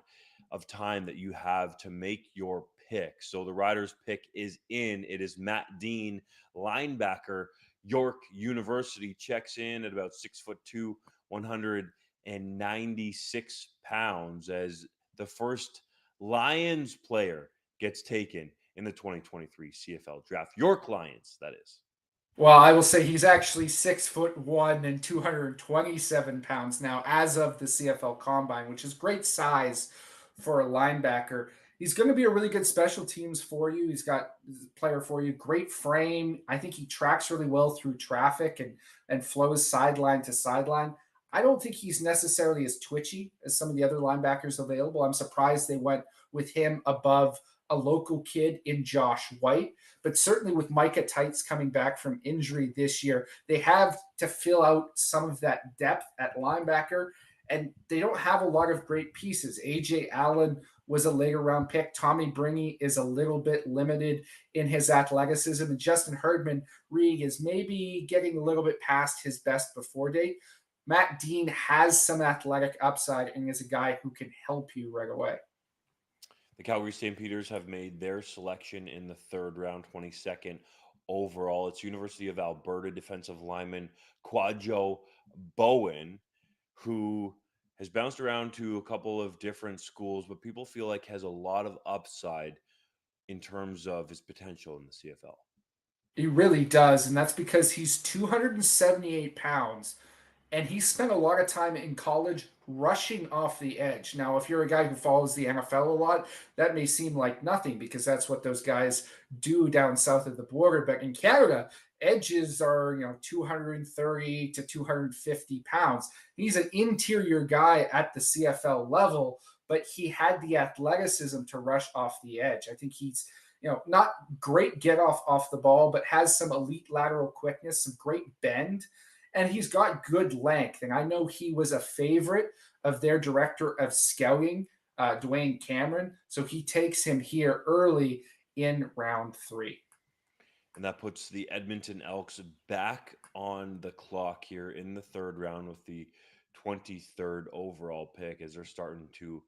of time that you have to make your pick. So the Riders pick is in. It is Matt Dean, linebacker, York University, checks in at about 6'2", 196 pounds as the first Lions player gets taken in the 2023 CFL Draft. York Lions, that is. Well, I will say he's actually 6'1" and 227 pounds now as of the CFL Combine, which is great size for a linebacker. He's going to be a really good special teams for you. He's got a player for you, great frame. I think he tracks really well through traffic and flows sideline to sideline. I don't think he's necessarily as twitchy as some of the other linebackers available. I'm surprised they went with him above a local kid in Josh White. But certainly with Micah Tights coming back from injury this year, they have to fill out some of that depth at linebacker, and they don't have a lot of great pieces. AJ Allen was a later round pick. Tommy Bringy is a little bit limited in his athleticism, and Justin Herdman Reed is maybe getting a little bit past his best before date. Matt Dean has some athletic upside and is a guy who can help you right away. The Calgary Stampeders have made their selection in the third round, 22nd overall. It's University of Alberta defensive lineman Quadjo Bowen, who has bounced around to a couple of different schools, but people feel like has a lot of upside in terms of his potential in the CFL. He really does, and that's because he's 278 pounds, and he spent a lot of time in college rushing off the edge. Now, if you're a guy who follows the NFL a lot, that may seem like nothing because that's what those guys do down south of the border. But in Canada, edges are 230 to 250 pounds. He's an interior guy at the CFL level, but he had the athleticism to rush off the edge. I think he's not great get off the ball, but has some elite lateral quickness, some great bend, and he's got good length. And I know he was a favorite of their director of scouting, Dwayne Cameron. So he takes him here early in round 3. And that puts the Edmonton Elks back on the clock here in the third round with the 23rd overall pick as they're starting to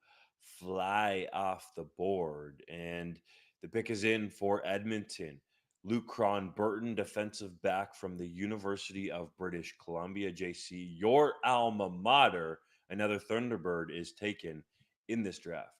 fly off the board. And the pick is in for Edmonton. Luke Cron Burton, defensive back from the University of British Columbia. JC, your alma mater, another Thunderbird, is taken in this draft.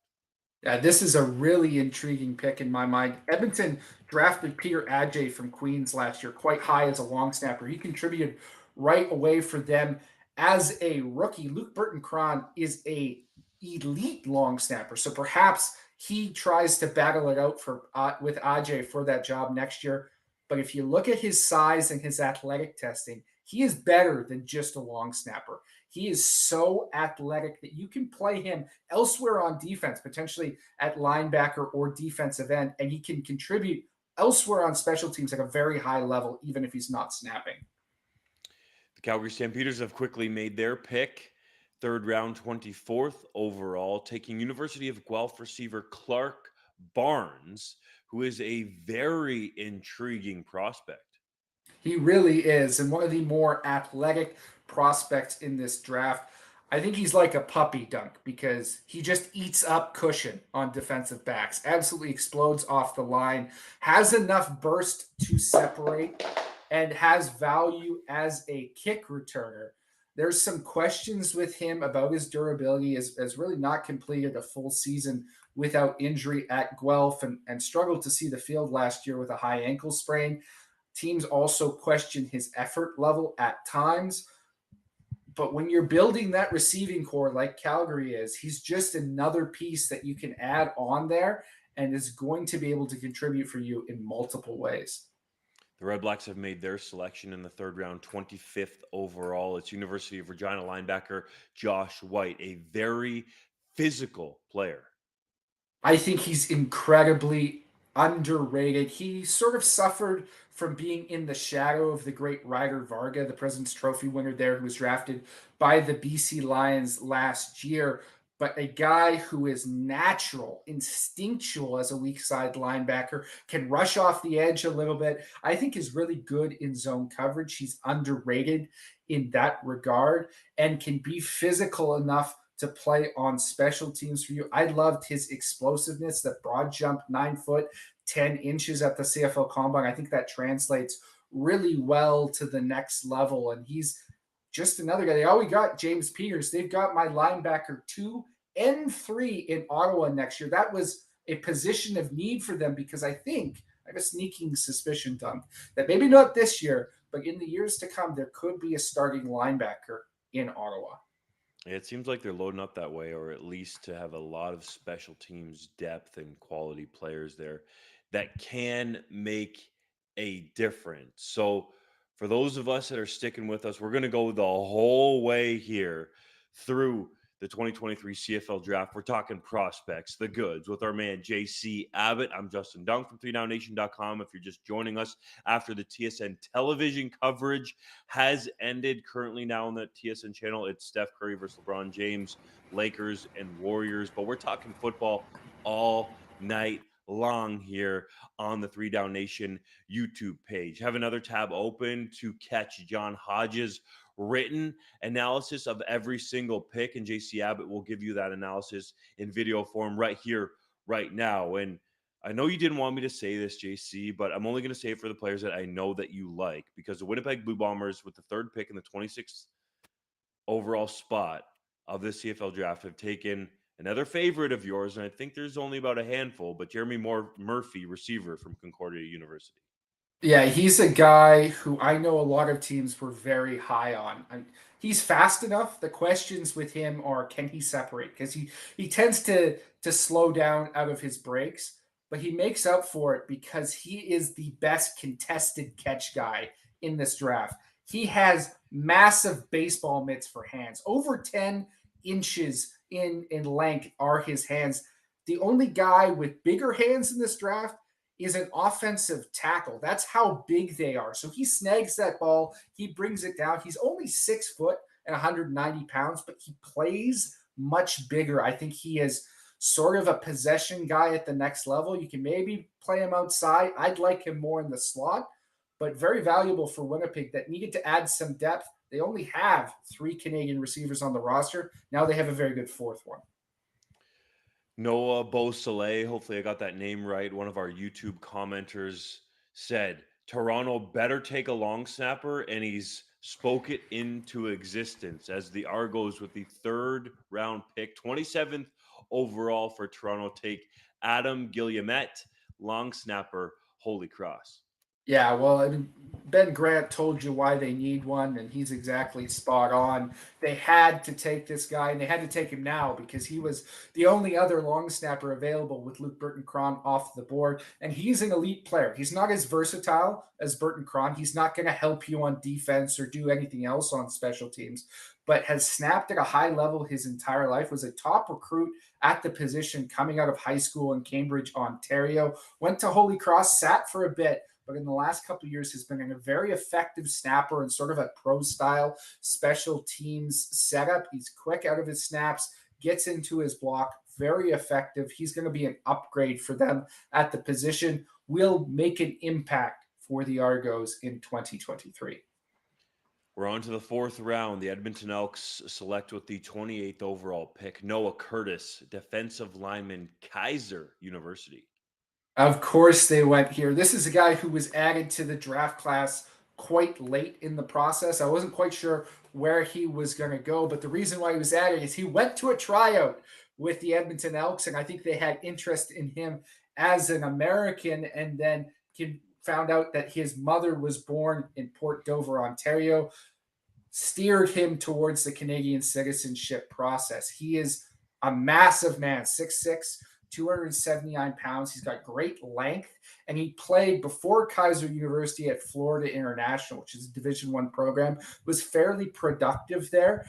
Yeah, this is a really intriguing pick in my mind. Edmonton drafted Peter Adjei from Queens last year quite high as a long snapper. He contributed right away for them as a rookie. Luke Burton Cron is a elite long snapper, so perhaps he tries to battle it out for with Adjei for that job next year. But if you look at his size and his athletic testing, he is better than just a long snapper. He is so athletic that you can play him elsewhere on defense, potentially at linebacker or defensive end, and he can contribute elsewhere on special teams at a very high level, even if he's not snapping. The Calgary Stampeders have quickly made their pick. Third round, 24th overall, taking University of Guelph receiver Clark Barnes, who is a very intriguing prospect. He really is, and one of the more athletic prospects in this draft. I think he's like a puppy dunk because he just eats up cushion on defensive backs, absolutely explodes off the line, has enough burst to separate, and has value as a kick returner. There's some questions with him about his durability, as really not completed a full season without injury at Guelph and struggled to see the field last year with a high ankle sprain. Teams also question his effort level at times. But when you're building that receiving core like Calgary is, he's just another piece that you can add on there and is going to be able to contribute for you in multiple ways. The Red Blacks have made their selection in the third round, 25th overall. It's University of Regina linebacker Josh White, a very physical player. I think he's incredibly underrated. He sort of suffered from being in the shadow of the great Ryder Varga, the President's Trophy winner there, who was drafted by the BC Lions last year. But a guy who is natural, instinctual as a weak side linebacker, can rush off the edge a little bit. I think is really good in zone coverage. He's underrated in that regard and can be physical enough to play on special teams for you. I loved his explosiveness, that broad jump, 9 foot, 10 inches at the CFL Combine. I think that translates really well to the next level. And he's just another guy. They already got James Peters. They've got my linebacker 2 and 3 in Ottawa next year. That was a position of need for them because I have a sneaking suspicion, Dunk, that maybe not this year, but in the years to come, there could be a starting linebacker in Ottawa. It seems like they're loading up that way, or at least to have a lot of special teams depth and quality players there that can make a difference. So, for those of us that are sticking with us, we're going to go the whole way here through the 2023 CFL Draft. We're talking prospects, the goods, with our man J.C. Abbott. I'm Justin Dunk from 3downnation.com. If you're just joining us after the TSN television coverage has ended, currently now on the TSN channel, it's Steph Curry versus LeBron James, Lakers and Warriors. But we're talking football all night long here on the 3Down Nation YouTube page. Have another tab open to catch John Hodges' written analysis of every single pick, and JC Abbott will give you that analysis in video form right here, right now. And I know you didn't want me to say this, JC, but I'm only going to say it for the players that I know that you like, because the Winnipeg Blue Bombers, with the third pick in the 26th overall spot of the CFL Draft, have taken another favorite of yours, and I think there's only about a handful, but Jeremy Murphy, receiver from Concordia University. Yeah, he's a guy who I know a lot of teams were very high on. He's fast enough. The questions with him are, can he separate? Because he tends to slow down out of his breaks, but he makes up for it because he is the best contested catch guy in this draft. He has massive baseball mitts for hands. Over 10 inches in length are his hands. The only guy with bigger hands in this draft is an offensive tackle. That's how big they are. So he snags that ball, he brings it down. He's only 6 foot and 190 pounds, but he plays much bigger. I think he is sort of a possession guy at the next level. You can maybe play him outside. I'd like him more in the slot, but very valuable for Winnipeg that needed to add some depth. They only have 3 Canadian receivers on the roster. Now they have a very good fourth one. Noah Beausoleil, hopefully I got that name right, one of our YouTube commenters said, Toronto better take a long snapper, and he's spoke it into existence as the Argos, with the third round pick, 27th overall for Toronto, take Adam Guillemette, long snapper, Holy Cross. Yeah, well, I mean, Ben Grant told you why they need one, and he's exactly spot on. They had to take this guy, and they had to take him now because he was the only other long snapper available with Luke Burton Cron off the board. And he's an elite player. He's not as versatile as Burton Cron. He's not going to help you on defense or do anything else on special teams, but has snapped at a high level his entire life, was a top recruit at the position coming out of high school in Cambridge, Ontario, went to Holy Cross, sat for a bit, but in the last couple of years has been a very effective snapper and sort of a pro style special teams setup. He's quick out of his snaps, gets into his block, very effective. He's going to be an upgrade for them at the position, will make an impact for the Argos in 2023. We're on to the fourth round. The Edmonton Elks select with the 28th overall pick Noah Curtis, defensive lineman, Kaiser University. Of course, they went here. This is a guy who was added to the draft class quite late in the process. I wasn't quite sure where he was going to go, but the reason why he was added is he went to a tryout with the Edmonton Elks, and I think they had interest in him as an American, and then he found out that his mother was born in Port Dover, Ontario, steered him towards the Canadian citizenship process. He is a massive man, 6'6", 279 pounds. He's got great length, and he played before Kaiser University at Florida International, which is a Division I program, was fairly productive there.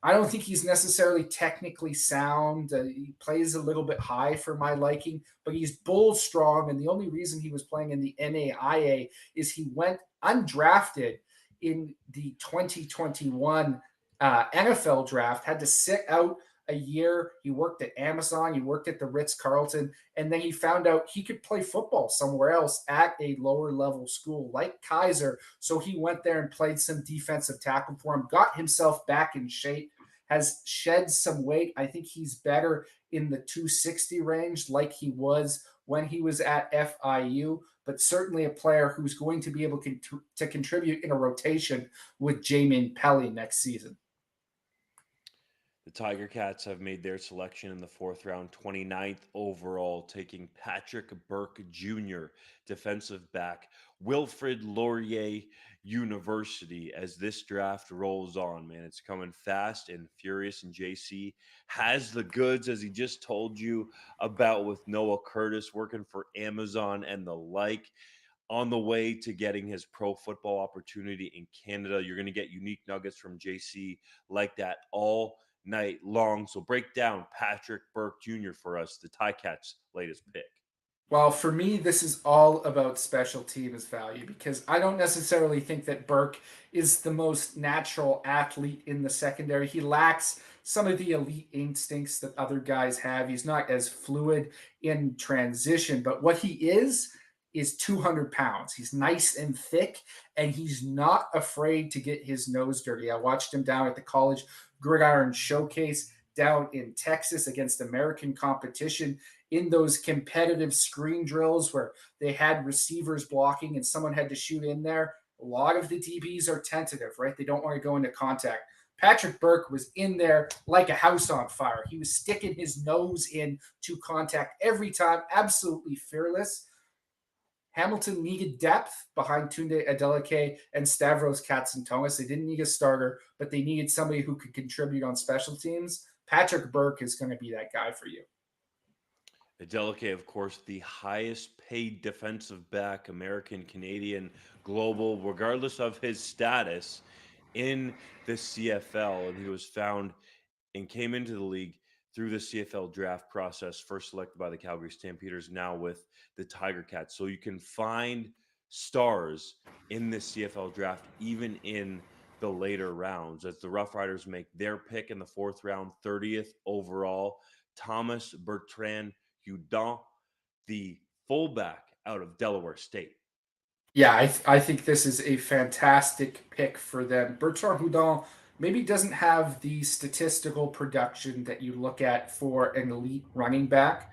I don't think he's necessarily technically sound. He plays a little bit high for my liking, but he's bull strong. And the only reason he was playing in the NAIA is he went undrafted in the 2021 NFL draft, had to sit out a year. He worked at Amazon, he worked at the Ritz-Carlton, and then he found out he could play football somewhere else at a lower level school like Kaiser. So he went there and played some defensive tackle for him, got himself back in shape, has shed some weight. I think he's better in the 260 range like he was when he was at FIU, but certainly a player who's going to be able to contribute in a rotation with Jamin Pelly next season. The Tiger Cats have made their selection in the fourth round, 29th overall, taking Patrick Burke Jr., defensive back, Wilfrid Laurier University. As this draft rolls on, man, it's coming fast and furious. And JC has the goods, as he just told you about with Noah Curtis working for Amazon and the like. On the way to getting his pro football opportunity in Canada. You're going to get unique nuggets from JC like that all night long. So break down Patrick Burke Jr. for us, the Ticats' latest pick. Well, for me, this is all about special teams value because I don't necessarily think that Burke is the most natural athlete in the secondary. He lacks some of the elite instincts that other guys have. He's not as fluid in transition, but what he is 200 pounds. He's nice and thick, and he's not afraid to get his nose dirty. I watched him down at the college gridiron showcase down in Texas against American competition in those competitive screen drills where they had receivers blocking and someone had to shoot in there. A lot of the DBs are tentative, right? They don't want to go into contact. Patrick Burke was in there like a house on fire. He was sticking his nose in to contact every time, absolutely fearless. Hamilton needed depth behind Tunde Adeleke and Stavros Katsantonis. They didn't need a starter, but they needed somebody who could contribute on special teams. Patrick Burke is going to be that guy for you. Adeleke, of course, the highest paid defensive back, American, Canadian, global, regardless of his status in the CFL. And he was found and came into the league through the CFL draft process, first selected by the Calgary Stampeders, now with the Tiger Cats. So you can find stars in the CFL draft, even in the later rounds, as the Rough Riders make their pick in the fourth round, 30th overall. Thomas Bertrand Hudon, the fullback out of Delaware State. Yeah, I think this is a fantastic pick for them. Bertrand Hudon maybe doesn't have the statistical production that you look at for an elite running back,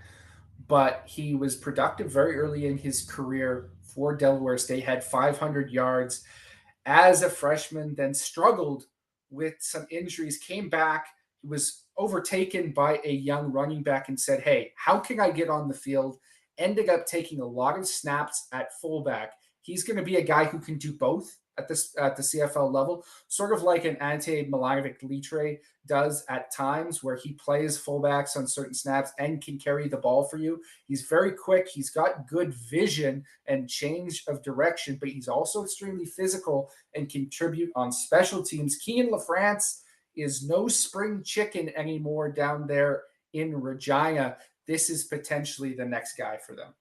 but he was productive very early in his career for Delaware State, had 500 yards as a freshman, then struggled with some injuries, came back, was overtaken by a young running back and said, hey, how can I get on the field? Ended up taking a lot of snaps at fullback. he's going to be a guy who can do both at the CFL level, sort of like an Ante Milanovic-Litre does at times, where he plays fullbacks on certain snaps and can carry the ball for you. He's very quick. He's got good vision and change of direction, but he's also extremely physical and contribute on special teams. Kean LaFrance is no spring chicken anymore down there in Regina. This is potentially the next guy for them.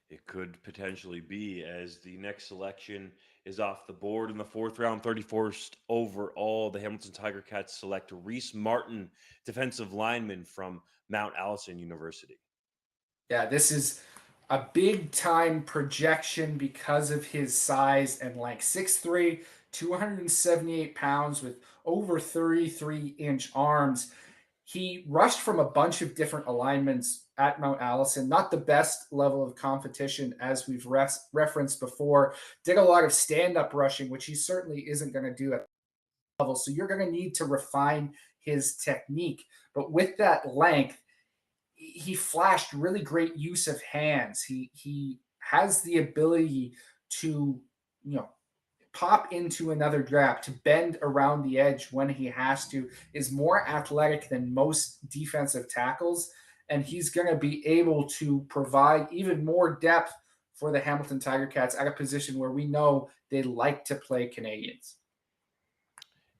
It could potentially be, as the next selection is off the board in the fourth round, 31st overall. The Hamilton Tiger Cats select Reese Martin, defensive lineman from Mount Allison University. Yeah, this is a big time projection because of his size and length. 6'3", 278 pounds with over 33-inch arms. He rushed from a bunch of different alignments at Mount Allison, not the best level of competition as we've referenced before. Did a lot of stand-up rushing, which he certainly isn't going to do at level. So you're going to need to refine his technique. But with that length, he flashed really great use of hands. He has the ability to, you know, pop into another grab, to bend around the edge when he has to, is more athletic than most defensive tackles. And he's going to be able to provide even more depth for the Hamilton Tiger Cats at a position where we know they like to play Canadians.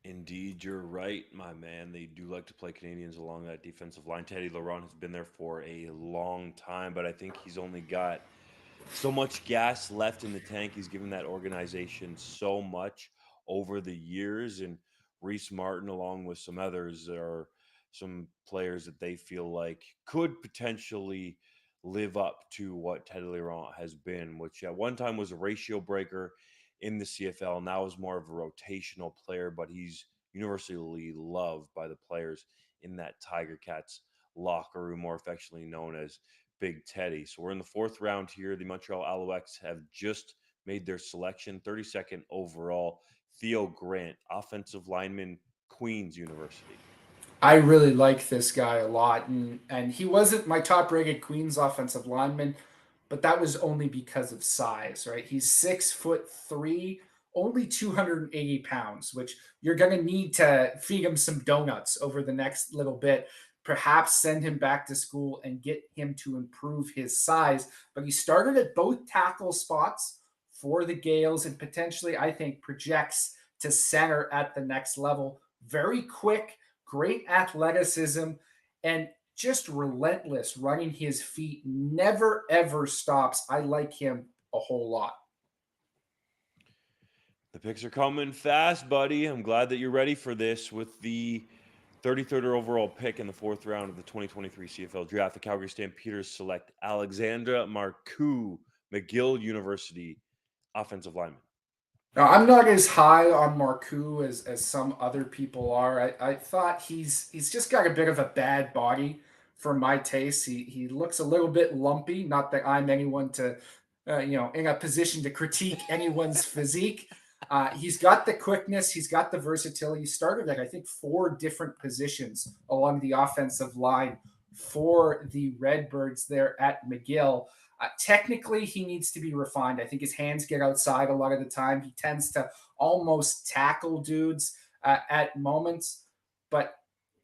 Indeed, you're right, my man. They do like to play Canadians along that defensive line. Teddy Laurent has been there for a long time, but I think he's only got so much gas left in the tank. He's given that organization so much over the years. And Reese Martin, along with some others, are some players that they feel like could potentially live up to what Teddy Laurent has been, which at one time was a ratio breaker in the CFL. Now is more of a rotational player, but he's universally loved by the players in that Tiger Cats locker room, more affectionately known as Big Teddy. So we're in the fourth round here. The Montreal Alouettes have just made their selection, 32nd overall. Theo Grant, offensive lineman, Queen's University. I really like this guy a lot, and he wasn't my top rated Queens offensive lineman, but that was only because of size, right? He's 6'3", only 280 pounds, which you're going to need to feed him some donuts over the next little bit. Perhaps send him back to school and get him to improve his size. But he started at both tackle spots for the Gales and potentially, I think, projects to center at the next level. Very quick, great athleticism, and just relentless running his feet, never ever stops. I like him a whole lot. The picks are coming fast, buddy. I'm glad that you're ready for this. With the 33rd overall pick in the fourth round of the 2023 CFL Draft, the Calgary Stampeders select Alexandra Marcoux, McGill University offensive lineman. Now, I'm not as high on Marcoux as some other people are. I thought he's just got a bit of a bad body for my taste. He looks a little bit lumpy. Not that I'm anyone to, in a position to critique anyone's physique. He's got the quickness. He's got the versatility. He started at, I think, 4 different positions along the offensive line for the Redbirds there at McGill. Technically, he needs to be refined. I think his hands get outside a lot of the time. He tends to almost tackle dudes at moments, but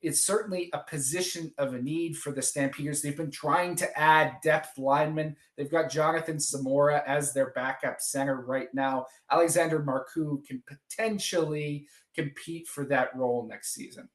it's certainly a position of a need for the Stampeders. They've been trying to add depth linemen. They've got Jonathan Zamora as their backup center right now. Alexander Marcoux can potentially compete for that role next season.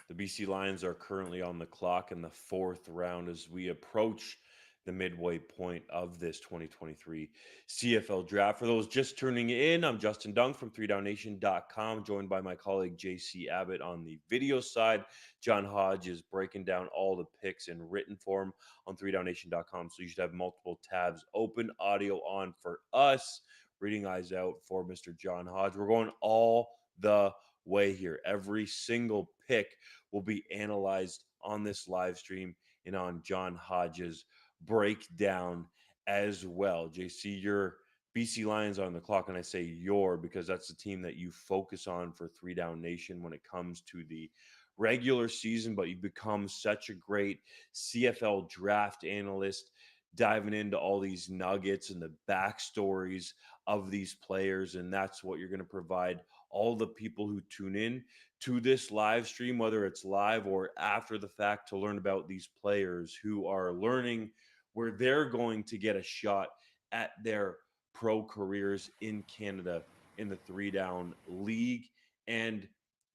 The BC Lions are currently on the clock in the fourth round as we approach the midway point of this 2023 CFL Draft. For those just tuning in, I'm Justin Dunk from 3downnation.com, joined by my colleague J.C. Abbott on the video side. John Hodge is breaking down all the picks in written form on 3downnation.com, so you should have multiple tabs open, audio on for us, reading eyes out for Mr. John Hodge. We're going all the way here. Every single pick will be analyzed on this live stream and on John Hodge's breakdown as well. JC, your BC Lions are on the clock, and I say your because that's the team that you focus on for 3 Down Nation when it comes to the regular season, but you've become such a great CFL draft analyst. diving into all these nuggets and the backstories of these players. And that's what you're going to provide all the people who tune in to this live stream, whether it's live or after the fact, to learn about these players who are learning where they're going to get a shot at their pro careers in Canada in the 3 down league. And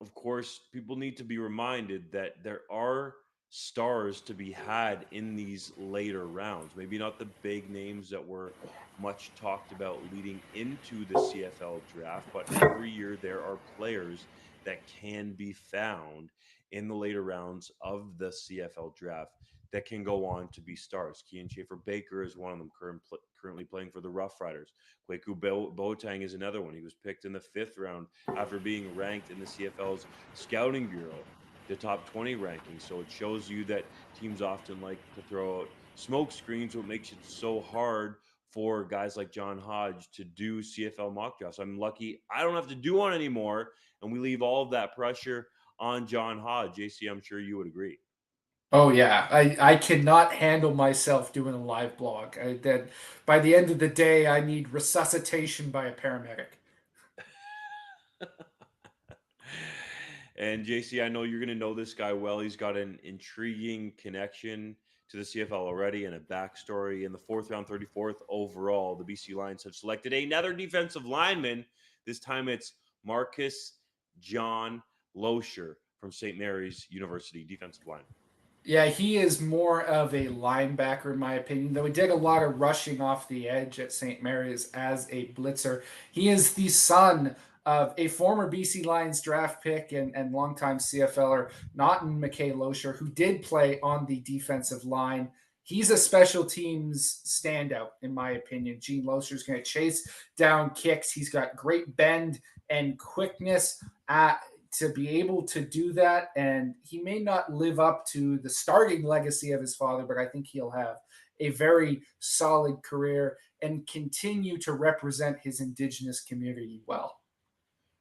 of course, people need to be reminded that there are stars to be had in these later rounds. Maybe not the big names that were much talked about leading into the CFL draft, but every year there are players that can be found in the later rounds of the CFL draft that can go on to be stars. Kian Schaefer-Baker is one of them, currently playing for the Rough Riders. Kwaku Boateng is another one. He was picked in the 5th round after being ranked in the CFL's Scouting Bureau, the top 20 ranking. So it shows you that teams often like to throw out smoke screens, what makes it so hard for guys like John Hodge to do CFL mock drafts. I'm lucky I don't have to do one anymore, and we leave all of that pressure on John Hodge. JC, I'm sure you would agree. Oh yeah, I cannot handle myself doing a live blog. That by the end of the day, I need resuscitation by a paramedic. And JC, I know you're going to know this guy well. He's got an intriguing connection to the CFL already and a backstory. In the 4th round, 34th overall, the BC Lions have selected another defensive lineman. This time it's Marcus John Loescher from St. Mary's University, defensive line. Yeah, he is more of a linebacker, in my opinion, though he did a lot of rushing off the edge at St. Mary's as a blitzer. He is the son of a former BC Lions draft pick and longtime CFLer, Naughton McKay Loescher, who did play on the defensive line. He's a special teams standout, in my opinion. Gene Loescher is going to chase down kicks. He's got great bend and quickness to be able to do that. And he may not live up to the starting legacy of his father, but I think he'll have a very solid career and continue to represent his Indigenous community well.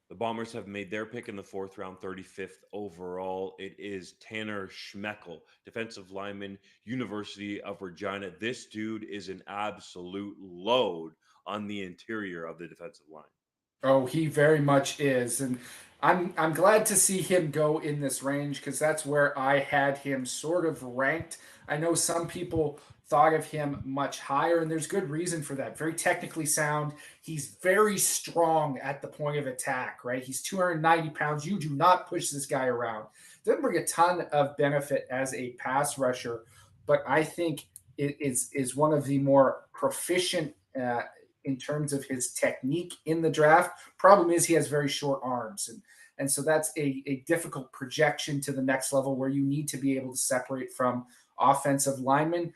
The Bombers have made their pick in the 4th round, 35th overall. It is Tanner Schmeckel, defensive lineman, University of Regina. This dude is an absolute load on the interior of the defensive line. Oh, he very much is, and I'm glad to see him go in this range because that's where I had him sort of ranked. I know some people thought of him much higher, and there's good reason for that. Very technically sound. He's very strong at the point of attack, right? He's 290 pounds. You do not push this guy around. Doesn't bring a ton of benefit as a pass rusher, but I think it is one of the more proficient in terms of his technique in the draft. Problem is he has very short arms, and so that's a difficult projection to the next level where you need to be able to separate from offensive linemen.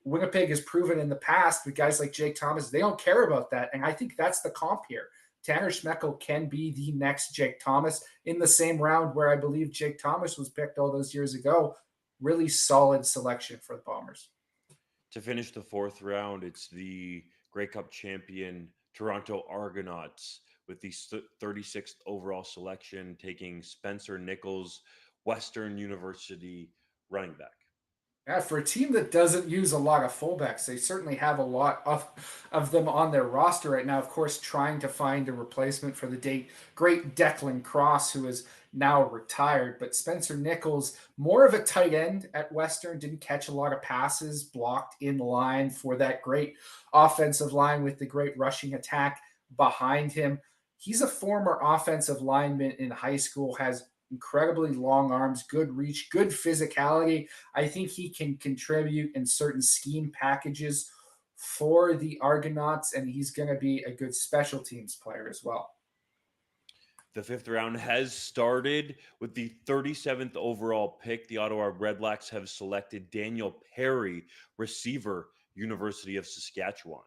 Winnipeg has proven in the past with guys like Jake Thomas, they don't care about that, and I think that's the comp here. Tanner Schmeckel can be the next Jake Thomas in the same round where I believe Jake Thomas was picked all those years ago. Really solid selection for the Bombers. To finish the 4th round, it's the Grey Cup champion Toronto Argonauts with the 36th overall selection, taking Spencer Nichols, Western University running back. Yeah, for a team that doesn't use a lot of fullbacks, they certainly have a lot of them on their roster right now. Of course, trying to find a replacement for the great Declan Cross, who is now retired. But Spencer Nichols, more of a tight end at Western, didn't catch a lot of passes, blocked in line for that great offensive line with the great rushing attack behind him. He's a former offensive lineman in high school, has incredibly long arms, good reach, good physicality. I think he can contribute in certain scheme packages for the Argonauts, and he's going to be a good special teams player as well. The 5th round has started with the 37th overall pick. The Ottawa Redblacks have selected Daniel Perry, receiver, University of Saskatchewan.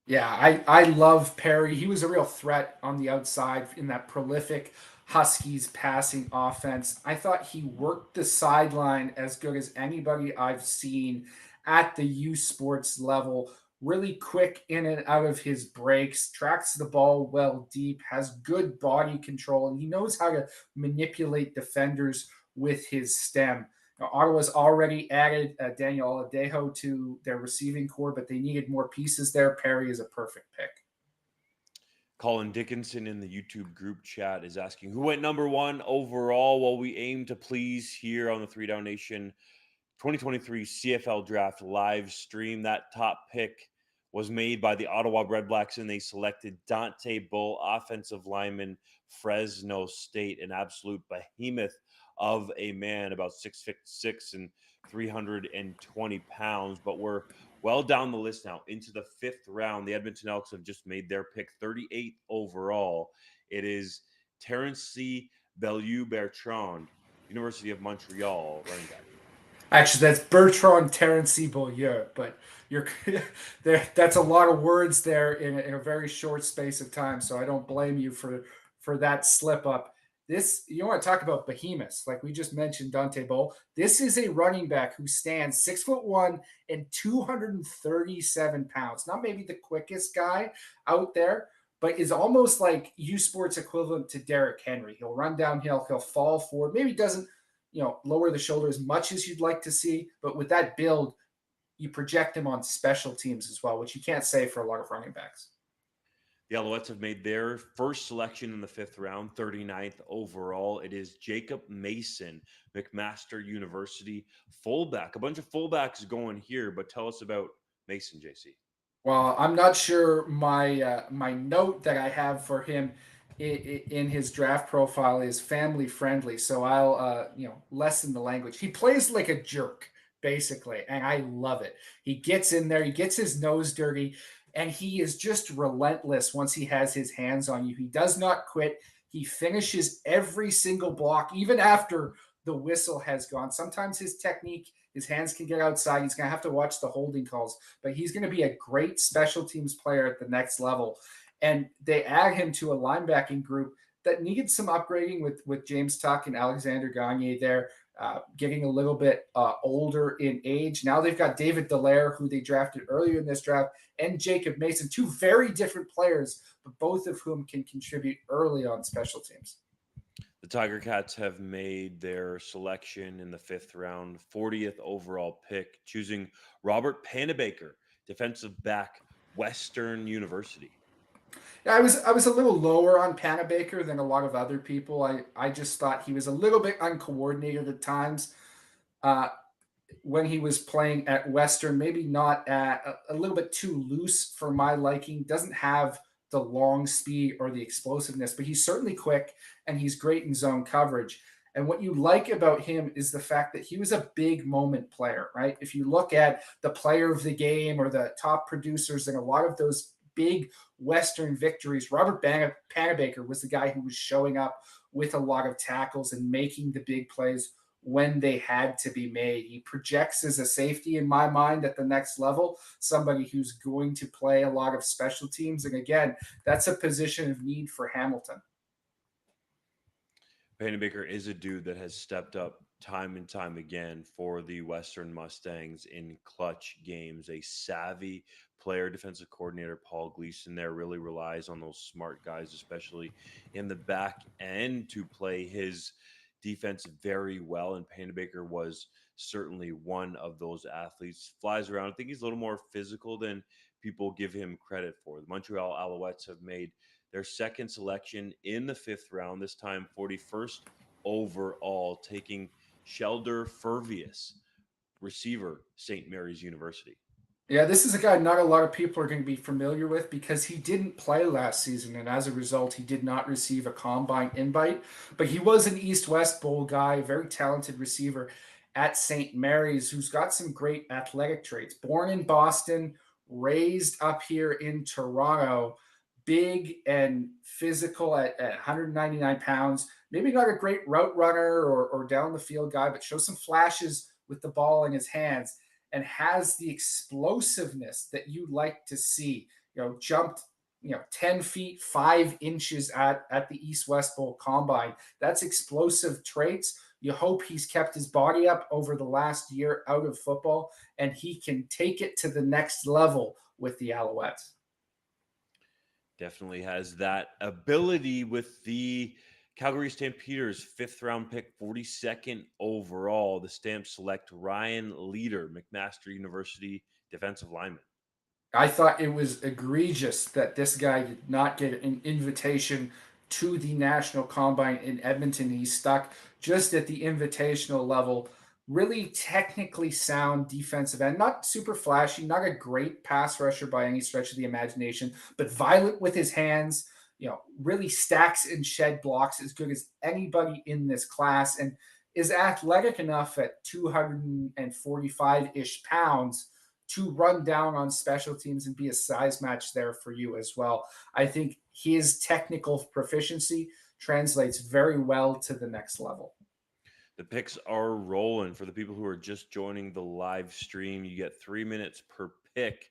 Yeah, I love Perry. He was a real threat on the outside in that prolific Huskies passing offense. I thought he worked the sideline as good as anybody I've seen at the U Sports level. Really quick in and out of his breaks, tracks the ball well deep, has good body control, and he knows how to manipulate defenders with his stem. Ottawa's already added Daniel Oladejo to their receiving core, but they needed more pieces there. Perry is a perfect pick. Colin Dickinson in the YouTube group chat is asking who went number 1 overall. Well, we aim to please here on the 3 Down Nation 2023 CFL Draft live stream. That top pick was made by the Ottawa Redblacks, and they selected Dante Bull, offensive lineman, Fresno State, an absolute behemoth of a man, about 6'6" and 320 pounds. But we're well down the list now into the 5th round. The Edmonton Elks have just made their pick 38th overall. It is Terrence C. Bellew Bertrand, University of Montreal, running back. Actually, that's Bertrand Terence Beaulieu, but you're there. That's a lot of words there in a very short space of time. So I don't blame you for that slip up. This, you want to talk about behemoths, like we just mentioned, Dante Bull. This is a running back who stands 6'1" and 237 pounds. Not maybe the quickest guy out there, but is almost like U Sports equivalent to Derrick Henry. He'll run downhill, he'll fall forward. Maybe doesn't lower the shoulder as much as you'd like to see, but with that build, you project him on special teams as well, which you can't say for a lot of running backs. The Alouettes have made their first selection in the 5th round, 39th overall. It is Jacob Mason, McMaster University fullback. A bunch of fullbacks going here, but tell us about Mason, JC. Well, I'm not sure my note that I have for him in his draft profile is family friendly, so I'll lessen the language. He plays like a jerk, basically, and I love it. He gets in there, he gets his nose dirty, and he is just relentless once he has his hands on you. He does not quit. He finishes every single block, even after the whistle has gone. Sometimes his technique, his hands can get outside. He's going to have to watch the holding calls, but he's going to be a great special teams player at the next level. And they add him to a linebacking group that needed some upgrading with James Tuck and Alexander Gagne there, getting a little bit older in age. Now they've got David Dallaire, who they drafted earlier in this draft, and Jacob Mason, 2 very different players, but both of whom can contribute early on special teams. The Tiger Cats have made their selection in the 5th round, 40th overall pick, choosing Robert Panabaker, defensive back, Western University. Yeah, I was a little lower on Panabaker than a lot of other people. I just thought he was a little bit uncoordinated at times when he was playing at Western. Maybe not a little bit too loose for my liking. Doesn't have the long speed or the explosiveness, but he's certainly quick and he's great in zone coverage. And what you like about him is the fact that he was a big moment player, right? If you look at the player of the game or the top producers in a lot of those big Western victories, Robert Panabaker was the guy who was showing up with a lot of tackles and making the big plays when they had to be made. He projects as a safety in my mind at the next level, somebody who's going to play a lot of special teams. And again, that's a position of need for Hamilton. Panabaker is a dude that has stepped up time and time again for the Western Mustangs in clutch games. A savvy player, defensive coordinator Paul Gleason there really relies on those smart guys, especially in the back end, to play his defense very well. And Panabaker was certainly one of those athletes. Flies around. I think he's a little more physical than people give him credit for. The Montreal Alouettes have made their second selection in the 5th round, this time 41st overall, taking Shelder Furvius, receiver, St. Mary's University. Yeah, this is a guy not a lot of people are going to be familiar with because he didn't play last season, and as a result, he did not receive a combine invite. But he was an East-West Bowl guy, very talented receiver at St. Mary's, who's got some great athletic traits. Born in Boston, raised up here in Toronto, big and physical at 199 pounds. Maybe not a great route runner or down the field guy, but shows some flashes with the ball in his hands and has the explosiveness that you like to see. Jumped 10 feet 5 inches at the East-West Bowl Combine. That's explosive traits. You hope he's kept his body up over the last year out of football, and he can take it to the next level with the Alouettes. Definitely has that ability with the Calgary Stampeders, 5th-round pick, 42nd overall. The Stamps select Ryan Leader, McMaster University defensive lineman. I thought it was egregious that this guy did not get an invitation to the National Combine in Edmonton. He's stuck just at the invitational level. Really technically sound defensive end, not super flashy, not a great pass rusher by any stretch of the imagination, but violent with his hands. Really stacks and shed blocks as good as anybody in this class, and is athletic enough at 245 ish pounds to run down on special teams and be a size match there for you as well. I think his technical proficiency translates very well to the next level. The picks are rolling. For the people who are just joining the live stream, you get 3 minutes per pick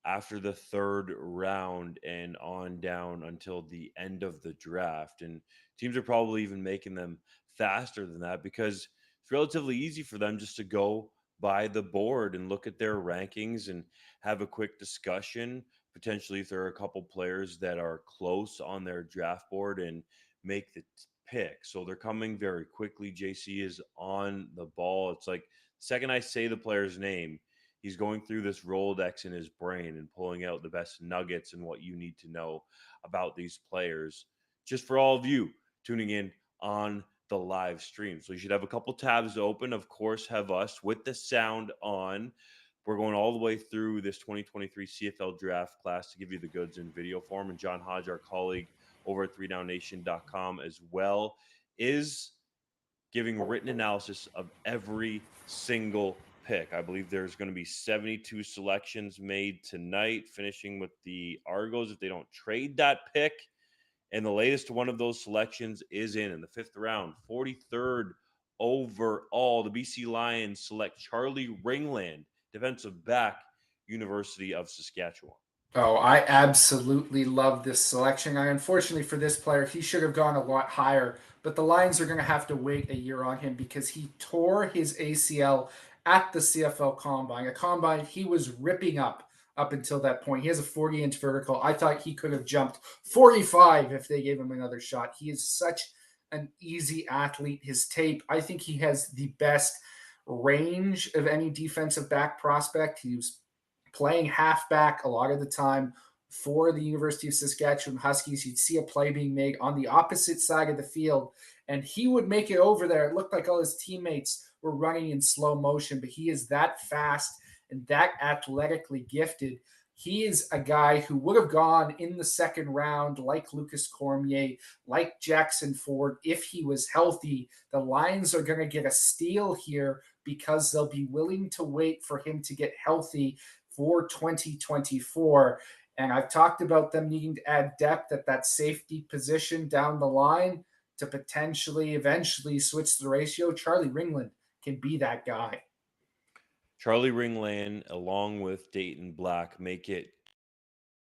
after the third round and on down until the end of the draft. And teams are probably even making them faster than that because it's relatively easy for them just to go by the board and look at their rankings and have a quick discussion. Potentially, if there are a couple players that are close on their draft board and make the pick. So they're coming very quickly. JC is on the ball. It's like the second I say the player's name, he's going through this Rolodex in his brain and pulling out the best nuggets and what you need to know about these players. Just for all of you tuning in on the live stream. So you should have a couple tabs open. Of course, have us with the sound on. We're going all the way through this 2023 CFL Draft class to give you the goods in video form. And John Hodge, our colleague over at 3downnation.com as well, is giving written analysis of every single pick. I believe there's going to be 72 selections made tonight, finishing with the Argos if they don't trade that pick. And the latest one of those selections is in the 5th round, 43rd overall. The BC Lions select Charlie Ringland, defensive back, University of Saskatchewan. Oh, I absolutely love this selection. Unfortunately for this player, he should have gone a lot higher, but the Lions are going to have to wait a year on him because he tore his ACL at the CFL Combine, a combine he was ripping up until that point. He has a 40-inch vertical. I thought he could have jumped 45 if they gave him another shot. He is such an easy athlete. His tape, I think he has the best range of any defensive back prospect. He was playing halfback a lot of the time for the University of Saskatchewan Huskies. You'd see a play being made on the opposite side of the field, and he would make it over there. It looked like all his teammates were running in slow motion, but he is that fast and that athletically gifted. He is a guy who would have gone in the second round like Lucas Cormier, like Jackson Ford, if he was healthy. The Lions are going to get a steal here because they'll be willing to wait for him to get healthy for 2024. And I've talked about them needing to add depth at that safety position down the line to potentially eventually switch the ratio. Charlie Ringland can be that guy. Charlie Ringland, along with Dayton Black, make it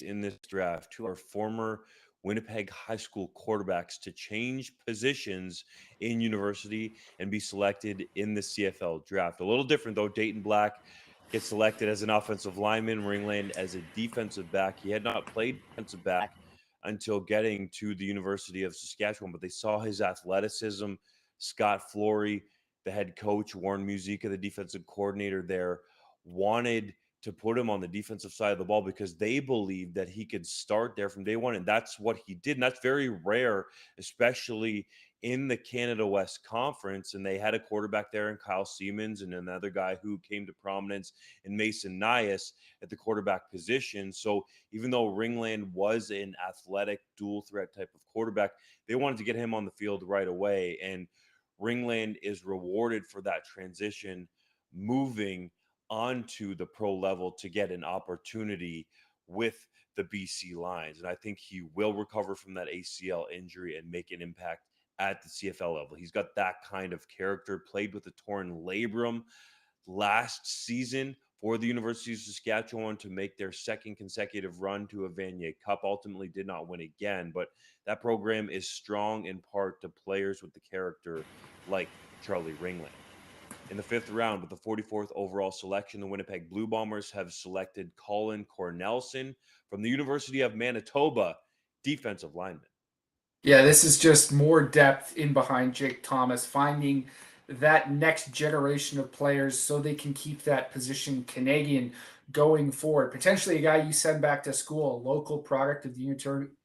in this draft to our former Winnipeg High School quarterbacks to change positions in university and be selected in the CFL Draft. A little different, though. Dayton Black gets selected as an offensive lineman, Ringland as a defensive back. He had not played defensive back until getting to the University of Saskatchewan, but they saw his athleticism. Scott Flory, the head coach, Warren Musica, the defensive coordinator there, wanted to put him on the defensive side of the ball because they believed that he could start there from day one. And that's what he did. And that's very rare, especially in the Canada West Conference. And they had a quarterback there in Kyle Siemens and another guy who came to prominence in Mason Nias at the quarterback position. So even though Ringland was an athletic dual threat type of quarterback, they wanted to get him on the field right away. And Ringland is rewarded for that transition, moving onto the pro level to get an opportunity with the BC Lions. And I think he will recover from that ACL injury and make an impact at the CFL level. He's got that kind of character, played with a torn labrum last season for the University of Saskatchewan to make their second consecutive run to a Vanier Cup. Ultimately did not win again, but that program is strong in part to players with the character like Charlie Ringland. In the 5th round, with the 44th overall selection, the Winnipeg Blue Bombers have selected Colin Cornelson from the University of Manitoba, defensive lineman. Yeah, this is just more depth in behind Jake Thomas, finding that next generation of players so they can keep that position Canadian going forward. Potentially a guy you send back to school, a local product of the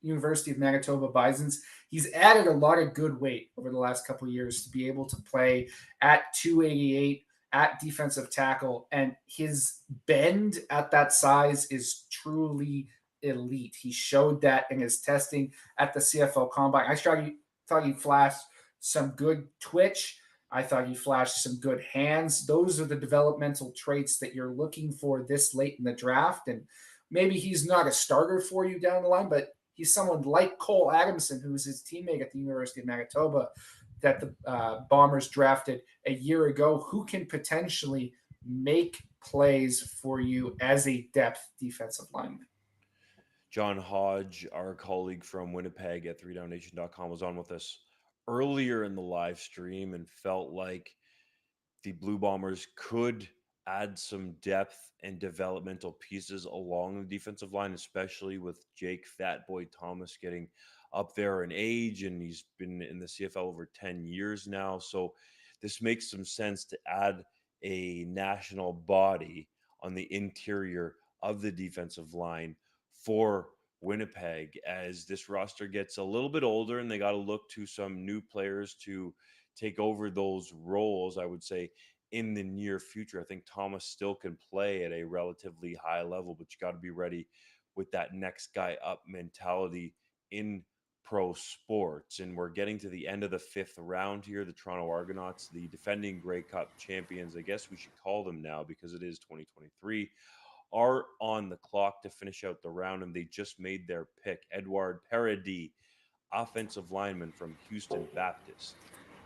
University of Manitoba Bisons. He's added a lot of good weight over the last couple of years to be able to play at 288 at defensive tackle, and his bend at that size is truly elite. He showed that in his testing at the CFL Combine. Thought he flashed some good twitch. I thought he flashed some good hands. Those are the developmental traits that you're looking for this late in the draft. And maybe he's not a starter for you down the line, but he's someone like Cole Adamson, who's his teammate at the University of Manitoba, that the Bombers drafted a year ago, who can potentially make plays for you as a depth defensive lineman. John Hodge, our colleague from Winnipeg at 3downnation.com, was on with us earlier in the live stream and felt like the Blue Bombers could add some depth and developmental pieces along the defensive line, especially with Jake Fatboy Thomas getting up there in age, and he's been in the CFL over 10 years now. So this makes some sense to add a national body on the interior of the defensive line for Winnipeg as this roster gets a little bit older and they got to look to some new players to take over those roles, I would say, in the near future. I think Thomas still can play at a relatively high level, but you got to be ready with that next guy up mentality in pro sports. And we're getting to the end of the 5th round here. The Toronto Argonauts, the defending Grey Cup champions, I guess we should call them now because it is 2023, are on the clock to finish out the round, and they just made their pick. Edouard Paradis, offensive lineman from Houston Baptist.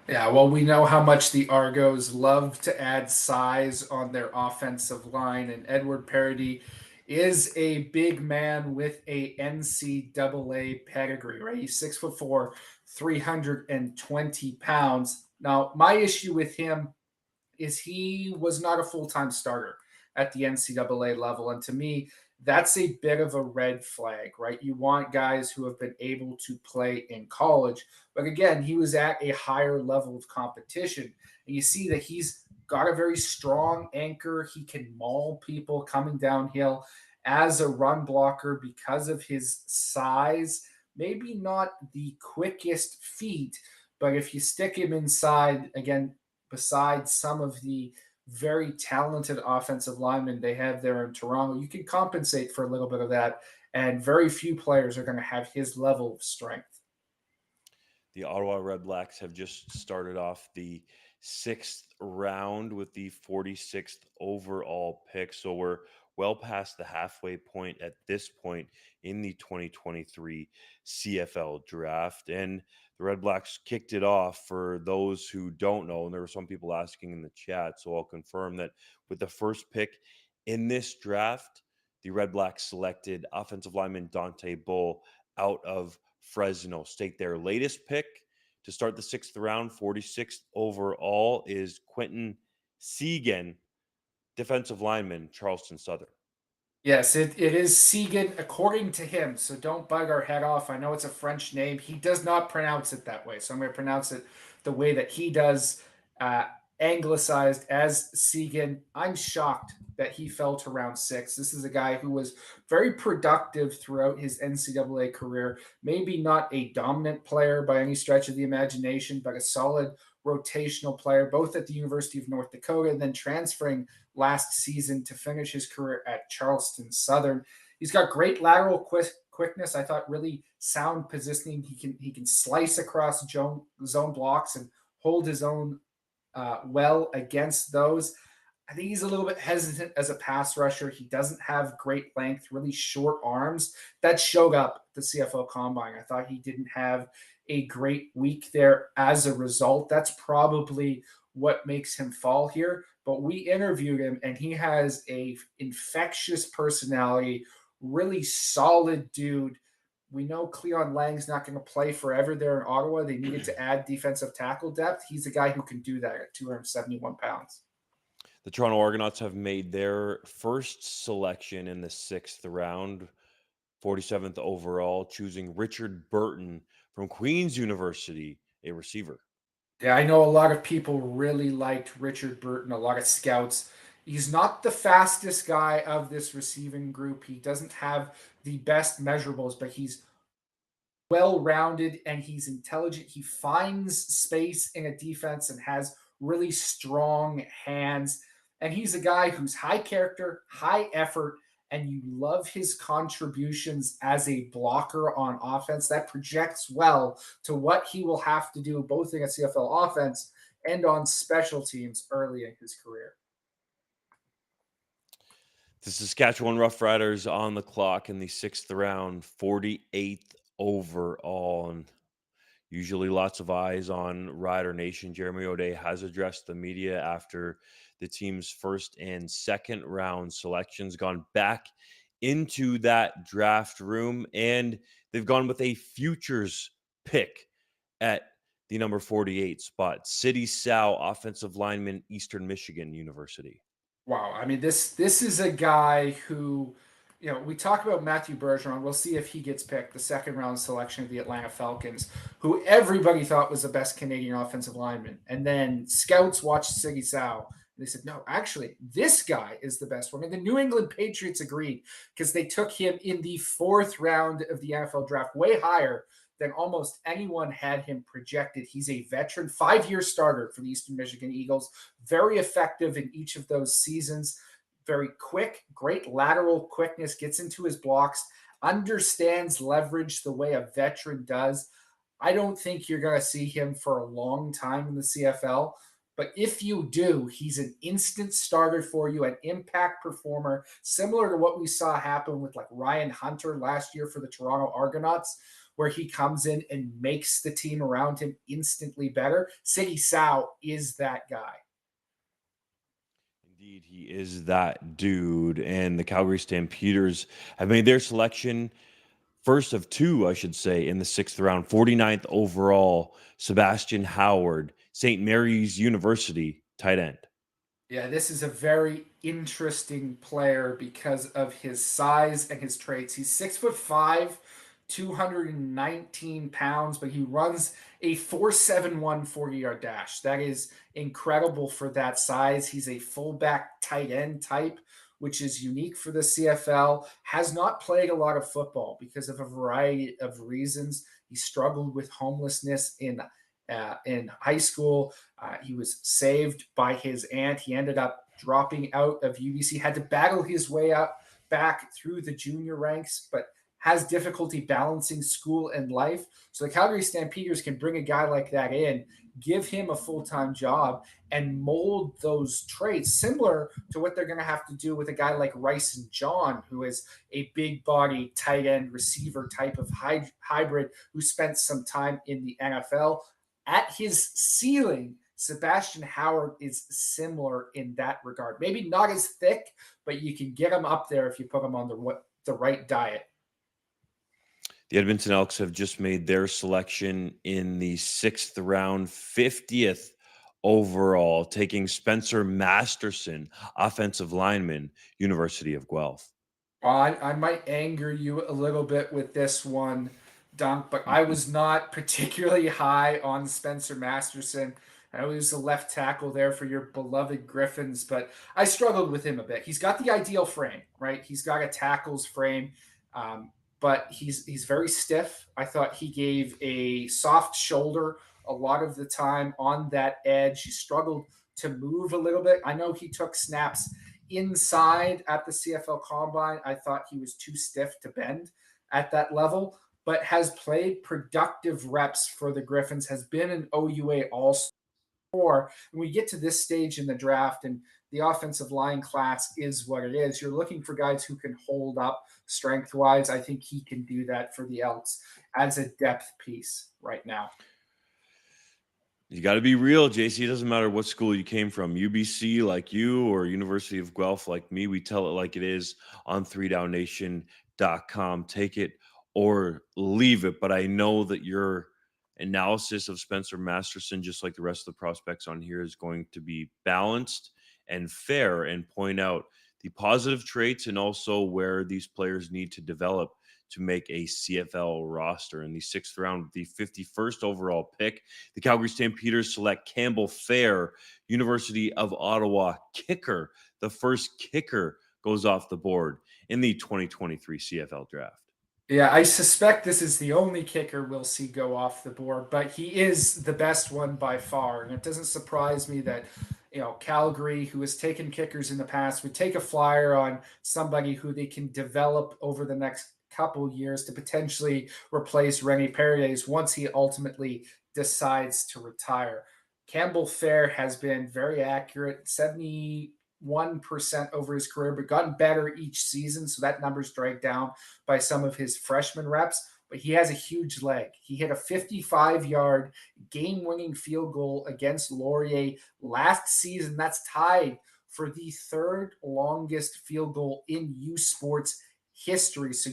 Yeah, well, we know how much the Argos love to add size on their offensive line, and Edward Parody is a big man with a NCAA pedigree, right? He's 6'4", 320 pounds. Now, my issue with him is he was not a full-time starter at the NCAA level. And to me, that's a bit of a red flag, right? You want guys who have been able to play in college. But again, he was at a higher level of competition. And you see that he's got a very strong anchor. He can maul people coming downhill as a run blocker because of his size. Maybe not the quickest feet, but if you stick him inside, again, besides some of the very talented offensive linemen they have there in Toronto, you can compensate for a little bit of that. And very few players are going to have his level of strength. The Ottawa Redblacks have just started off the 6th round with the 46th overall pick. So we're well past the halfway point at this point in the 2023 CFL draft. And the Redblacks kicked it off for those who don't know. And there were some people asking in the chat. So I'll confirm that with the first pick in this draft, the Redblacks selected offensive lineman Dante Bull out of Fresno State. Their latest pick to start the 6th round, 46th overall, is Quentin Segan, defensive lineman, Charleston Southern. Yes, it is Segan, according to him. So don't bug our head off. I know it's a French name. He does not pronounce it that way. So I'm going to pronounce it the way that he does, uh, anglicized as Segan. I'm shocked that he fell to round 6. This is a guy who was very productive throughout his NCAA career. Maybe not a dominant player by any stretch of the imagination, but a solid rotational player, both at the University of North Dakota and then transferring last season to finish his career at Charleston Southern. He's got great lateral quickness. I thought really sound positioning. He can slice across zone blocks and hold his own well against those. I think he's a little bit hesitant as a pass rusher. He doesn't have great length, really short arms. That showed up at the CFL Combine. I thought he didn't have a great week there as a result. That's probably what makes him fall here. But we interviewed him, and he has a infectious personality, really solid dude. We know Cleon Lang's not going to play forever there in Ottawa. They needed to add defensive tackle depth. He's a guy who can do that at 271 pounds. The Toronto Argonauts have made their first selection in the 6th round, 47th overall, choosing Richard Burton from Queen's University, a receiver. Yeah, I know a lot of people really liked Richard Burton, a lot of scouts. He's not the fastest guy of this receiving group. He doesn't have the best measurables, but he's well rounded and he's intelligent. He finds space in a defense and has really strong hands. And he's a guy who's high character, high effort, and you love his contributions as a blocker on offense. That projects well to what he will have to do both in a CFL offense and on special teams early in his career. The Saskatchewan Roughriders on the clock in the 6th round, 48th overall. And usually lots of eyes on Rider Nation. Jeremy O'Day has addressed the media after the team's first and second round selections, gone back into that draft room, and they've gone with a futures pick at the number 48 spot. City Sow, offensive lineman, Eastern Michigan University. Wow, I mean this is a guy who, we talk about Matthew Bergeron. We'll see if he gets picked, the second round selection of the Atlanta Falcons, who everybody thought was the best Canadian offensive lineman. And then scouts watched Siggy Sow. And they said, no, actually, this guy is the best one. And the New England Patriots agreed because they took him in the 4th round of the NFL draft, way higher than almost anyone had him projected. He's a veteran, 5-year starter for the Eastern Michigan Eagles, very effective in each of those seasons, very quick, great lateral quickness, gets into his blocks, understands leverage the way a veteran does. I don't think you're going to see him for a long time in the CFL. But if you do, he's an instant starter for you, an impact performer, similar to what we saw happen with like Ryan Hunter last year for the Toronto Argonauts, where he comes in and makes the team around him instantly better. Siggy Sow is that guy. Indeed, he is that dude. And the Calgary Stampeders have made their selection, first of two, I should say, in the 6th round, 49th overall, Sebastian Howard, St. Mary's University, tight end. Yeah, this is a very interesting player because of his size and his traits. He's 6'5", 219 pounds, but he runs a 4.71 40-yard dash. That is incredible for that size. He's a fullback tight end type, which is unique for the CFL. Has not played a lot of football because of a variety of reasons. He struggled with homelessness in high school. He was saved by his aunt. He ended up dropping out of UBC, had to battle his way up back through the junior ranks, but has difficulty balancing school and life. So the Calgary Stampeders can bring a guy like that in, give him a full-time job, and mold those traits similar to what they're going to have to do with a guy like Rice and John, who is a big body tight end receiver type of hybrid who spent some time in the NFL. At his ceiling, Sebastian Howard is similar in that regard. Maybe not as thick, but you can get him up there if you put him on the right diet. The Edmonton Elks have just made their selection in the 6th round, 50th overall, taking Spencer Masterson, offensive lineman, University of Guelph. I might anger you a little bit with this one, Dunk, but I was not particularly high on Spencer Masterson. I know he was the left tackle there for your beloved Griffins, but I struggled with him a bit. He's got the ideal frame, right? He's got a tackle's frame, but he's very stiff. I thought he gave a soft shoulder a lot of the time on that edge. He struggled to move a little bit. I know he took snaps inside at the CFL Combine. I thought he was too stiff to bend at that level, but has played productive reps for the Griffins, has been an OUA All-Star. When we get to this stage in the draft and the offensive line class is what it is, you're looking for guys who can hold up strength-wise. I think he can do that for the Elks as a depth piece right now. You got to be real, JC. It doesn't matter what school you came from, UBC like you or University of Guelph like me. We tell it like it is on 3downnation.com. Take it or leave it. But I know that your analysis of Spencer Masterson, just like the rest of the prospects on here, is going to be balanced and fair and point out the positive traits and also where these players need to develop to make a CFL roster. In the 6th round, with the 51st overall pick, the Calgary Stampeders select Campbell Fair, University of Ottawa kicker. The first kicker goes off the board in the 2023 CFL Draft. Yeah, I suspect this is the only kicker we'll see go off the board, but he is the best one by far. And it doesn't surprise me that, Calgary, who has taken kickers in the past, would take a flyer on somebody who they can develop over the next couple years to potentially replace Rene Paredes once he ultimately decides to retire. Campbell Fair has been very accurate, 71% over his career, but gotten better each season. So that number's dragged down by some of his freshman reps, but he has a huge leg. He hit a 55-yard game-winning field goal against Laurier last season. That's tied for the third longest field goal in U Sports history. So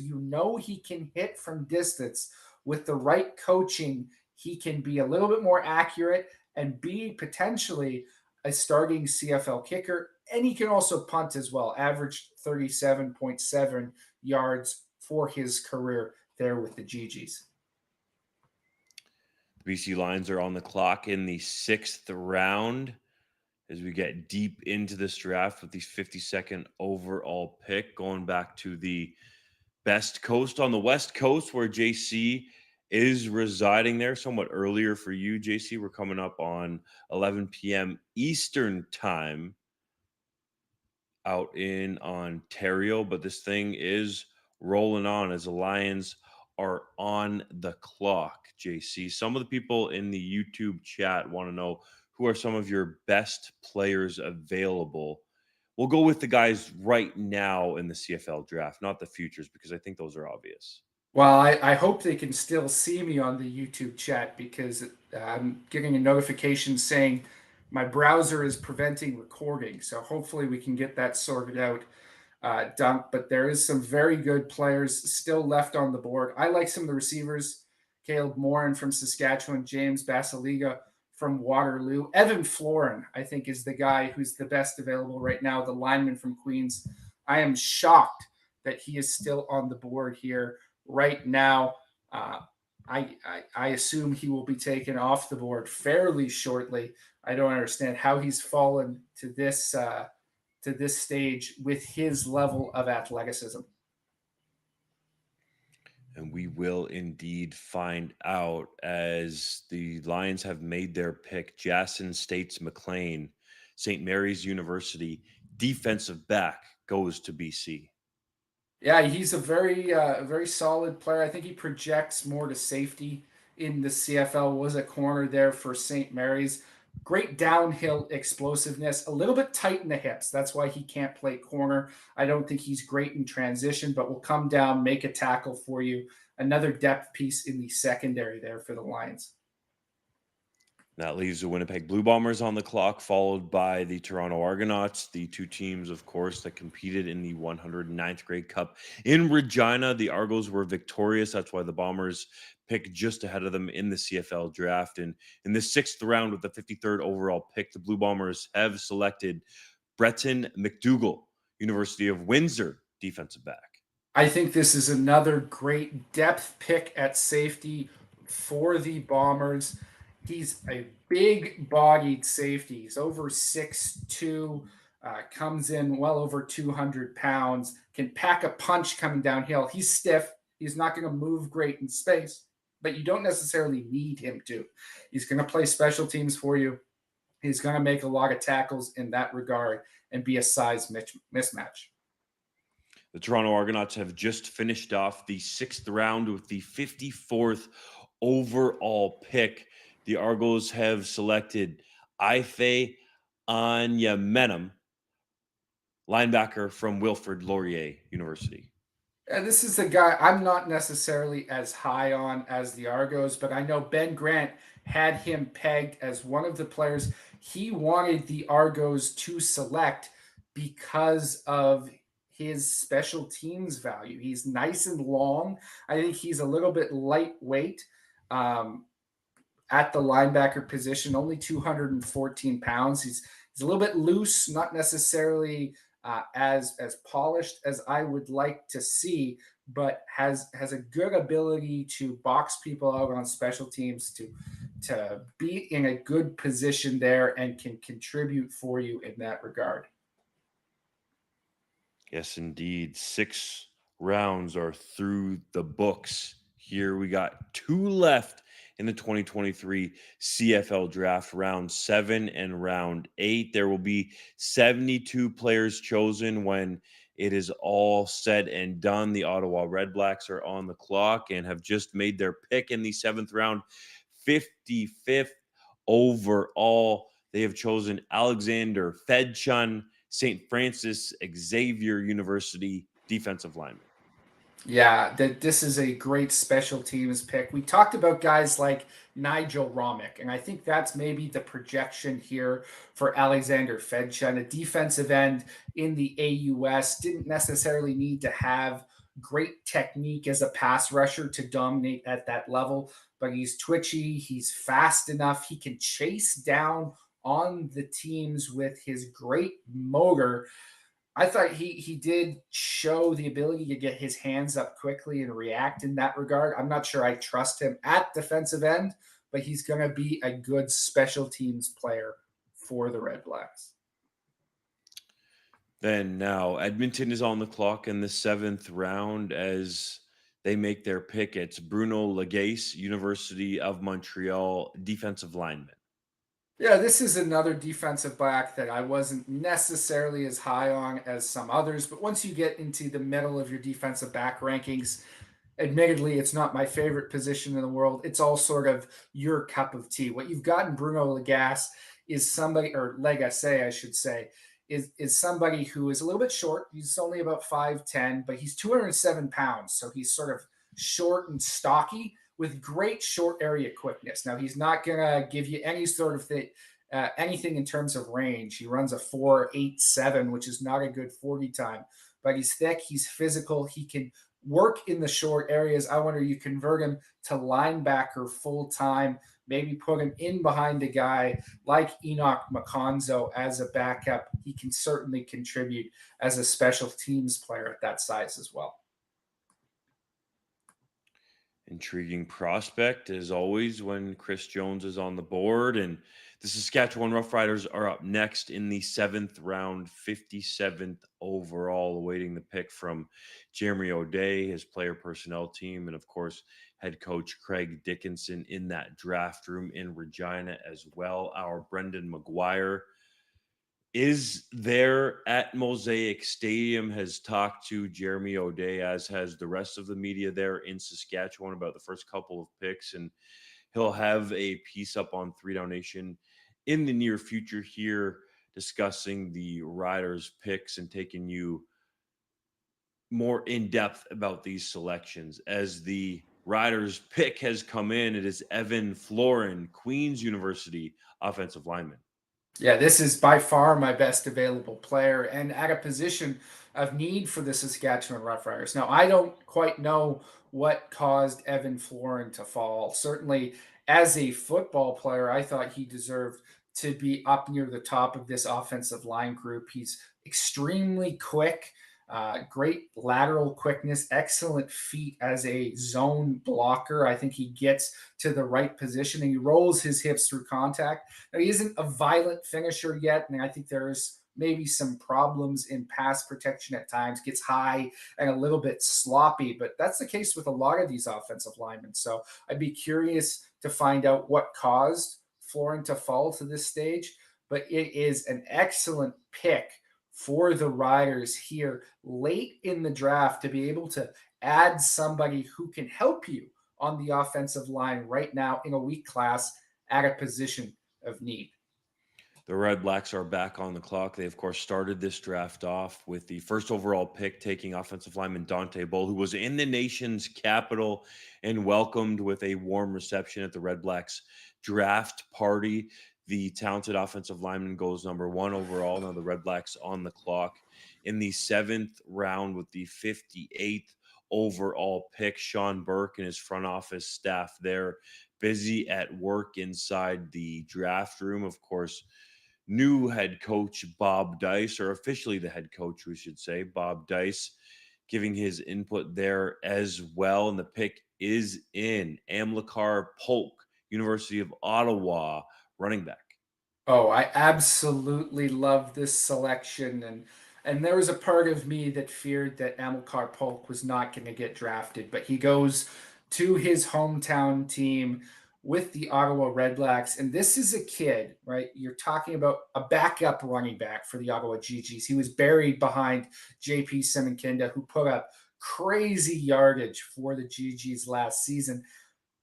he can hit from distance. With the right coaching, he can be a little bit more accurate and be potentially a starting CFL kicker. And he can also punt as well, averaged 37.7 yards for his career there with the GGs. The BC Lions are on the clock in the 6th round as we get deep into this draft with the 52nd overall pick, going back to the best coast on the West Coast where JC is residing there. Somewhat earlier for you, JC. We're coming up on 11 p.m. Eastern time out in Ontario, but this thing is rolling on as the Lions are on the clock, JC. Some of the people in the YouTube chat want to know who are some of your best players available. We'll go with the guys right now in the CFL draft, not the futures, because I think those are obvious. Well, I hope they can still see me on the YouTube chat because I'm getting a notification saying my browser is preventing recording. So hopefully we can get that sorted out, Dunk. But there is some very good players still left on the board. I like some of the receivers. Caleb Morin from Saskatchewan, James Basiliga from Waterloo. Evan Florin, I think, is the guy who's the best available right now, the lineman from Queens. I am shocked that he is still on the board here right now. I assume he will be taken off the board fairly shortly. I don't understand how he's fallen to this stage with his level of athleticism. And we will indeed find out as the Lions have made their pick. Jason States McLean, St. Mary's University, defensive back, goes to BC. Yeah, he's a very solid player. I think he projects more to safety in the CFL. Was a corner there for St. Mary's. Great downhill explosiveness, a little bit tight in the hips. That's why he can't play corner. I don't think he's great in transition, but will come down, make a tackle for you. Another depth piece in the secondary there for the Lions. That leaves the Winnipeg Blue Bombers on the clock, followed by the Toronto Argonauts, the two teams, of course, that competed in the 109th Grey Cup in Regina. The Argos were victorious. That's why the Bombers picked just ahead of them in the CFL draft. And in the 6th round with the 53rd overall pick, the Blue Bombers have selected Breton McDougall, University of Windsor, defensive back. I think this is another great depth pick at safety for the Bombers. He's a big-bodied safety. He's over 6'2", comes in well over 200 pounds, can pack a punch coming downhill. He's stiff. He's not going to move great in space, but you don't necessarily need him to. He's going to play special teams for you. He's going to make a lot of tackles in that regard and be a size mismatch. The Toronto Argonauts have just finished off the 6th round with the 54th overall pick. The Argos have selected Ife Anyamenem, linebacker from Wilfrid Laurier University. And this is the guy I'm not necessarily as high on as the Argos, but I know Ben Grant had him pegged as one of the players he wanted the Argos to select because of his special teams value. He's nice and long. I think he's a little bit lightweight at the linebacker position, only 214 pounds. He's a little bit loose, not necessarily as polished as I would like to see, but has a good ability to box people out on special teams, to be in a good position there and can contribute for you in that regard. Yes, indeed. 6 rounds are through the books. Here we got 2 left in the 2023 CFL Draft, round 7 and round 8. There will be 72 players chosen when it is all said and done. The Ottawa Red Blacks are on the clock and have just made their pick in the 7th round, 55th overall. They have chosen Alexander Fedchun, St. Francis Xavier University defensive lineman. Yeah, that this is a great special teams pick. We talked about guys like Nigel Romick, and I think that's maybe the projection here for Alexander Fedchun, a defensive end in the AUS. Didn't necessarily need to have great technique as a pass rusher to dominate at that level, but he's twitchy, he's fast enough, he can chase down on the teams with his great motor. I thought he did show the ability to get his hands up quickly and react in that regard. I'm not sure I trust him at defensive end, but he's going to be a good special teams player for the Red Blacks. Then now Edmonton is on the clock in the 7th round as they make their pick. It's Bruno Legace, University of Montreal defensive lineman. Yeah, this is another defensive back that I wasn't necessarily as high on as some others, but once you get into the middle of your defensive back rankings, admittedly, it's not my favorite position in the world. It's all sort of your cup of tea. What you've got in Bruno Legas is somebody, or Legace, I should say, is somebody who is a little bit short. He's only about 5'10", but he's 207 pounds. So he's sort of short and stocky with great short area quickness. Now, he's not going to give you any sort of thing, anything in terms of range. He runs a 4.87, which is not a good 40 time, but he's thick, he's physical, he can work in the short areas. I wonder, you convert him to linebacker full time, maybe put him in behind a guy like Enoch Makonzo as a backup. He can certainly contribute as a special teams player at that size as well. Intriguing prospect as always when Chris Jones is on the board. And the Saskatchewan Roughriders are up next in the 7th round, 57th overall, awaiting the pick from Jeremy O'Day, his player personnel team, and of course, head coach Craig Dickinson in that draft room in Regina as well. Our Brendan McGuire is there at Mosaic Stadium, has talked to Jeremy O'Day, as has the rest of the media there in Saskatchewan, about the first couple of picks. And he'll have a piece up on 3Down Nation in the near future here discussing the Riders' picks and taking you more in depth about these selections. As the Riders' pick has come in, it is Evan Florin, Queen's University offensive lineman. Yeah, this is by far my best available player and at a position of need for the Saskatchewan Roughriders. Now, I don't quite know what caused Evan Florin to fall. Certainly, as a football player, I thought he deserved to be up near the top of this offensive line group. He's extremely quick, great lateral quickness, excellent feet as a zone blocker. I think he gets to the right position and he rolls his hips through contact. Now, he isn't a violent finisher yet, and I think there's maybe some problems in pass protection at times, gets high and a little bit sloppy, but that's the case with a lot of these offensive linemen. So I'd be curious to find out what caused Florin to fall to this stage, but it is an excellent pick for the Riders here late in the draft to be able to add somebody who can help you on the offensive line right now in a weak class at a position of need. The Red Blacks are back on the clock. They, of course, started this draft off with the first overall pick, taking offensive lineman Dante Bull, who was in the nation's capital and welcomed with a warm reception at the Red Blacks draft party. The talented offensive lineman goes number 1 overall. Now the Red Blacks on the clock in the 7th round with the 58th overall pick. Sean Burke and his front office staff there busy at work inside the draft room. Of course, new head coach Bob Dice, or officially the head coach, we should say, Bob Dice, giving his input there as well. And the pick is in Amilcar Polk, University of Ottawa, running back. Oh, I absolutely love this selection, and there was a part of me that feared that Amilcar Polk was not going to get drafted, but he goes to his hometown team with the Ottawa Redblacks, and this is a kid, right? You're talking about a backup running back for the Ottawa GGs. He was buried behind JP Simonkinda, who put up crazy yardage for the GGs last season.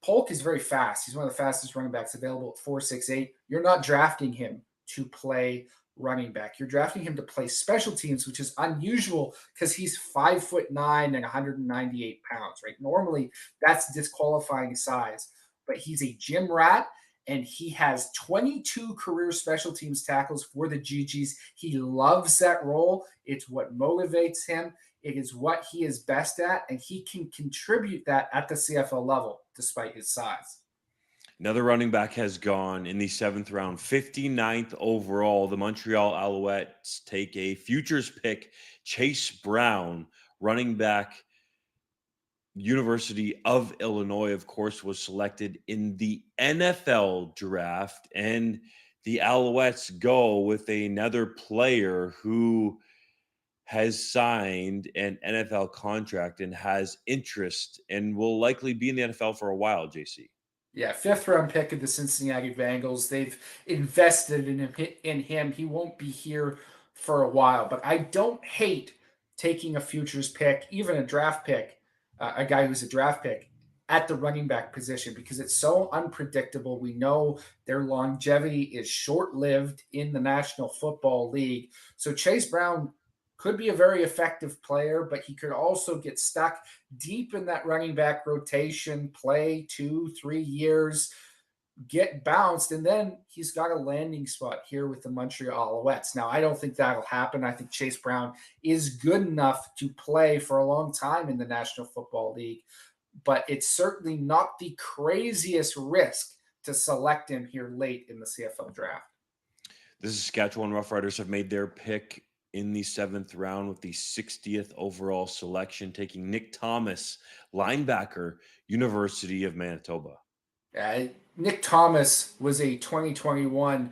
Polk is very fast. He's one of the fastest running backs available at 4.68. You're not drafting him to play running back. You're drafting him to play special teams, which is unusual because he's 5'9" and 198 pounds, right? Normally that's disqualifying size, but he's a gym rat and he has 22 career special teams tackles for the GGs. He loves that role. It's what motivates him. It is what he is best at, and he can contribute that at the CFL level despite his size. Another running back has gone in the 7th round, 59th overall. The Montreal Alouettes take a futures pick, Chase Brown, running back, University of Illinois, of course, was selected in the NFL draft. And the Alouettes go with another player who has signed an NFL contract and has interest and will likely be in the NFL for a while, JC. Yeah, 5th round pick of the Cincinnati Bengals. They've invested in him. He won't be here for a while, but I don't hate taking a futures pick, even a draft pick, a guy who's a draft pick at the running back position because it's so unpredictable. We know their longevity is short-lived in the National Football League. So Chase Brown could be a very effective player, but he could also get stuck deep in that running back rotation, play 2-3 years, get bounced, and then he's got a landing spot here with the Montreal Alouettes. Now, I don't think that'll happen. I think Chase Brown is good enough to play for a long time in the National Football League, but it's certainly not the craziest risk to select him here late in the CFL draft. The Saskatchewan Roughriders have made their pick in the 7th round with the 60th overall selection, taking Nick Thomas, linebacker, University of Manitoba. Nick Thomas was a 2021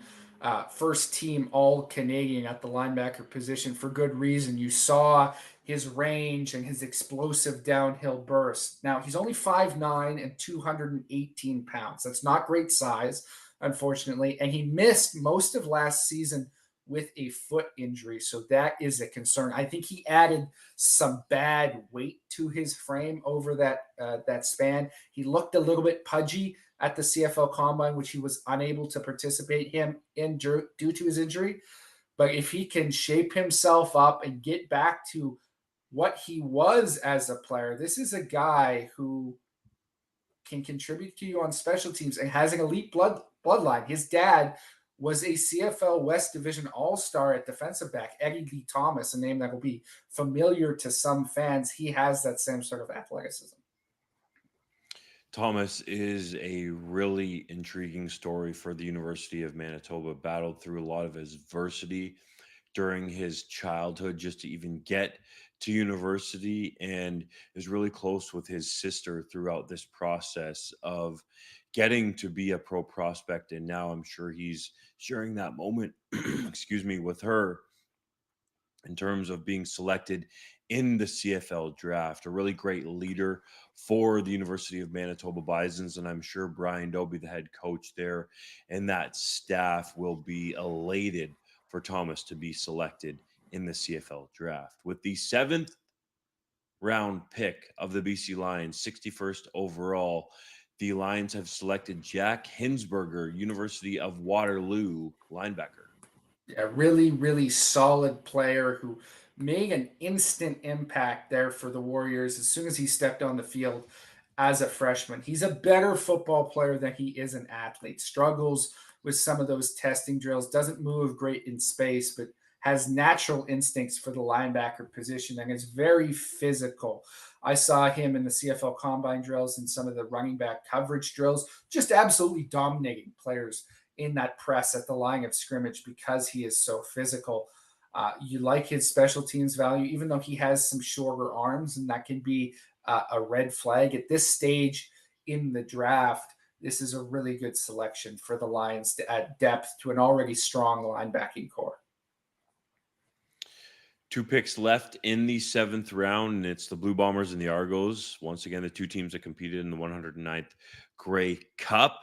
first team All-Canadian at the linebacker position for good reason. You saw his range and his explosive downhill burst. Now, he's only 5'9" and 218 pounds. That's not great size, unfortunately. And he missed most of last season with a foot injury. So that is a concern. I think he added some bad weight to his frame over that span. He looked a little bit pudgy at the CFL Combine, which he was unable to participate in due to his injury. But if he can shape himself up and get back to what he was as a player, this is a guy who can contribute to you on special teams and has an elite bloodline. His dad was a CFL West Division All-Star at defensive back, Eddie Lee Thomas, a name that will be familiar to some fans. He has that same sort of athleticism. Thomas is a really intriguing story for the University of Manitoba. Battled through a lot of adversity during his childhood just to even get to university, and is really close with his sister throughout this process of getting to be a pro prospect. And now I'm sure he's sharing that moment, excuse me, with her in terms of being selected in the CFL draft. A really great leader for the University of Manitoba Bisons, and I'm sure Brian Dobie, the head coach there, and that staff will be elated for Thomas to be selected in the CFL draft. With the 7th round pick of the BC Lions, 61st overall, the Lions have selected Jack Hinsberger, University of Waterloo, linebacker. A really, really solid player who made an instant impact there for the Warriors as soon as he stepped on the field as a freshman. He's a better football player than he is an athlete. Struggles with some of those testing drills, doesn't move great in space, but has natural instincts for the linebacker position and is very physical. I saw him in the CFL Combine drills and some of the running back coverage drills, just absolutely dominating players in that press at the line of scrimmage because he is so physical. You like his special teams value, even though he has some shorter arms, and that can be a red flag. At this stage in the draft, this is a really good selection for the Lions to add depth to an already strong linebacking core. 2 picks left in the 7th round, and it's the Blue Bombers and the Argos. Once again, the two teams that competed in the 109th Grey Cup.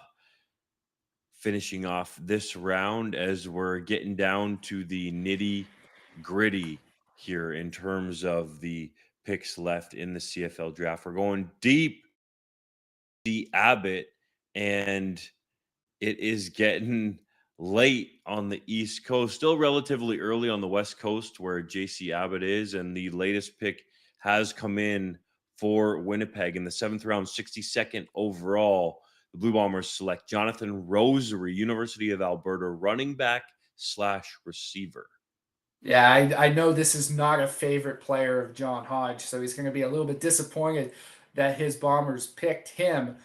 Finishing off this round as we're getting down to the nitty gritty here in terms of the picks left in the CFL draft. We're going deep, the Abbott, and it is getting late on the East Coast, still relatively early on the West Coast where J.C. Abbott is. And the latest pick has come in for Winnipeg in the 7th round, 62nd overall. The Blue Bombers select Jonathan Rosary, University of Alberta, running back / receiver. Yeah, I know this is not a favorite player of John Hodge, so he's going to be a little bit disappointed that his Bombers picked him.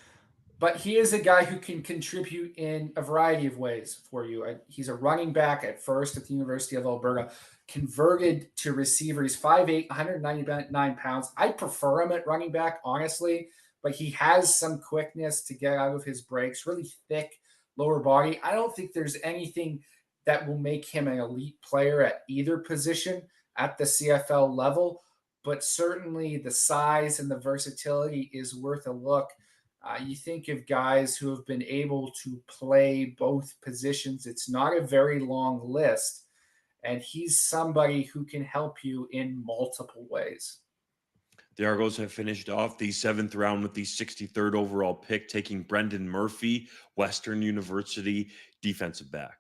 But he is a guy who can contribute in a variety of ways for you. He's a running back at first at the University of Alberta, converted to receiver. He's 5'8", 199 pounds. I prefer him at running back, honestly, but he has some quickness to get out of his breaks, really thick lower body. I don't think there's anything that will make him an elite player at either position at the CFL level, but certainly the size and the versatility is worth a look. You think of guys who have been able to play both positions. It's not a very long list, and he's somebody who can help you in multiple ways. The Argos have finished off the 7th round with the 63rd overall pick, taking Brendan Murphy, Western University defensive back.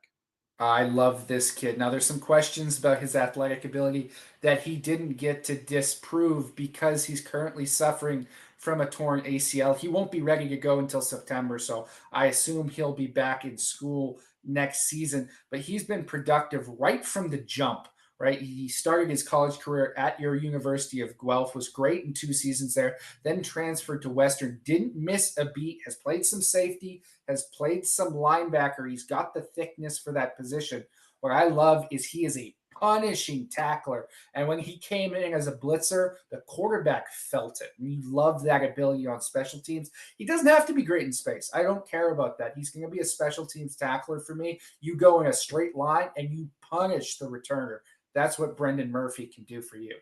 I love this kid. Now, there's some questions about his athletic ability that he didn't get to disprove because he's currently suffering from a torn ACL. He won't be ready to go until September, so I assume he'll be back in school next season. But he's been productive right from the jump, right? He started his college career at your University of Guelph, was great in 2 seasons there, then transferred to Western, didn't miss a beat, has played some safety, has played some linebacker. He's got the thickness for that position. What I love is he is a punishing tackler. And when he came in as a blitzer, the quarterback felt it. And you love that ability on special teams. He doesn't have to be great in space. I don't care about that. He's going to be a special teams tackler for me. You go in a straight line and you punish the returner. That's what Brendan Murphy can do for you.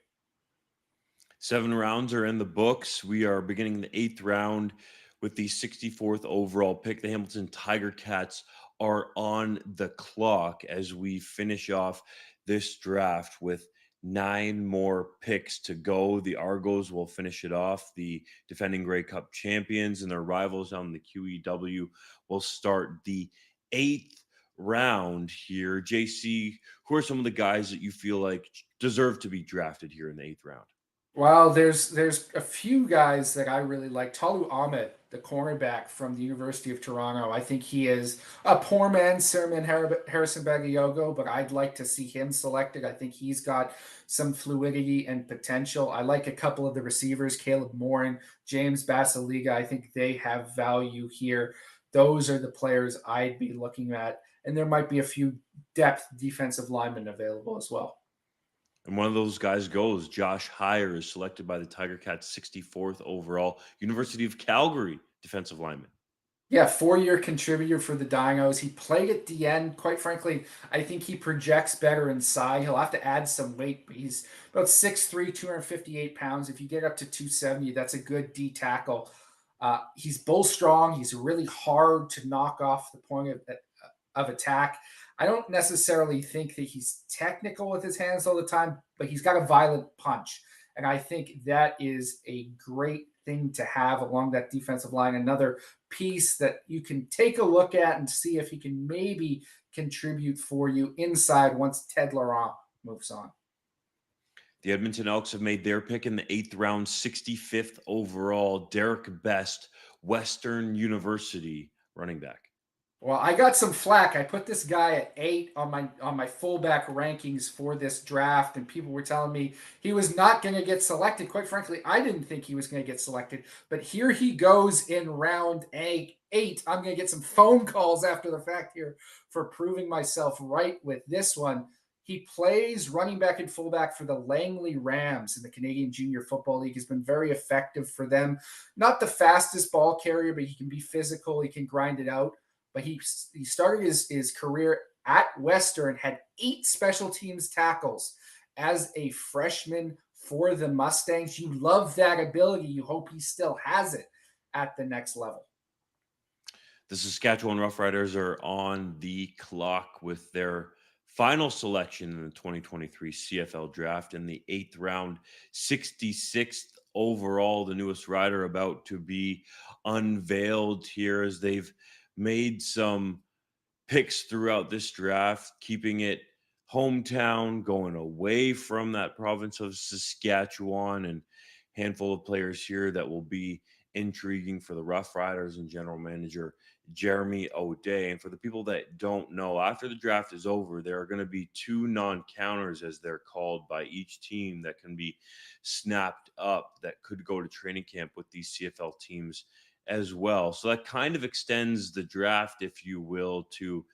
7 rounds are in the books. We are beginning the 8th round with the 64th overall pick. The Hamilton Tiger Cats are on the clock as we finish off this draft with 9 more picks to go. The Argos will finish it off. The defending Grey Cup champions and their rivals on the QEW will start the 8th round here. JC, who are some of the guys that you feel like deserve to be drafted here in the 8th round? Well, there's a few guys that I really like. Talu Ahmed, the cornerback from the University of Toronto. I think he is a poor man's Sermon Harrison Bagayogo, but I'd like to see him selected. I think he's got some fluidity and potential. I like a couple of the receivers, Caleb Morin, James Basiliga. I think they have value here. Those are the players I'd be looking at. And there might be a few depth defensive linemen available as well. And one of those guys goes. Josh Heyer is selected by the Tiger Cats 64th overall, University of Calgary defensive lineman. Yeah, 4-year contributor for the Dinos. He played at the end. Quite frankly, I think he projects better inside. He'll have to add some weight, but he's about 6'3", 258 pounds. If you get up to 270, that's a good D tackle. He's bull strong. He's really hard to knock off the point of attack. I don't necessarily think that he's technical with his hands all the time, but he's got a violent punch. And I think that is a great thing to have along that defensive line. Another piece that you can take a look at and see if he can maybe contribute for you inside once Ted Laurent moves on. The Edmonton Elks have made their pick in the 8th round, 65th overall. Derek Best, Western University running back. Well, I got some flack. I put this guy at 8 on my fullback rankings for this draft, and people were telling me he was not going to get selected. Quite frankly, I didn't think he was going to get selected, but here he goes in round 8. I'm going to get some phone calls after the fact here for proving myself right with this one. He plays running back and fullback for the Langley Rams in the Canadian Junior Football League. He's been very effective for them. Not the fastest ball carrier, but he can be physical. He can grind it out. But he started his career at Western, had 8 special teams tackles as a freshman for the Mustangs. You love that ability. You hope he still has it at the next level. The Saskatchewan Roughriders are on the clock with their final selection in the 2023 CFL Draft in the 8th round, 66th overall. The newest rider about to be unveiled here as they've made some picks throughout this draft, keeping it hometown, going away from that province of Saskatchewan, and handful of players here that will be intriguing for the Rough Riders and general manager Jeremy O'Day. And for the people that don't know, after the draft is over, there are going to be 2 non-counters, as they're called, by each team that can be snapped up that could go to training camp with these CFL teams as well. So that kind of extends the draft, if you will, to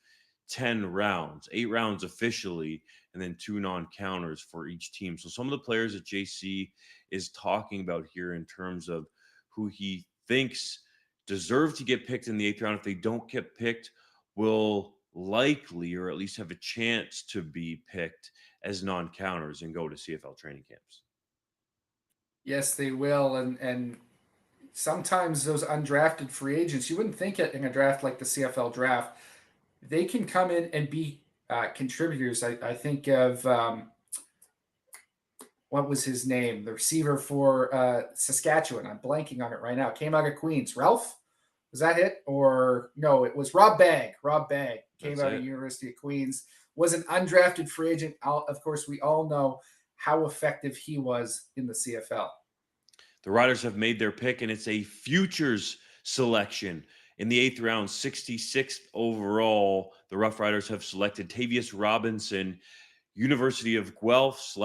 10 rounds, 8 rounds officially, and then 2 non-counters for each team. So some of the players that JC is talking about here in terms of who he thinks deserve to get picked in the 8th round, if they don't get picked, will likely, or at least have a chance to be picked as non-counters and go to CFL training camps. Yes, they will. And sometimes those undrafted free agents, you wouldn't think it in a draft like the CFL Draft, they can come in and be contributors. I think of what was his name? The receiver for Saskatchewan. I'm blanking on it right now. Came out of Queens. Ralph? Was that it? Or no, it was Rob Bagg. Rob Bagg came out of University of Queens, was an undrafted free agent. Of course, we all know how effective he was in the CFL. The Riders have made their pick, and it's a futures selection. In the 8th round, 66th overall, the Rough Riders have selected Tavius Robinson, University of Guelph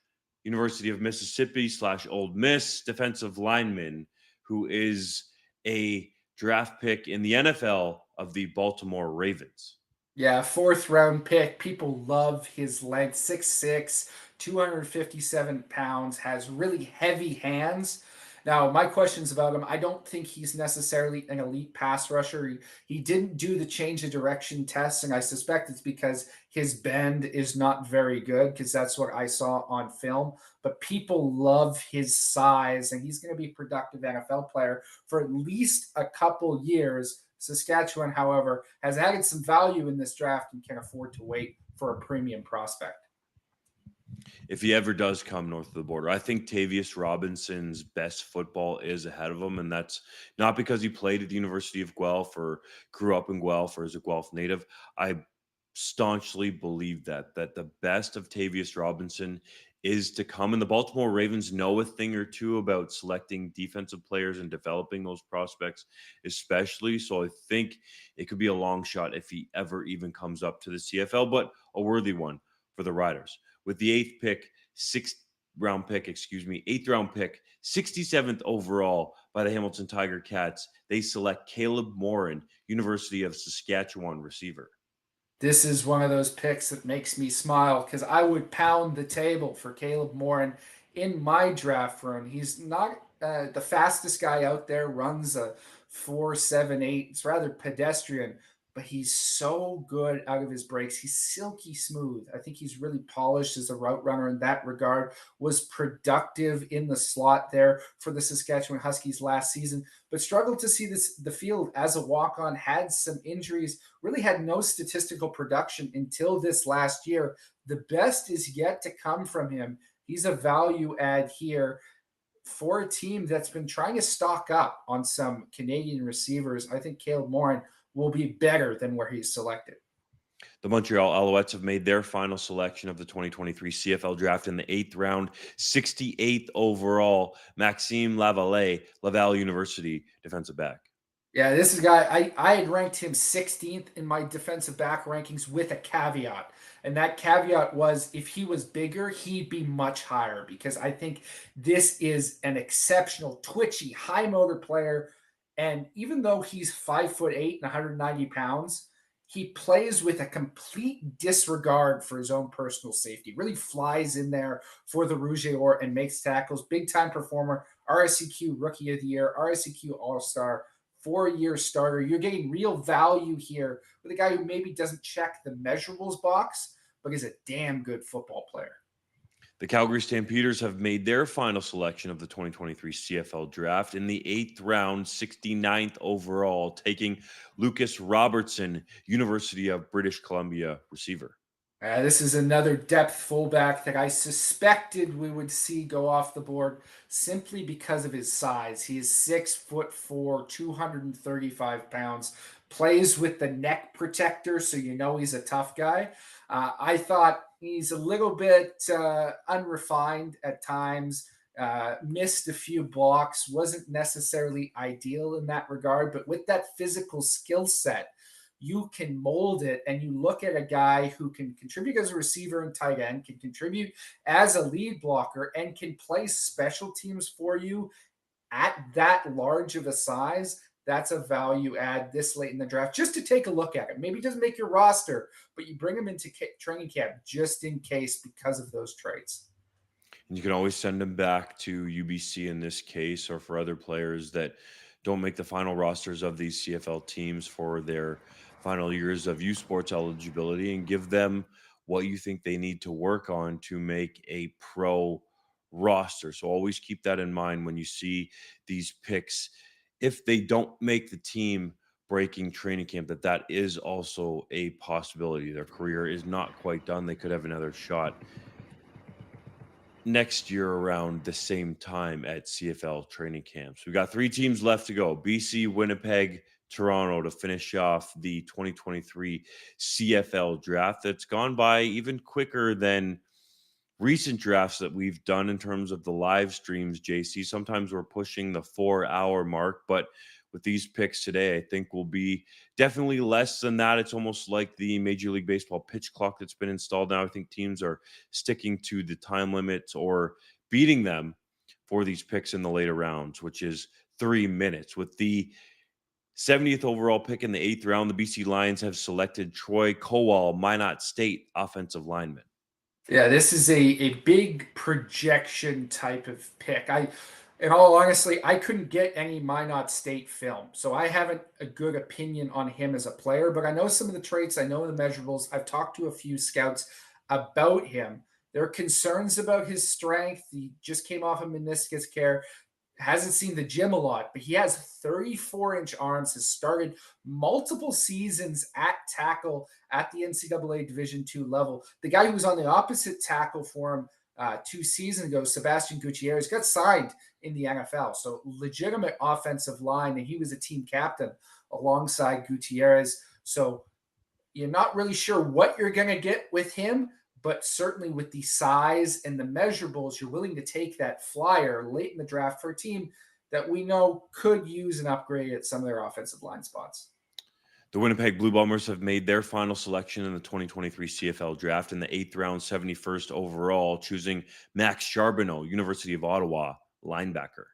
/ University of Mississippi / Ole Miss defensive lineman, who is a draft pick in the NFL of the Baltimore Ravens. Yeah, 4th round pick. People love his length. 6'6", 257 pounds, has really heavy hands. Now, my questions about him, I don't think he's necessarily an elite pass rusher. He didn't do the change of direction tests, and I suspect it's because his bend is not very good, because that's what I saw on film. But people love his size, and he's going to be a productive NFL player for at least a couple years. Saskatchewan, however, has added some value in this draft and can afford to wait for a premium prospect. If he ever does come north of the border, I think Tavius Robinson's best football is ahead of him. And that's not because he played at the University of Guelph or grew up in Guelph or is a Guelph native. I staunchly believe that the best of Tavius Robinson is to come. And the Baltimore Ravens know a thing or two about selecting defensive players and developing those prospects, especially. So I think it could be a long shot if he ever even comes up to the CFL, but a worthy one for the Riders. With the 8th round pick, 67th overall by the Hamilton Tiger Cats, they select Caleb Morin, University of Saskatchewan receiver. This is one of those picks that makes me smile, because I would pound the table for Caleb Morin in my draft run. He's not the fastest guy out there, runs a 4.78. It's rather pedestrian, but he's so good out of his breaks. He's silky smooth. I think he's really polished as a route runner in that regard, was productive in the slot there for the Saskatchewan Huskies last season, but struggled to see the field as a walk-on, had some injuries, really had no statistical production until this last year. The best is yet to come from him. He's a value add here for a team that's been trying to stock up on some Canadian receivers. I think Caleb Morin will be better than where he's selected. The Montreal Alouettes have made their final selection of the 2023 CFL Draft in the 8th round, 68th overall, Maxime Lavallee, Laval University defensive back. Yeah, this is a guy, I had ranked him 16th in my defensive back rankings with a caveat. And that caveat was, if he was bigger, he'd be much higher, because I think this is an exceptional, twitchy, high motor player. And even though he's 5'8" and 190 pounds, he plays with a complete disregard for his own personal safety. Really flies in there for the Rouge et Or and makes tackles. Big time performer, RSEQ Rookie of the Year, RSEQ All Star, 4-year starter. You're getting real value here with a guy who maybe doesn't check the measurables box, but is a damn good football player. The Calgary Stampeders have made their final selection of the 2023 CFL Draft in the 8th round, 69th overall, taking Lucas Robertson, University of British Columbia receiver. This is another depth fullback that I suspected we would see go off the board simply because of his size. He is 6'4", 235 pounds, plays with the neck protector, so you know he's a tough guy. I thought he's a little bit unrefined at times, missed a few blocks, wasn't necessarily ideal in that regard, but with that physical skill set, you can mold it, and you look at a guy who can contribute as a receiver and tight end, can contribute as a lead blocker, and can play special teams for you at that large of a size. That's a value add this late in the draft, just to take a look at it. Maybe it doesn't make your roster, but you bring him into training camp just in case because of those traits. And you can always send them back to UBC in this case, or for other players that don't make the final rosters of these CFL teams for their final years of U Sports eligibility, and give them what you think they need to work on to make a pro roster. So always keep that in mind when you see these picks. If they don't make the team breaking training camp, that is also a possibility. Their career is not quite done. They could have another shot next year around the same time at CFL training camps. We got 3 teams left to go: BC, Winnipeg, Toronto, to finish off the 2023 CFL Draft. That's gone by even quicker than recent drafts that we've done in terms of the live streams, JC. Sometimes we're pushing the 4-hour mark, but with these picks today, I think will be definitely less than that. It's almost like the Major League Baseball pitch clock that's been installed now. I think teams are sticking to the time limits or beating them for these picks in the later rounds, which is 3 minutes. With the 70th overall pick in the 8th round, the BC Lions have selected Troy Kowal, Minot State offensive lineman. Yeah, this is a big projection type of pick. In all honesty, I couldn't get any Minot State film, so I haven't a good opinion on him as a player, but I know some of the traits, I know the measurables. I've talked to a few scouts about him. There are concerns about his strength. He just came off a meniscus care, hasn't seen the gym a lot, but he has 34-inch arms, has started multiple seasons at tackle at the NCAA Division II level. The guy who was on the opposite tackle for him 2 seasons ago, Sebastian Gutierrez, got signed in the NFL. So legitimate offensive line, and he was a team captain alongside Gutierrez. So you're not really sure what you're going to get with him, but certainly with the size and the measurables, you're willing to take that flyer late in the draft for a team that we know could use an upgrade at some of their offensive line spots. The Winnipeg Blue Bombers have made their final selection in the 2023 CFL Draft in the 8th round, 71st overall, choosing Max Charbonneau, University of Ottawa, linebacker.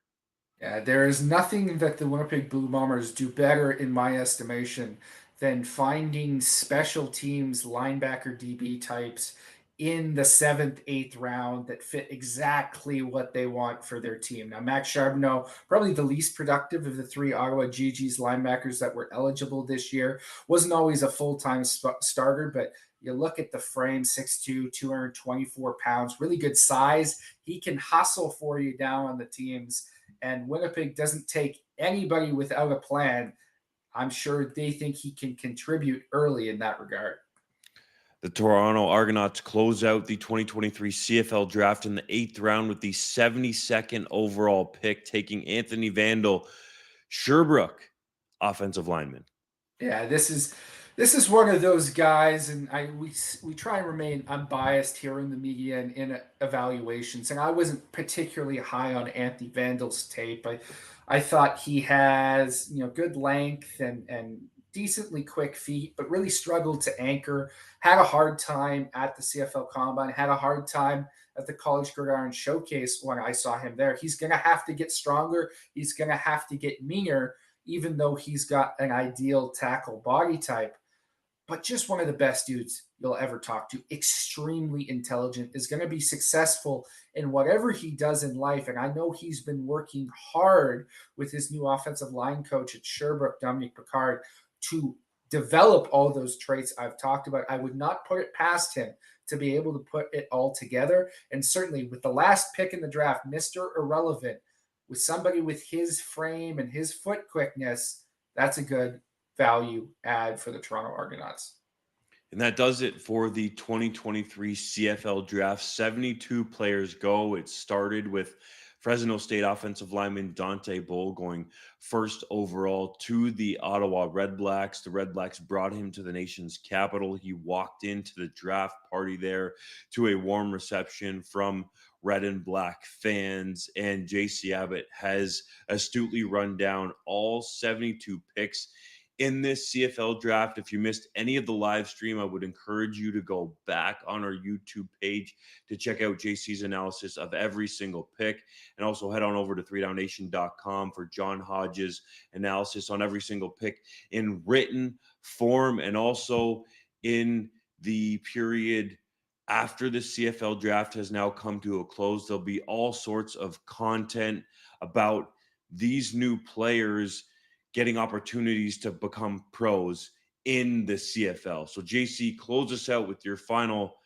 Yeah, there is nothing that the Winnipeg Blue Bombers do better, in my estimation, than finding special teams linebacker DB types in the 7th, 8th round that fit exactly what they want for their team. Now, Max Charbonneau, probably the least productive of the 3 Ottawa GG's linebackers that were eligible this year, wasn't always a full-time starter, but you look at the frame, 6'2", 224 pounds, really good size. He can hustle for you down on the teams, and Winnipeg doesn't take anybody without a plan. I'm sure they think he can contribute early in that regard. The Toronto Argonauts close out the 2023 CFL Draft in the 8th round with the 72nd overall pick, taking Anthony Vandal, Sherbrooke, offensive lineman. Yeah, this is one of those guys, and we try and remain unbiased here in the media and in evaluations. And I wasn't particularly high on Anthony Vandal's tape. I thought he has good length and decently quick feet, but really struggled to anchor. Had a hard time at the CFL Combine. Had a hard time at the College Gridiron Showcase when I saw him there. He's going to have to get stronger. He's going to have to get meaner, even though he's got an ideal tackle body type. but just one of the best dudes you'll ever talk to. Extremely intelligent, is going to be successful in whatever he does in life. And I know he's been working hard with his new offensive line coach at Sherbrooke, Dominic Picard, to develop all those traits I've talked about. I would not put it past him to be able to put it all together. And certainly with the last pick in the draft, Mr. Irrelevant, with somebody with his frame and his foot quickness, that's a good value add for the Toronto Argonauts. And that does it for the 2023 CFL Draft. 72 players go. It started with Fresno State offensive lineman Dante Bull going first overall to the Ottawa Red Blacks. The Red Blacks brought him to the nation's capital. He walked into the draft party there to a warm reception from red and black fans. And J.C. Abbott has astutely run down all 72 picks in this CFL draft. If you missed any of the live stream, I would encourage you to go back on our YouTube page to check out JC's analysis of every single pick, and also head on over to 3downnation.com for John Hodges' analysis on every single pick in written form, and also in the period after the CFL draft has now come to a close. There'll be all sorts of content about these new players getting opportunities to become pros in the CFL. So JC, close us out with your final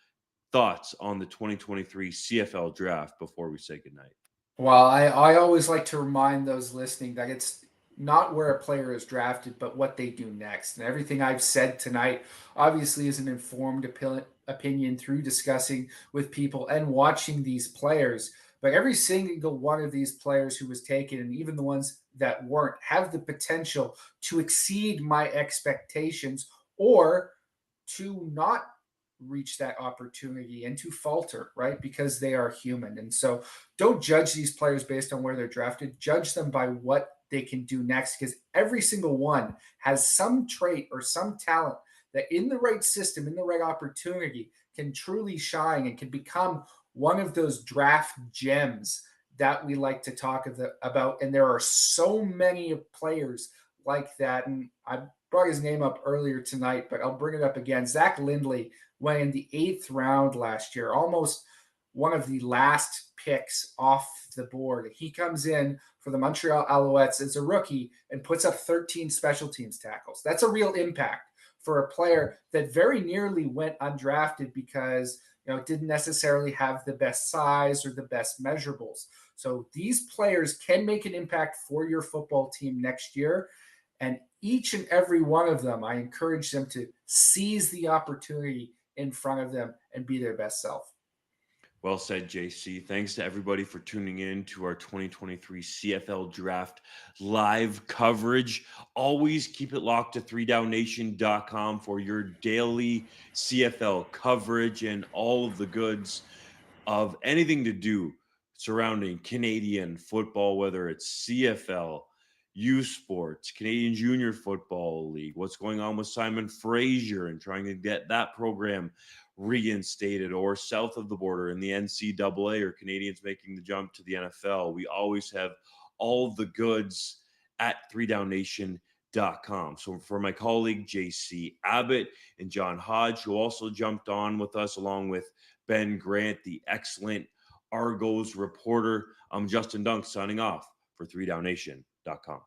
thoughts on the 2023 CFL draft before we say goodnight. Well, I always like to remind those listening that it's not where a player is drafted, but what they do next. And everything I've said tonight obviously is an informed opinion through discussing with people and watching these players. But every single one of these players who was taken, and even the ones that weren't, have the potential to exceed my expectations or to not reach that opportunity and to falter, right? Because they are human. And so don't judge these players based on where they're drafted. Judge them by what they can do next, because every single one has some trait or some talent that in the right system, in the right opportunity, can truly shine and can become one of those draft gems that we like to talk about. And there are so many players like that. And I brought his name up earlier tonight, but I'll bring it up again. Zach Lindley went in the 8th round last year, almost one of the last picks off the board. He comes in for the Montreal Alouettes as a rookie and puts up 13 special teams tackles. That's a real impact for a player that very nearly went undrafted because it didn't necessarily have the best size or the best measurables. So these players can make an impact for your football team next year. And each and every one of them, I encourage them to seize the opportunity in front of them and be their best self. Well said, JC. Thanks to everybody for tuning in to our 2023 CFL Draft live coverage. Always keep it locked to 3downnation.com for your daily CFL coverage and all of the goods of anything to do surrounding Canadian football, whether it's CFL, U Sports, Canadian Junior Football League, what's going on with Simon Fraser and trying to get that program reinstated, or south of the border in the NCAA, or Canadians making the jump to the NFL. We always have all the goods at 3downnation.com. So for my colleague JC Abbott and John Hodge, who also jumped on with us, along with Ben Grant, the excellent Argos reporter, I'm Justin Dunk signing off for 3downnation.com.